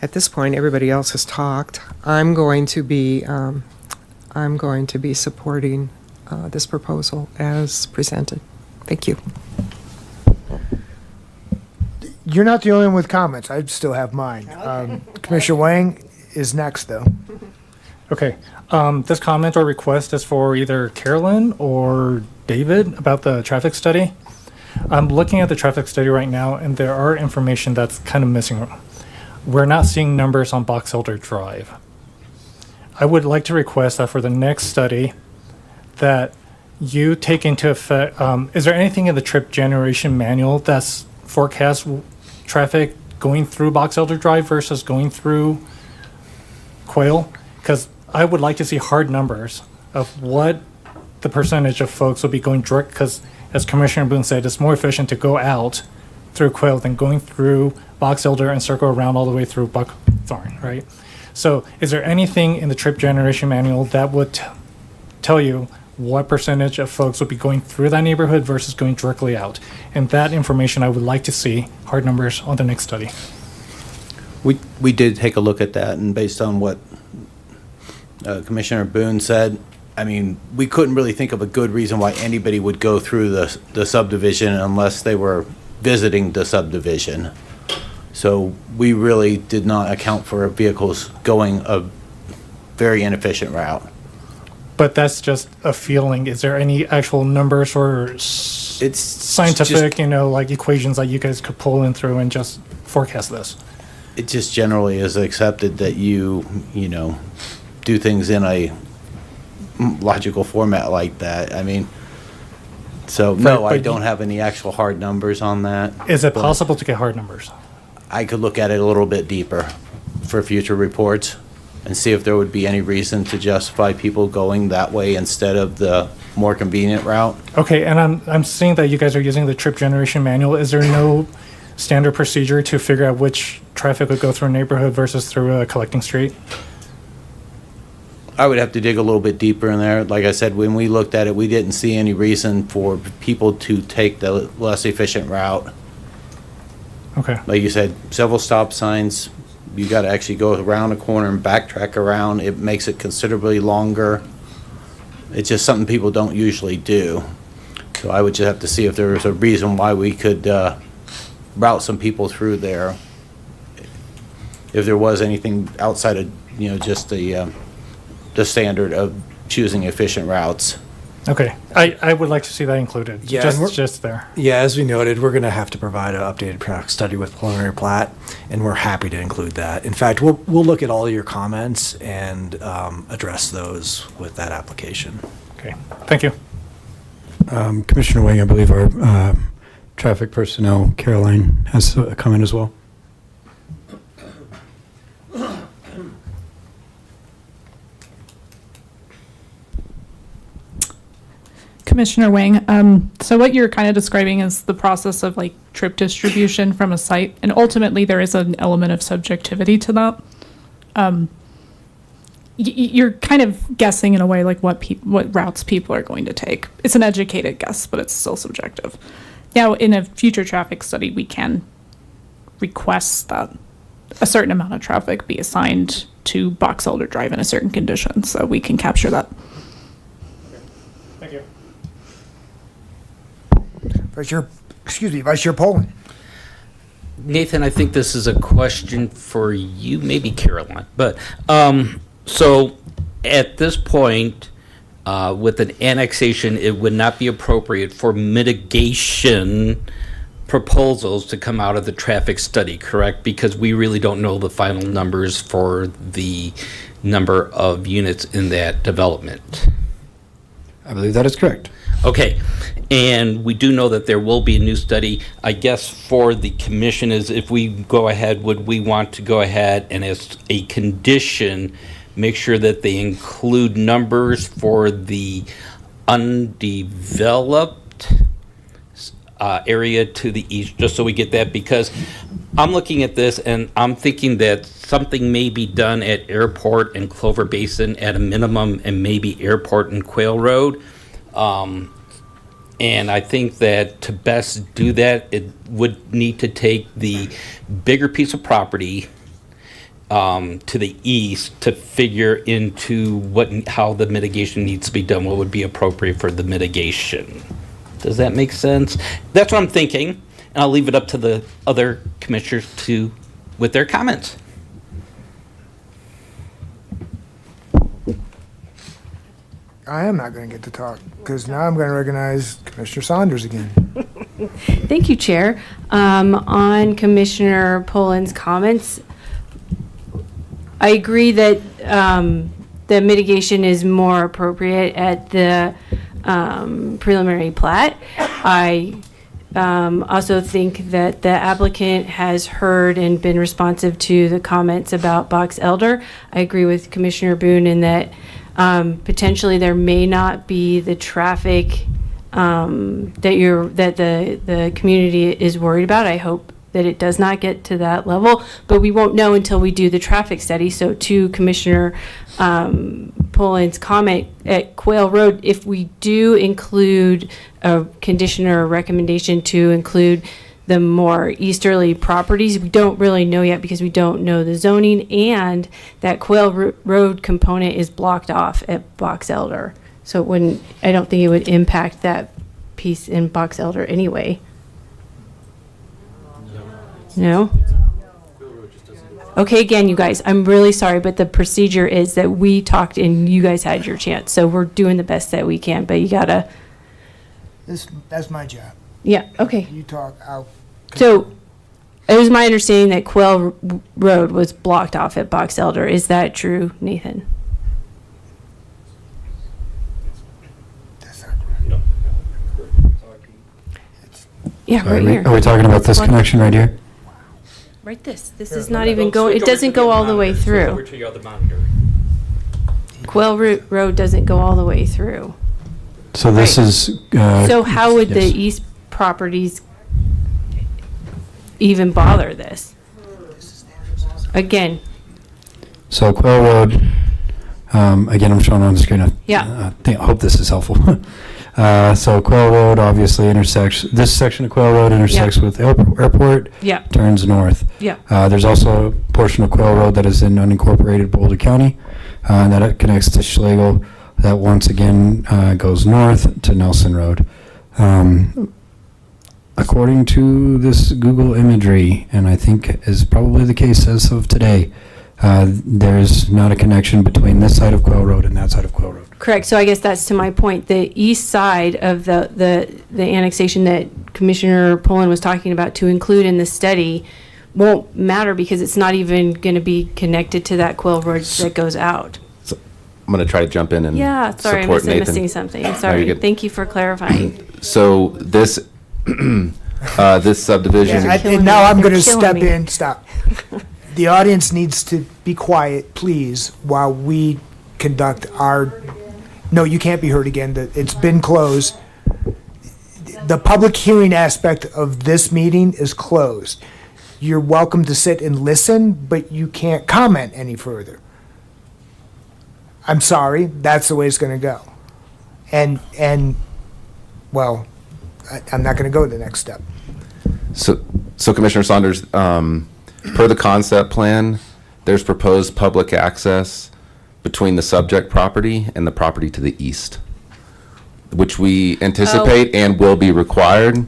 S4: at this point, everybody else has talked. I'm going to be supporting this proposal as presented. Thank you.
S1: You're not the only one with comments. I still have mine. Commissioner Wang is next, though.
S18: Okay. This comment or request is for either Carolyn or David about the traffic study. I'm looking at the traffic study right now, and there are information that's kind of missing. We're not seeing numbers on Box Elder Drive. I would like to request that for the next study, that you take into effect, is there anything in the trip generation manual that's forecast traffic going through Box Elder Drive versus going through Quail? Because I would like to see hard numbers of what the percentage of folks will be going direct, because as Commissioner Boone said, it's more efficient to go out through Quail than going through Box Elder and circle around all the way through Buckthorn, right? So is there anything in the trip generation manual that would tell you what percentage of folks would be going through that neighborhood versus going directly out? And that information I would like to see, hard numbers, on the next study.
S2: We did take a look at that, and based on what Commissioner Boone said, I mean, we couldn't really think of a good reason why anybody would go through the subdivision unless they were visiting the subdivision. So we really did not account for vehicles going a very inefficient route.
S18: But that's just a feeling. Is there any actual numbers or
S2: it's
S18: scientific,
S2: just,
S18: like equations that you guys could pull in through and just forecast this?
S2: It just generally is accepted that you know, do things in a logical format like that. I mean, so no, I don't have any actual hard numbers on that.
S18: Is it possible to get hard numbers?
S2: I could look at it a little bit deeper for future reports and see if there would be any reason to justify people going that way instead of the more convenient route.
S18: Okay, and I'm seeing that you guys are using the trip generation manual. Is there no standard procedure to figure out which traffic would go through a neighborhood versus through a collecting street?
S2: I would have to dig a little bit deeper in there. Like I said, when we looked at it, we didn't see any reason for people to take the less efficient route.
S18: Okay.
S2: Like you said, several stop signs. You got to actually go around a corner and backtrack around. It makes it considerably longer. It's just something people don't usually do. So I would just have to see if there was a reason why we could route some people through there. If there was anything outside of, just the standard of choosing efficient routes.
S18: Okay, I would like to see that included.
S6: Yeah,
S18: just there.
S6: Yeah, as we noted, we're going to have to provide an updated traffic study with preliminary plat, and we're happy to include that. In fact, we'll look at all your comments and address those with that application.
S18: Okay, thank you.
S5: Commissioner Wang, I believe our traffic personnel, Caroline, has a comment as well.
S20: Commissioner Wang, so what you're kind of describing is the process of like trip distribution from a site, and ultimately there is an element of subjectivity to that. You're kind of guessing in a way like what routes people are going to take. It's an educated guess, but it's still subjective. Now, in a future traffic study, we can request that a certain amount of traffic be assigned to Box Elder Drive in a certain condition, so we can capture that.
S18: Thank you.
S1: Vice Chair Poland.
S3: Nathan, I think this is a question for you, maybe Caroline. But so at this point, with an annexation, it would not be appropriate for mitigation proposals to come out of the traffic study, correct? Because we really don't know the final numbers for the number of units in that development.
S5: I believe that is correct.
S3: Okay, and we do know that there will be a new study. I guess for the commission is if we go ahead, would we want to go ahead and as a condition, make sure that they include numbers for the undeveloped area to the east, just so we get that? Because I'm looking at this and I'm thinking that something may be done at Airport and Clover Basin at a minimum, and maybe Airport and Quail Road. And I think that to best do that, it would need to take the bigger piece of property to the east to figure into how the mitigation needs to be done, what would be appropriate for the mitigation. Does that make sense? That's what I'm thinking, and I'll leave it up to the other commissioners with their comments.
S1: I am not going to get to talk because now I'm going to recognize Commissioner Saunders again.
S16: Thank you, Chair. On Commissioner Poland's comments, I agree that the mitigation is more appropriate at the preliminary plat. I also think that the applicant has heard and been responsive to the comments about Box Elder. I agree with Commissioner Boone in that potentially there may not be the traffic that the community is worried about. I hope that it does not get to that level, but we won't know until we do the traffic study. So to Commissioner Poland's comment at Quail Road, if we do include a condition or a recommendation to include the more easterly properties, we don't really know yet because we don't know the zoning, and that Quail Road component is blocked off at Box Elder. So it wouldn't, I don't think it would impact that piece in Box Elder anyway. No? Okay, again, you guys, I'm really sorry, but the procedure is that we talked and you guys had your chance. So we're doing the best that we can, but you gotta.
S1: That's my job.
S16: Yeah, okay.
S1: You talk, I'll.
S16: So it was my understanding that Quail Road was blocked off at Box Elder. Is that true, Nathan? Yeah, right here.
S5: Are we talking about this connection right here?
S16: Right this is not even going, it doesn't go all the way through.
S3: Over to your other monitor.
S16: Quail Road doesn't go all the way through.
S5: So this is.
S16: So how would the
S5: yes.
S16: east properties even bother this? Again,
S5: So Quail Road, again, I'm showing on the screen.
S16: Yeah.
S5: I hope this is helpful. So Quail Road obviously intersects, this section of Quail Road intersects with Airport.
S16: Yeah.
S5: Turns north.
S16: Yeah.
S5: There's also a portion of Quail Road that is in unincorporated Boulder County, that it connects to Schlegel, that once again goes north to Nelson Road. According to this Google imagery, and I think is probably the case as of today, there's not a connection between this side of Quail Road and that side of Quail Road.
S16: correct. So I guess that's to my point. The east side of the annexation that Commissioner Poland was talking about to include in the study won't matter because it's not even going to be connected to that Quail Road that goes out.
S15: So I'm going to try to jump in and
S16: Yeah, sorry,
S15: support
S16: I'm
S15: Nathan.
S16: missing something.
S15: you're
S16: Sorry.
S15: good.
S16: Thank you for clarifying.
S15: So this this subdivision.
S1: Yeah,
S16: killing
S1: and now
S16: me.
S1: I'm going to
S16: You're killing
S1: step
S16: me.
S1: in. Stop. The audience needs to be quiet, please, while we conduct our. No, you can't be heard again. It's been closed. The public hearing aspect of this meeting is closed. You're welcome to sit and listen, but you can't comment any further. I'm sorry. That's the way it's going to go. And well, I'm not going to go to the next step.
S15: So Commissioner Saunders, per the concept plan, there's proposed public access between the subject property and the property to the east, which we anticipate and will be required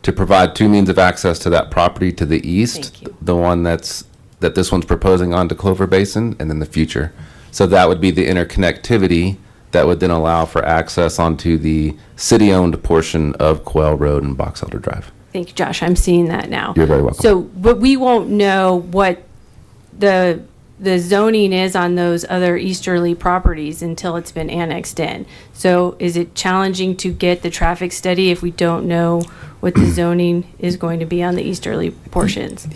S15: to provide two means of access to that property to the east. The one that this one's proposing onto Clover Basin, and then the future. So that would be the interconnectivity that would then allow for access onto the city-owned portion of Quail Road and Box Elder Drive.
S16: Thank you, Josh. I'm seeing that now.
S15: You're very welcome.
S16: So, but we won't know what the zoning is on those other easterly properties until it's been annexed in. So is it challenging to get the traffic study if we don't know what the zoning is going to be on the easterly portions?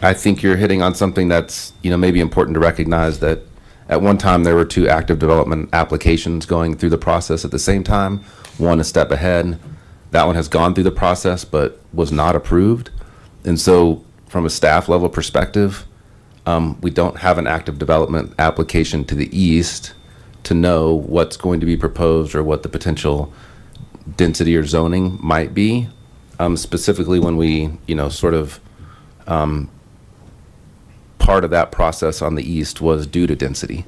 S15: I think you're hitting on something that's, maybe important to recognize, that at one time there were two active development applications going through the process at the same time, one a step ahead. That one has gone through the process but was not approved. And so from a staff level perspective, we don't have an active development application to the east to know what's going to be proposed or what the potential density or zoning might be. Specifically when we, part of that process on the east was due to density.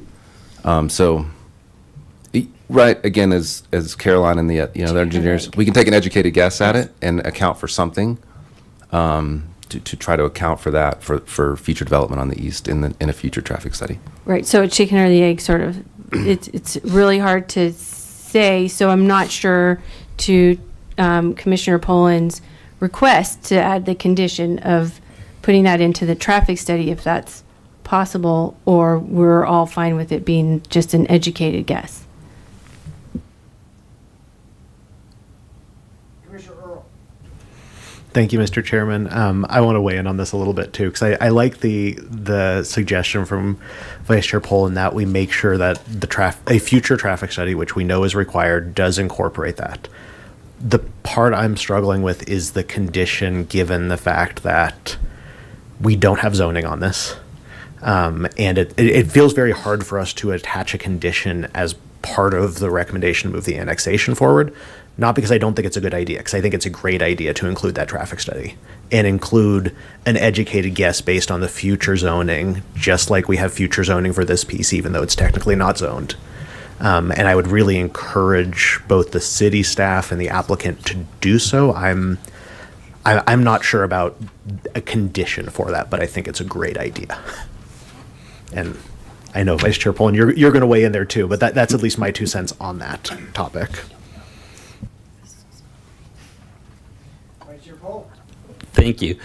S15: Right, again, as Caroline and the the engineers, we can take an educated guess at it and account for something, to try to account for that for future development on the east in a future traffic study.
S16: Right, so a chicken or the egg sort of, it's really hard to say, so I'm not sure to Commissioner Poland's request to add the condition of putting that into the traffic study if that's possible, or we're all fine with it being just an educated guess.
S21: Thank you, Mr. Chairman. I want to weigh in on this a little bit too, because I like the suggestion from Vice Chair Poland that we make sure that a future traffic study, which we know is required, does incorporate that. The part I'm struggling with is the condition, given the fact that we don't have zoning on this, and it feels very hard for us to attach a condition as part of the recommendation to move the annexation forward. Not because I don't think it's a good idea, because I think it's a great idea to include that traffic study and include an educated guess based on the future zoning, just like we have future zoning for this piece, even though it's technically not zoned. And I would really encourage both the city staff and the applicant to do so. I'm not sure about a condition for that, but I think it's a great idea. And I know Vice Chair Poland, you're going to weigh in there too, but that's at least my 2 cents on that topic.
S3: Thank you.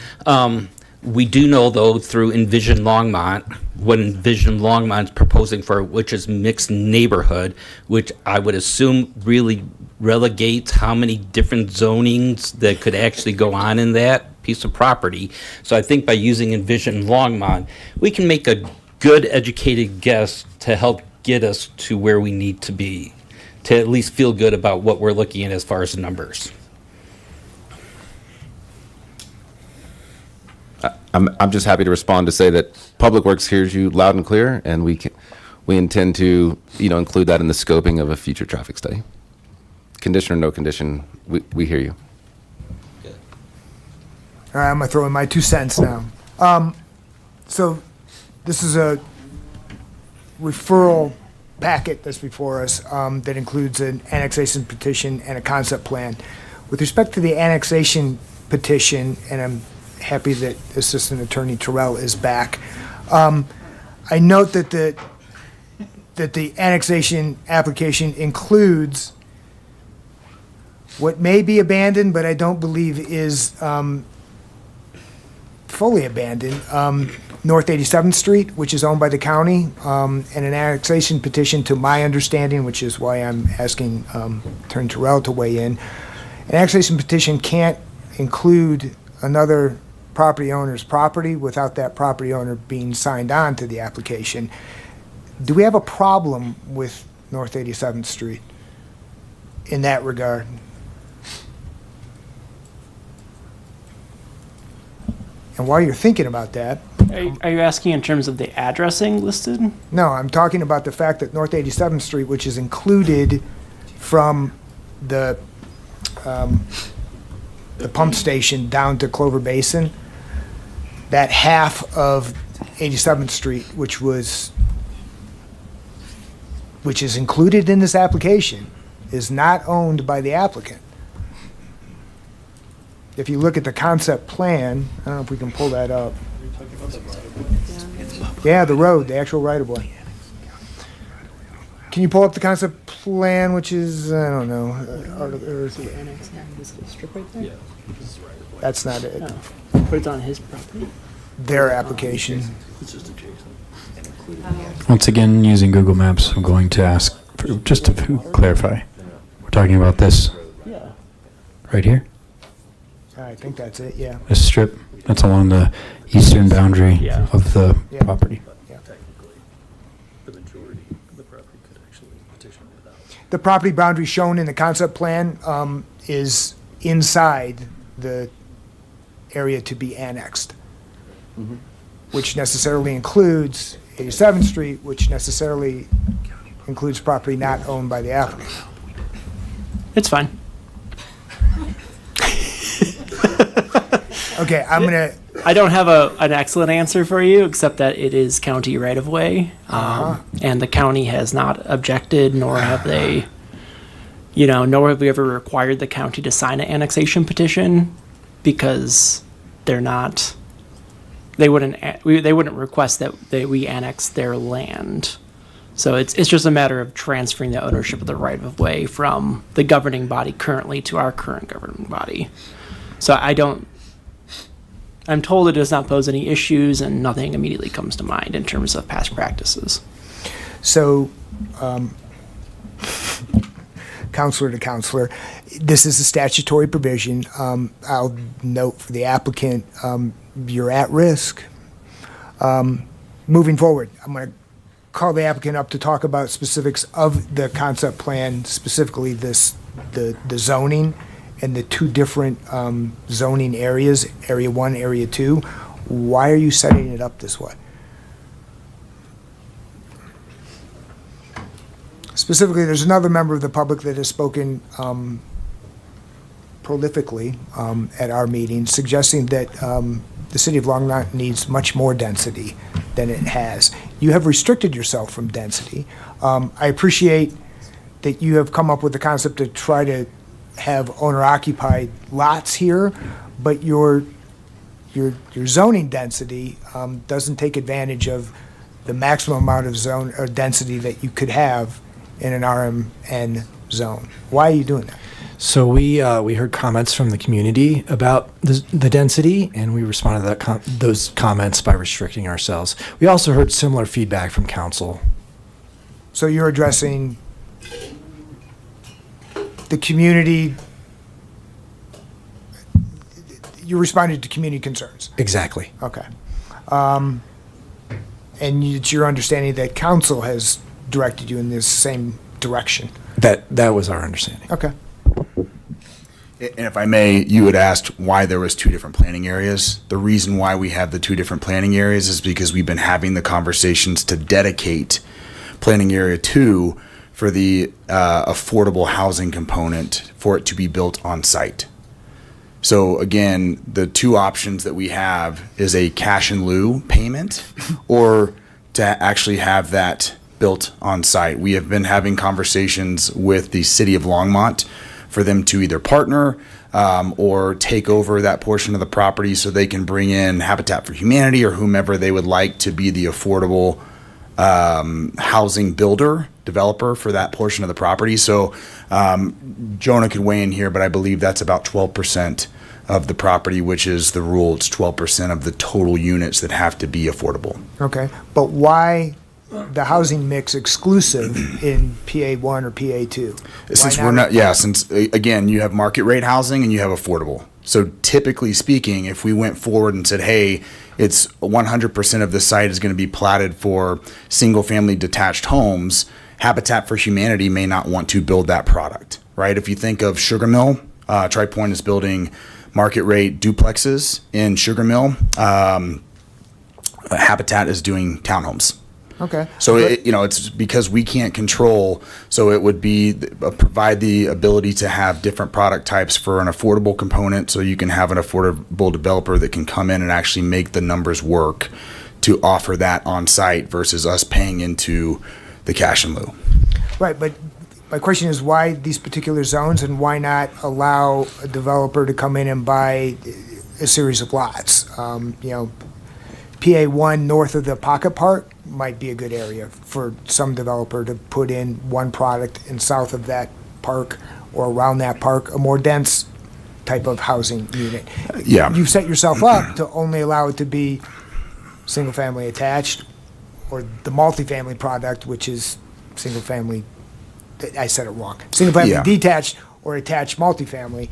S3: We do know, though, through Envision Longmont, what Envision Longmont's proposing for, which is mixed neighborhood, which I would assume really relegates how many different zonings that could actually go on in that piece of property. So I think by using Envision Longmont, we can make a good educated guess to help get us to where we need to be, to at least feel good about what we're looking at as far as numbers.
S15: I'm just happy to respond to say that Public Works hears you loud and clear, and we intend to, include that in the scoping of a future traffic study. Condition or no condition, we hear you.
S1: All right, I'm gonna throw in my 2 cents now. So this is a referral packet that's before us that includes an annexation petition and a concept plan. With respect to the annexation petition, and I'm happy that Assistant Attorney Terrell is back. I note that the annexation application includes what may be abandoned, but I don't believe is fully abandoned, North 87th Street, which is owned by the county, and an annexation petition, to my understanding, which is why I'm asking Attorney Terrell to weigh in. An annexation petition can't include another property owner's property without that property owner being signed on to the application. Do we have a problem with North 87th Street in that regard? And while you're thinking about that...
S17: Are you asking in terms of the addressing listed?
S1: No, I'm talking about the fact that North 87th Street, which is included from the pump station down to Clover Basin, that half of 87th Street, which is included in this application, is not owned by the applicant. If you look at the concept plan, I don't know if we can pull that up. Yeah, the road, the actual right-of-way. Can you pull up the concept plan, which is, I don't know, that's not it.
S17: But it's on his property.
S1: Their application.
S5: Once again, using Google Maps, I'm going to ask, just to clarify, we're talking about this right here?
S1: I think that's it, yeah.
S5: This strip, that's along the eastern boundary of the property.
S1: The property boundary shown in the concept plan is inside the area to be annexed, which necessarily includes 87th Street, which necessarily includes property not owned by the applicant.
S17: It's fine.
S1: Okay,
S17: I don't have an excellent answer for you, except that it is county right of way, and the county has not objected, nor have they, nor have we ever required the county to sign an annexation petition, because they're not. They wouldn't request that we annex their land, So it's just a matter of transferring the ownership of the right of way from the governing body currently to our current governing body. So I'm told it does not pose any issues, and nothing immediately comes to mind in terms of past practices.
S1: So, counselor to counselor, this is a statutory provision. I'll note for the applicant, you're at risk. Moving forward, I'm going to call the applicant up to talk about specifics of the concept plan, specifically the zoning and the two different zoning areas, Area 1, Area 2. Why are you setting it up this way? Specifically, there's another member of the public that has spoken prolifically at our meeting, suggesting that the city of Longmont needs much more density than it has. You have restricted yourself from density. I appreciate that you have come up with the concept to try to have owner-occupied lots here, but your zoning density doesn't take advantage of the maximum amount of zone or density that you could have in an RMN zone. Why are you doing that?
S6: So we heard comments from the community about the density, and we responded to those comments by restricting ourselves. We also heard similar feedback from council.
S1: So you're addressing the community, you responded to community concerns?
S6: Exactly.
S1: Okay. And it's your understanding that council has directed you in this same direction?
S6: That was our understanding.
S1: Okay.
S19: And if I may, you had asked why there was two different planning areas. The reason why we have the two different planning areas is because we've been having the conversations to dedicate planning area 2 for the affordable housing component for it to be built on site. So again, the two options that we have is a cash in lieu payment or to actually have that built on site. We have been having conversations with the city of Longmont for them to either partner or take over that portion of the property so they can bring in Habitat for Humanity or whomever they would like to be the affordable housing developer for that portion of the property. So Jonah could weigh in here, but I believe that's about 12% of the property, which is the rule. It's 12% of the total units that have to be affordable.
S1: Okay. But why the housing mix exclusive in PA1 or PA2?
S19: Since we're not, since again, you have market rate housing and you have affordable. So typically speaking, if we went forward and said, hey, it's 100% of the site is going to be platted for single family detached homes, Habitat for Humanity may not want to build that product, right? If you think of Sugar Mill, Tri Point is building market rate duplexes in Sugar Mill. Habitat is doing townhomes.
S1: Okay.
S19: So it's because we can't control. So it would be provide the ability to have different product types for an affordable component. So you can have an affordable developer that can come in and actually make the numbers work to offer that on site versus us paying into the cash in lieu.
S1: Right, but my question is why these particular zones and why not allow a developer to come in and buy a series of lots? PA1 north of the Pocket Park might be a good area for some developer to put in one product, and south of that park or around that park, a more dense type of housing unit.
S19: Yeah.
S1: You've set yourself up to only allow it to be single family attached or the multifamily product, which is single family, I said it wrong, single family detached or attached multifamily.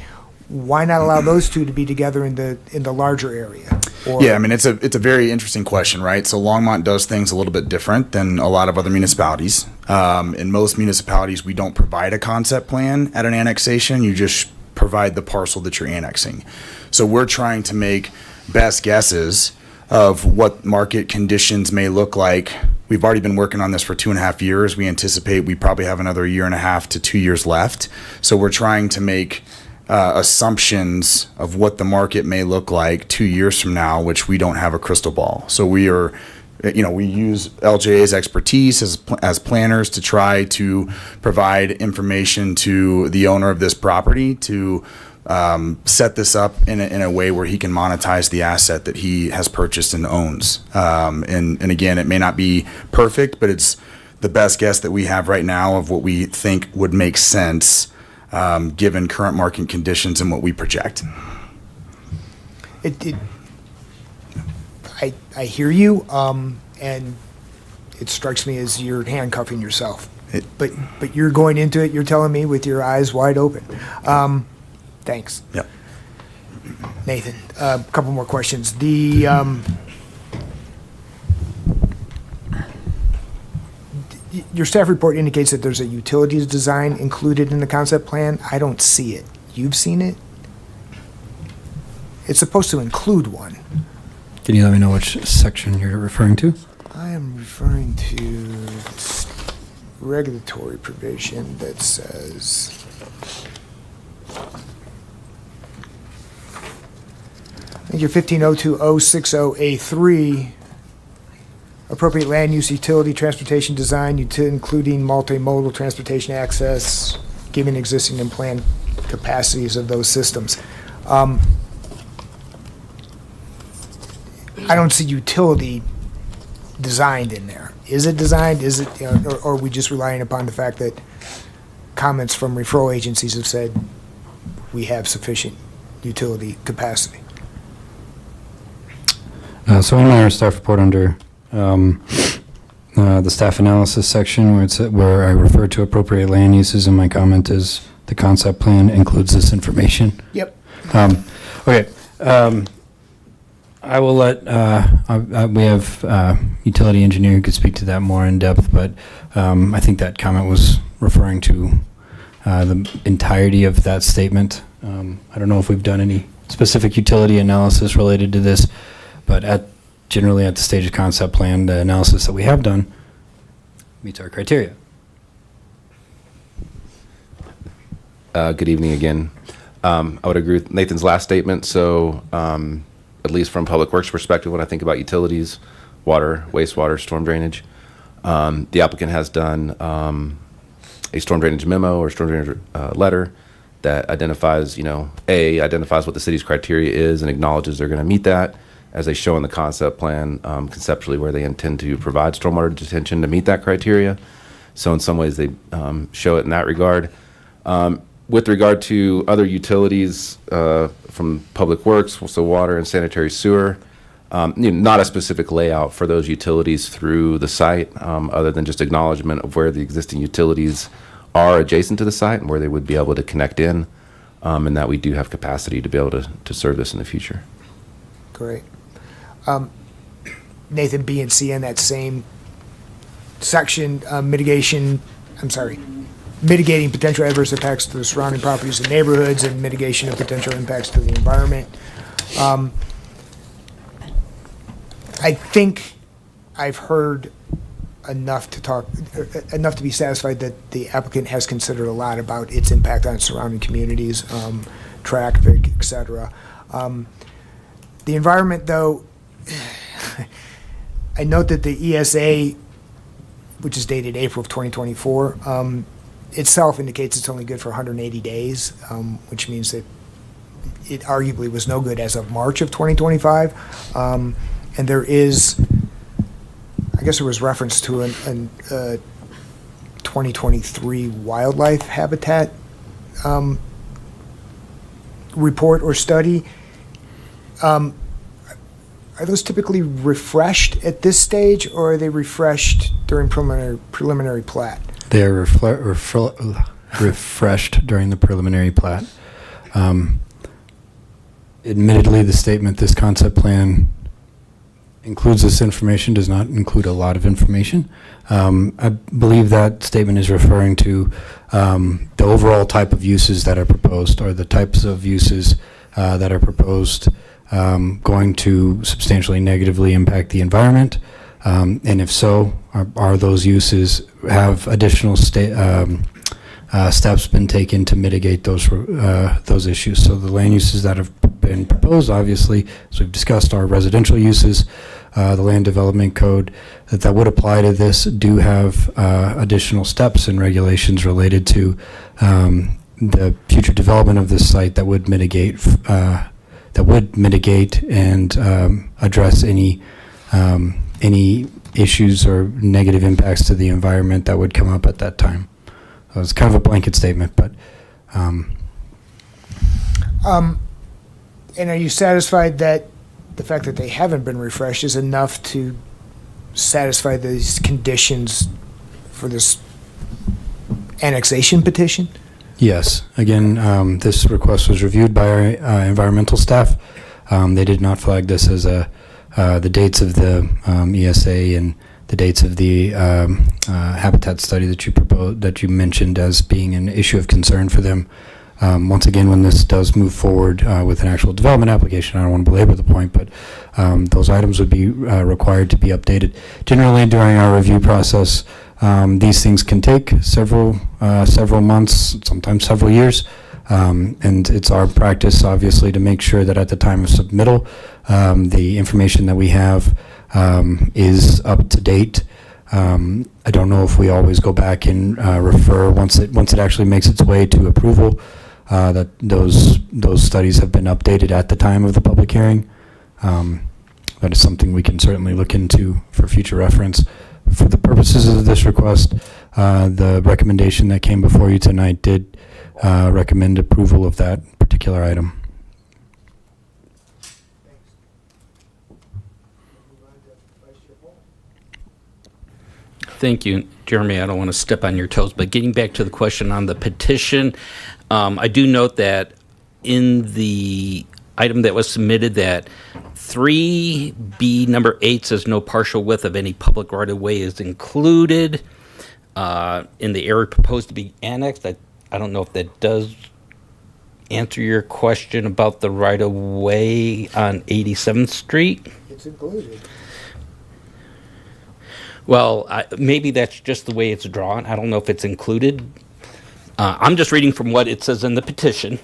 S1: Why not allow those two to be together in the larger area?
S19: It's a very interesting question, right? So Longmont does things a little bit different than a lot of other municipalities. In most municipalities, we don't provide a concept plan at an annexation. You just provide the parcel that you're annexing. So we're trying to make best guesses of what market conditions may look like. We've already been working on this for 2.5 years. We anticipate we probably have another 1.5 to 2 years left. So we're trying to make assumptions of what the market may look like 2 years from now, which we don't have a crystal ball. So we use LJA's expertise as planners to try to provide information to the owner of this property to set this up in a way where he can monetize the asset that he has purchased and owns. And again, it may not be perfect, but it's the best guess that we have right now of what we think would make sense given current market conditions and what we project.
S1: I hear you, and it strikes me as you're handcuffing yourself. But you're going into it, you're telling me, with your eyes wide open. Thanks.
S19: Yep.
S1: Nathan, a couple more questions. Your staff report indicates that there's a utilities design included in the concept plan. I don't see it. You've seen it? It's supposed to include one.
S5: Can you let me know which section you're referring to?
S1: I am referring to this regulatory provision that says, I think your 1502-060A3, appropriate land use, utility, transportation design, including multimodal transportation access, given existing and planned capacities of those systems. I don't see utility designed in there. Is it designed? Is it, or are we just relying upon the fact that comments from referral agencies have said we have sufficient utility capacity?
S5: So in our staff report under the staff analysis section where I refer to appropriate land uses, and my comment is the concept plan includes this information.
S1: Yep.
S5: Okay. I will let, we have utility engineer who could speak to that more in depth, but I think that comment was referring to the entirety of that statement. I don't know if we've done any specific utility analysis related to this, but generally at the stage of concept plan, the analysis that we have done meets our criteria.
S15: Good evening again. I would agree with Nathan's last statement. So at least from Public Works perspective, when I think about utilities, water, wastewater, storm drainage, the applicant has done a storm drainage memo or storm drainage letter that identifies, identifies what the city's criteria is and acknowledges they're going to meet that, as they show in the concept plan, conceptually where they intend to provide stormwater detention to meet that criteria. So in some ways they show it in that regard. With regard to other utilities from Public Works, so water and sanitary sewer, not a specific layout for those utilities through the site, other than just acknowledgement of where the existing utilities are adjacent to the site and where they would be able to connect in, and that we do have capacity to be able to serve this in the future.
S1: Great. Nathan, B and C in that same section, mitigating potential adverse impacts to the surrounding properties and neighborhoods and mitigation of potential impacts to the environment. I think I've heard enough to be satisfied that the applicant has considered a lot about its impact on surrounding communities, traffic, et cetera. The environment, though, I note that the ESA, which is dated April of 2024, itself indicates it's only good for 180 days, which means that it arguably was no good as of March of 2025. And there is, I guess there was reference to a 2023 wildlife habitat report or study. Are those typically refreshed at this stage, or are they refreshed during preliminary plat?
S5: They are refreshed during the preliminary plat. Admittedly, the statement, this concept plan includes this information, does not include a lot of information. I believe that statement is referring to the overall type of uses that are proposed, or the types of uses that are proposed going to substantially negatively impact the environment. And if so, are those uses, have additional steps been taken to mitigate those issues? So the land uses that have been proposed, obviously, as we've discussed, are residential uses. The land development code that would apply to this do have additional steps and regulations related to the future development of this site that would mitigate and address any any issues or negative impacts to the environment that would come up at that time. So it's kind of a blanket statement, but
S1: And are you satisfied that the fact that they haven't been refreshed is enough to satisfy these conditions for this annexation petition?
S5: yes. Again, this request was reviewed by our environmental staff. They did not flag this as the dates of the ESA and the dates of the habitat study that you mentioned as being an issue of concern for them. Once again, when this does move forward with an actual development application, I don't want to belabor the point, but those items would be required to be updated. Generally, during our review process, these things can take several months, sometimes several years, and it's our practice, obviously, to make sure that at the time of submittal, the information that we have is up to date. I don't know if we always go back and refer once it actually makes its way to approval, that those studies have been updated at the time of the public hearing. That is something we can certainly look into for future reference. For the purposes of this request, the recommendation that came before you tonight did recommend approval of that particular item.
S3: Thank you, Jeremy. I don't want to step on your toes, but getting back to the question on the petition, I do note that in the item that was submitted that 3B number 8 says no partial width of any public right-of-way is included in the area proposed to be annexed. I don't know if that does answer your question about the right-of-way on 87th Street.
S1: It's included.
S3: Well, maybe that's just the way it's drawn. I don't know if it's included. I'm just reading from what it says in the petition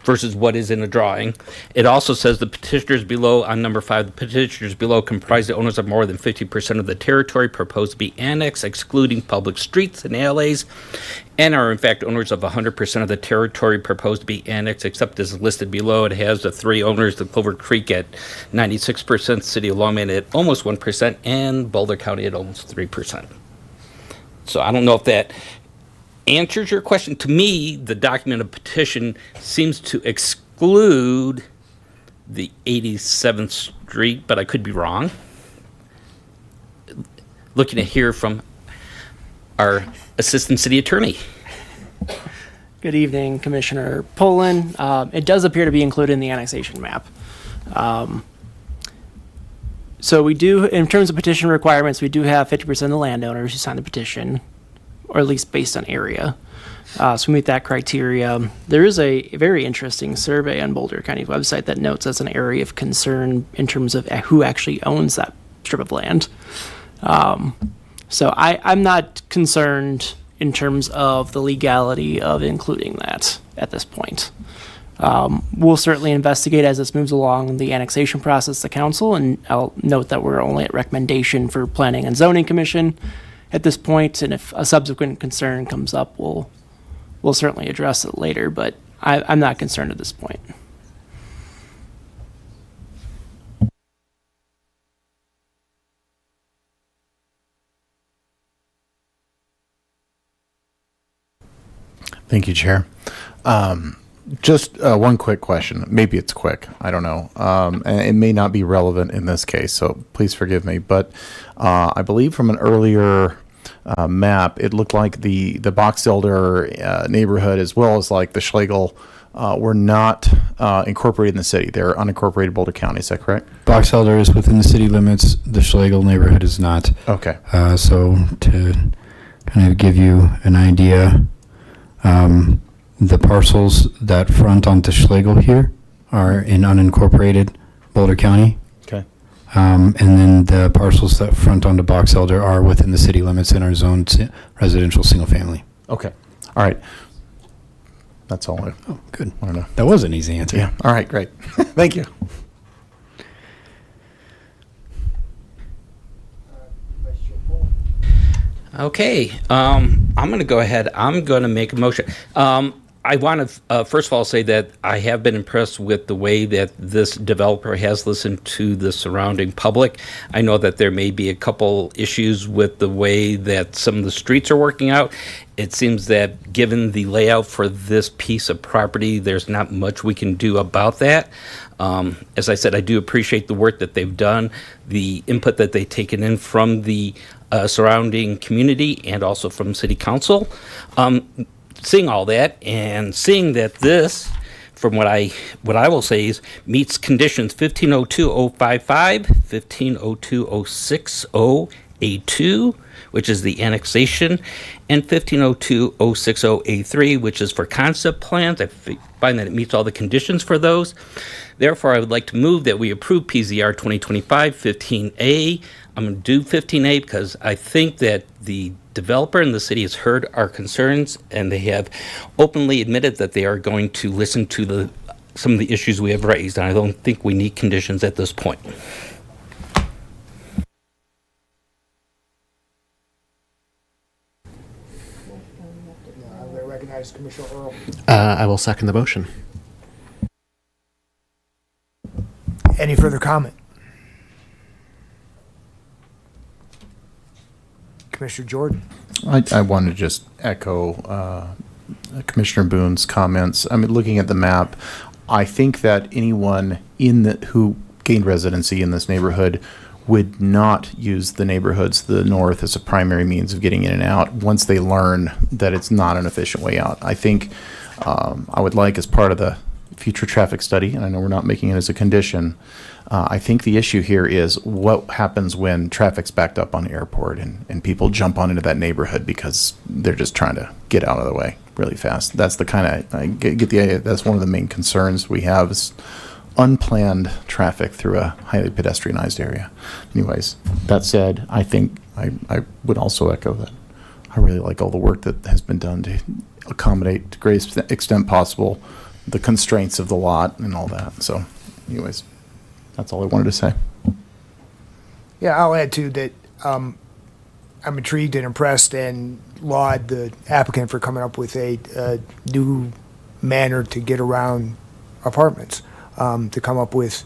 S3: versus what is in the drawing. It also says the petitioners below, on number 5, the petitioners below comprise the owners of more than 50% of the territory proposed to be annexed, excluding public streets and alleys, and are in fact owners of 100% of the territory proposed to be annexed, except as listed below. It has the 3 owners, the Clover Creek at 96%, City of Longmont at almost 1%, and Boulder County at almost 3%. So I don't know if that answers your question. To me, the document of petition seems to exclude the 87th Street, but I could be wrong. Looking at here from our Assistant City Attorney.
S17: Good evening, Commissioner Poland. It does appear to be included in the annexation map. So we do, in terms of petition requirements, we do have 50% of the landowners who sign the petition, or at least based on area. So we meet that criteria. There is a very interesting survey on Boulder County's website that notes as an area of concern in terms of who actually owns that strip of land. So I'm not concerned in terms of the legality of including that at this point. We'll certainly investigate as this moves along the annexation process to council, and I'll note that we're only at recommendation for Planning and Zoning Commission at this point, and if a subsequent concern comes up, we'll certainly address it later, but I'm not concerned at this point.
S22: Thank you, Chair. Just one quick question. Maybe it's quick. I don't know. And it may not be relevant in this case, so please forgive me. But I believe from an earlier map, it looked like the Box Elder neighborhood, as well as like the Schlegel, were not incorporated in the city. They're unincorporated Boulder County. Is that correct?
S5: Box Elder is within the city limits. The Schlegel neighborhood is not.
S22: Okay.
S5: So to kind of give you an idea, the parcels that front onto Schlegel here are in unincorporated Boulder County.
S22: Okay.
S5: And then the parcels that front onto Box Elder are within the city limits in our zone residential single family.
S22: Okay. All right. That's all I
S5: good.
S22: want to know.
S5: That was an easy answer.
S22: Yeah. All right. Great. Thank you.
S3: Okay, I'm going to go ahead. I'm going to make a motion. I want to first of all say that I have been impressed with the way that this developer has listened to the surrounding public. I know that there may be a couple issues with the way that some of the streets are working out. It seems that given the layout for this piece of property, there's not much we can do about that. As I said, I do appreciate the work that they've done, the input that they've taken in from the surrounding community and also from City Council. Seeing all that and seeing that this, from what I will say is meets conditions 1502-055, 1502-060A2, which is the annexation, and 1502-060A3, which is for concept plans. I find that it meets all the conditions for those. Therefore, I would like to move that we approve PZR 2025-15A. I'm going to do 15A because I think that the developer and the city has heard our concerns, and they have openly admitted that they are going to listen to some of the issues we have raised, and I don't think we need conditions at this point.
S1: I'm going to recognize Commissioner Earl.
S21: I will second the motion.
S1: Any further comment? Commissioner Jordan.
S22: I want to just echo Commissioner Boone's comments. I mean, looking at the map, I think that anyone who gained residency in this neighborhood would not use the neighborhoods to the north as a primary means of getting in and out once they learn that it's not an efficient way out. I think I would like, as part of the future traffic study, and I know we're not making it as a condition, I think the issue here is what happens when traffic's backed up on Airport and people jump on into that neighborhood because they're just trying to get out of the way really fast. That's the kind of, I get the idea, that's one of the main concerns we have is unplanned traffic through a highly pedestrianized area. Anyways, that said, I think I would also echo that I really like all the work that has been done to accommodate to the greatest extent possible the constraints of the lot and all that. So anyways, that's all I wanted to say.
S1: Yeah, I'll add to that. I'm intrigued and impressed and laud the applicant for coming up with a new manner to get around apartments, to come up with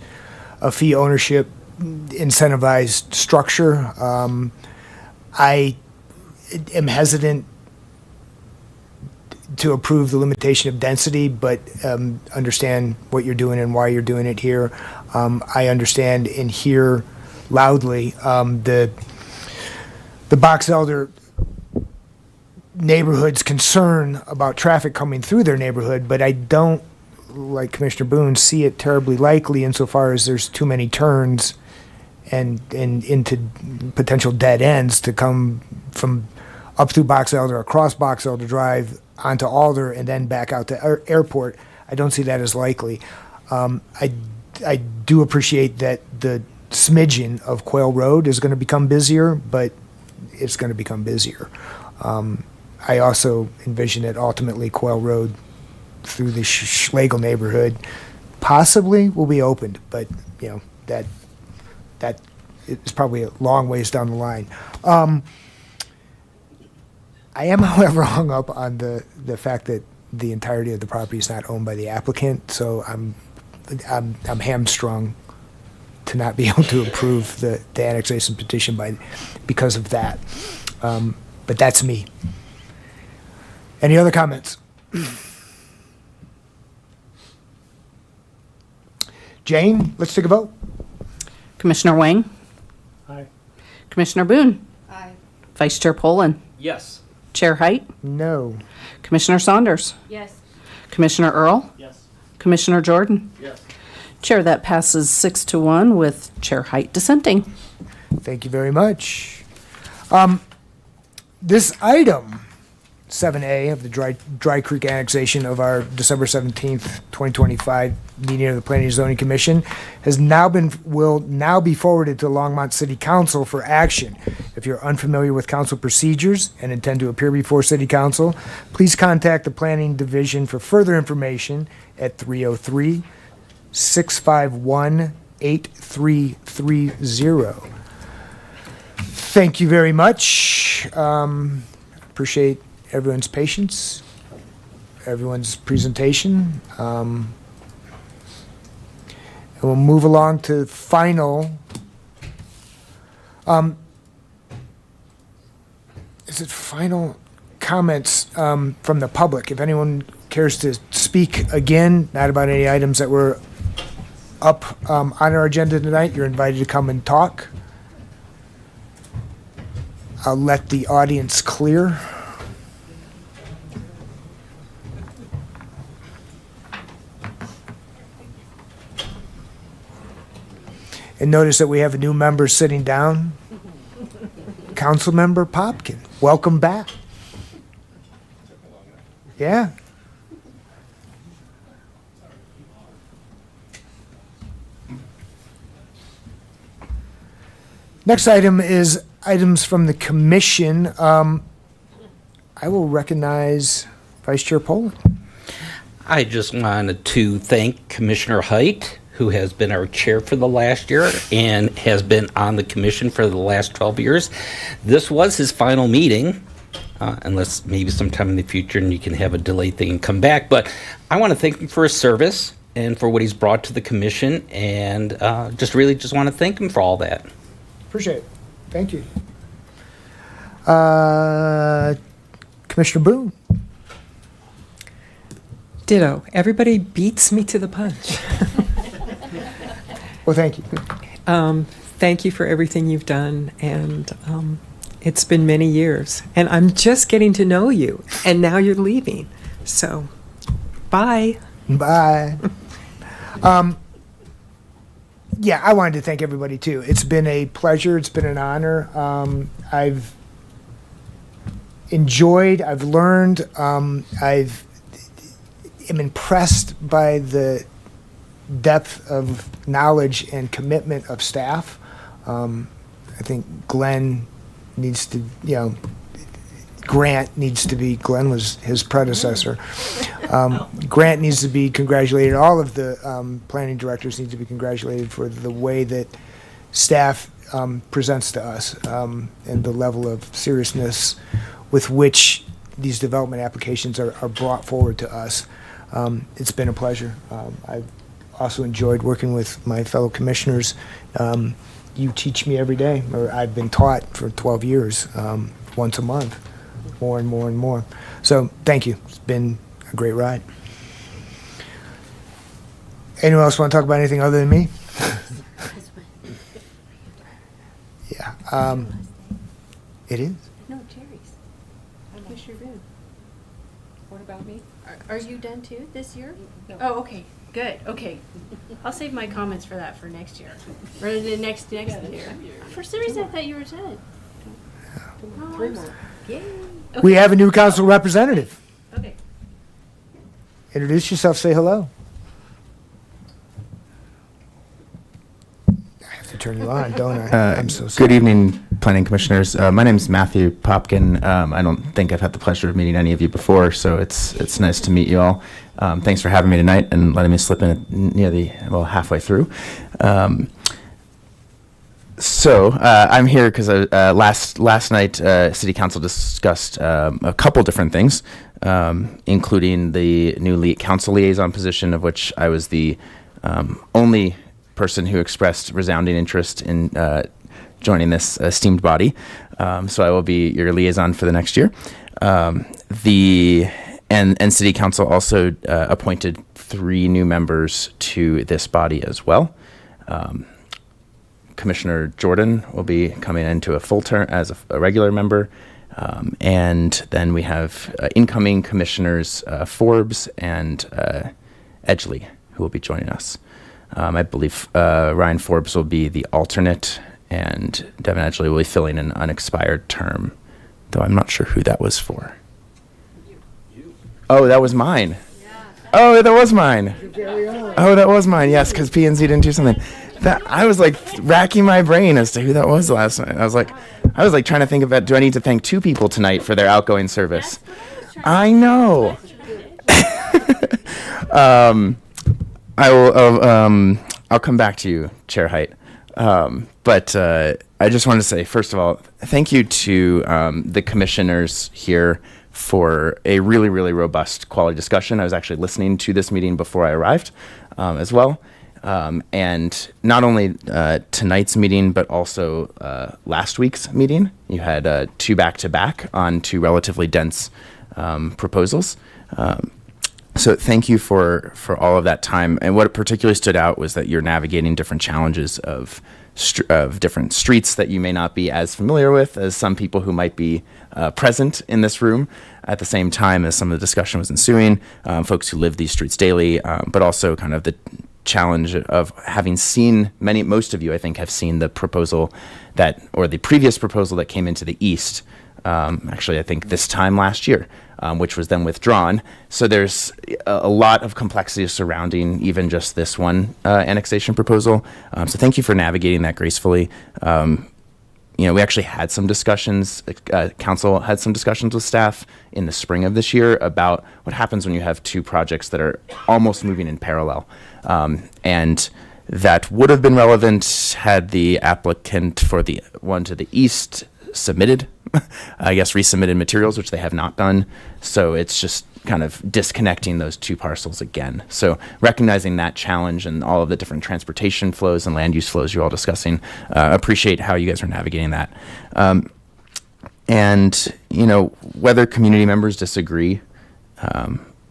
S1: a fee ownership incentivized structure. I am hesitant to approve the limitation of density, but understand what you're doing and why you're doing it here. I understand and hear loudly the Box Elder neighborhood's concern about traffic coming through their neighborhood, but I don't, like Commissioner Boone, see it terribly likely insofar as there's too many turns and into potential dead ends to come from up through Box Elder, across Box Elder Drive, onto Alder, and then back out to Airport. I don't see that as likely. I do appreciate that the smidgen of Quail Road is going to become busier, but it's going to become busier. I also envision that ultimately Quail Road through the Schlegel neighborhood possibly will be opened, but that is probably a long ways down the line. I am, however, hung up on the fact that the entirety of the property is not owned by the applicant, so I'm hamstrung to not be able to approve the annexation petition because of that. But that's me. Any other comments? Jane, let's take a vote.
S7: Commissioner Wang?
S18: Aye.
S7: Commissioner Boone? Aye. Vice Chair Poland?
S3: Yes.
S7: Chair Height?
S1: No.
S7: Commissioner Saunders?
S16: Yes.
S7: Commissioner Earl?
S18: Yes.
S7: Commissioner Jordan?
S18: Yes.
S7: Chair, that passes 6-1 with Chair Height dissenting.
S1: Thank you very much. This item, 7A of the Dry Creek annexation of our December 17th, 2025 meeting of the Planning and Zoning Commission will now be forwarded to Longmont City Council for action. If you're unfamiliar with council procedures and intend to appear before City Council, please contact the Planning Division for further information at 303-651-8330. Thank you very much. Appreciate everyone's patience. everyone's presentation. And we'll move along to final. Is it final comments from the public? If anyone cares to speak again, not about any items that were up on our agenda tonight, you're invited to come and talk. I'll let the audience clear. And notice that we have a new member sitting down. Councilmember Popkin, welcome back. Yeah. Next item is items from the commission. I will recognize Vice Chair Poland.
S3: I just wanted to thank Commissioner Height, who has been our chair for the last year and has been on the commission for the last 12 years. This was his final meeting, unless maybe sometime in the future and you can have a delayed thing and come back. But I want to thank him for his service and for what he's brought to the commission, and just want to thank him for all that.
S1: Appreciate it. Thank you. Commissioner Boone.
S4: Ditto. Everybody beats me to the punch.
S1: Well, thank you.
S4: Thank you for everything you've done, and it's been many years. And I'm just getting to know you, and now you're leaving. So, bye.
S1: Bye. Yeah, I wanted to thank everybody too. It's been a pleasure. It's been an honor. I've enjoyed. I've learned. am impressed by the depth of knowledge and commitment of staff. I think Glenn needs to, Grant needs to be, Glenn was his predecessor. Grant needs to be congratulated. All of the planning directors need to be congratulated for the way that staff presents to us and the level of seriousness with which these development applications are brought forward to us. It's been a pleasure. I've also enjoyed working with my fellow commissioners. You teach me every day, or I've been taught for 12 years, once a month, more and more and more. So thank you. It's been a great ride. Anyone else want to talk about anything other than me? Yeah. It is.
S16: No, Jerry's. Commissioner Boone. What about me? Are you done too this year? No. Oh, okay. Good. Okay. I'll save my comments for that for next year. Or the next year. For some reason, I thought you were done. Oh, 3 more. Yay. Okay.
S1: We have a new council representative.
S16: Okay.
S1: Introduce yourself, say hello. I have to turn you on, don't I? I'm so sorry.
S8: Good evening, planning commissioners. My name is Matthew Popkin. I don't think I've had the pleasure of meeting any of you before, so it's nice to meet you all. Thanks for having me tonight and letting me slip in halfway through. I'm here because last night City Council discussed a couple different things, including the new council liaison position, of which I was the only person who expressed resounding interest in joining this esteemed body. So I will be your liaison for the next year. And City Council also appointed 3 new members to this body as well. Commissioner Jordan will be coming into a full term as a regular member. And then we have incoming commissioners Forbes and Edgley, who will be joining us. I believe Ryan Forbes will be the alternate, and Devin Edgley will be filling an unexpired term, though I'm not sure who that was for. Oh, that was mine. Oh, that was mine. Oh, that was mine. Yes, because P&Z didn't do something. That I was like racking my brain as to who that was last night. I was like trying to think about, do I need to thank 2 people tonight for their outgoing service? I know. I'll come back to you, Chair Height. But I just want to say, first of all, thank you to the commissioners here for a really, really robust quality discussion. I was actually listening to this meeting before I arrived as well. And not only tonight's meeting, but also last week's meeting. You had 2 back-to-back on 2 relatively dense proposals. So thank you for all of that time. And what particularly stood out was that you're navigating different challenges of different streets that you may not be as familiar with as some people who might be present in this room at the same time as some of the discussion was ensuing, folks who live these streets daily, but also kind of the challenge of having seen most of you, I think, have seen the proposal or the previous proposal that came into the east, actually, I think this time last year, which was then withdrawn. So there's a lot of complexity surrounding even just this one annexation proposal. So thank you for navigating that gracefully. We actually had some discussions, council had some discussions with staff in the spring of this year about what happens when you have 2 projects that are almost moving in parallel. And that would have been relevant had the applicant for the one to the east submitted, resubmitted materials, which they have not done. So it's just kind of disconnecting those 2 parcels again. So recognizing that challenge and all of the different transportation flows and land use flows you're all discussing, appreciate how you guys are navigating that. And whether community members disagree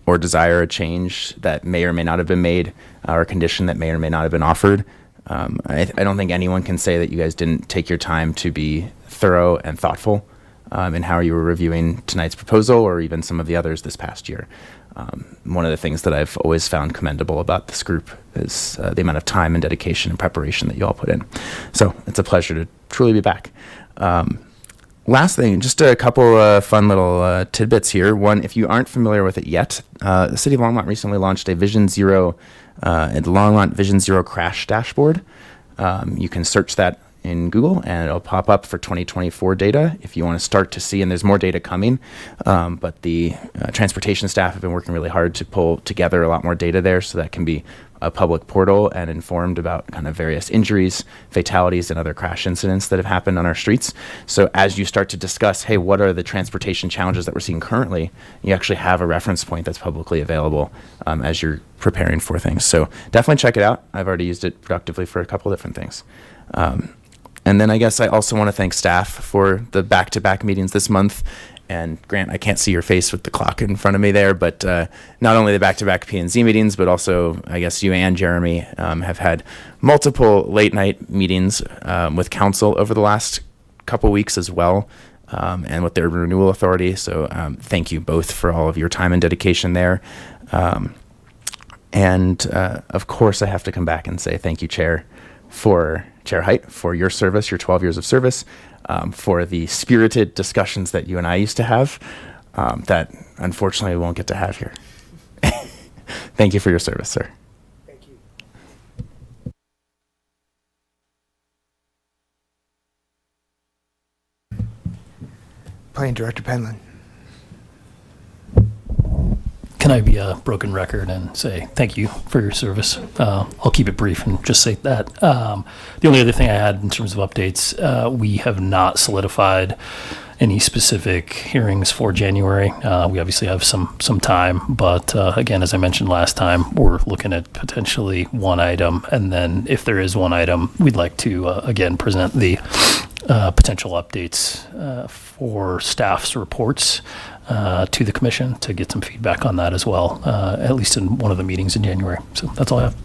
S8: or desire a change that may or may not have been made, or a condition that may or may not have been offered, I don't think anyone can say that you guys didn't take your time to be thorough and thoughtful in how you were reviewing tonight's proposal or even some of the others this past year. One of the things that I've always found commendable about this group is the amount of time and dedication and preparation that you all put in. So it's a pleasure to truly be back. Last thing, just a couple fun little tidbits here. One, if you aren't familiar with it yet, the City of Longmont recently launched a Longmont Vision Zero crash dashboard. You can search that in Google and it'll pop up for 2024 data if you want to start to see, and there's more data coming, but the transportation staff have been working really hard to pull together a lot more data there so that can be a public portal and informed about kind of various injuries, fatalities, and other crash incidents that have happened on our streets. So as you start to discuss, hey, what are the transportation challenges that we're seeing currently, you actually have a reference point that's publicly available as you're preparing for things. So definitely check it out. I've already used it productively for a couple different things. And then I guess I also want to thank staff for the back-to-back meetings this month. And Grant, I can't see your face with the clock in front of me there, but not only the back-to-back P&Z meetings, but also I guess you and Jeremy have had multiple late-night meetings with council over the last couple weeks as well, and with their renewal authority. So thank you both for all of your time and dedication there. And of course, I have to come back and say thank you, Chair Height, for your service, your 12 years of service, for the spirited discussions that you and I used to have that unfortunately we won't get to have here. Thank you for your service, sir.
S1: Thank you. Planning Director Penland.
S9: Can I be a broken record and say thank you for your service? I'll keep it brief and just say that. The only other thing I had in terms of updates, we have not solidified any specific hearings for January. We obviously have some time, but again, as I mentioned last time, we're looking at potentially one item, and then if there is one item, we'd like to again present the potential updates for staff's reports to the commission to get some feedback on that as well, at least in one of the meetings in January. So that's all I have.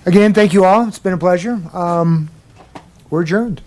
S1: Again, thank you all. It's been a pleasure. We're adjourned.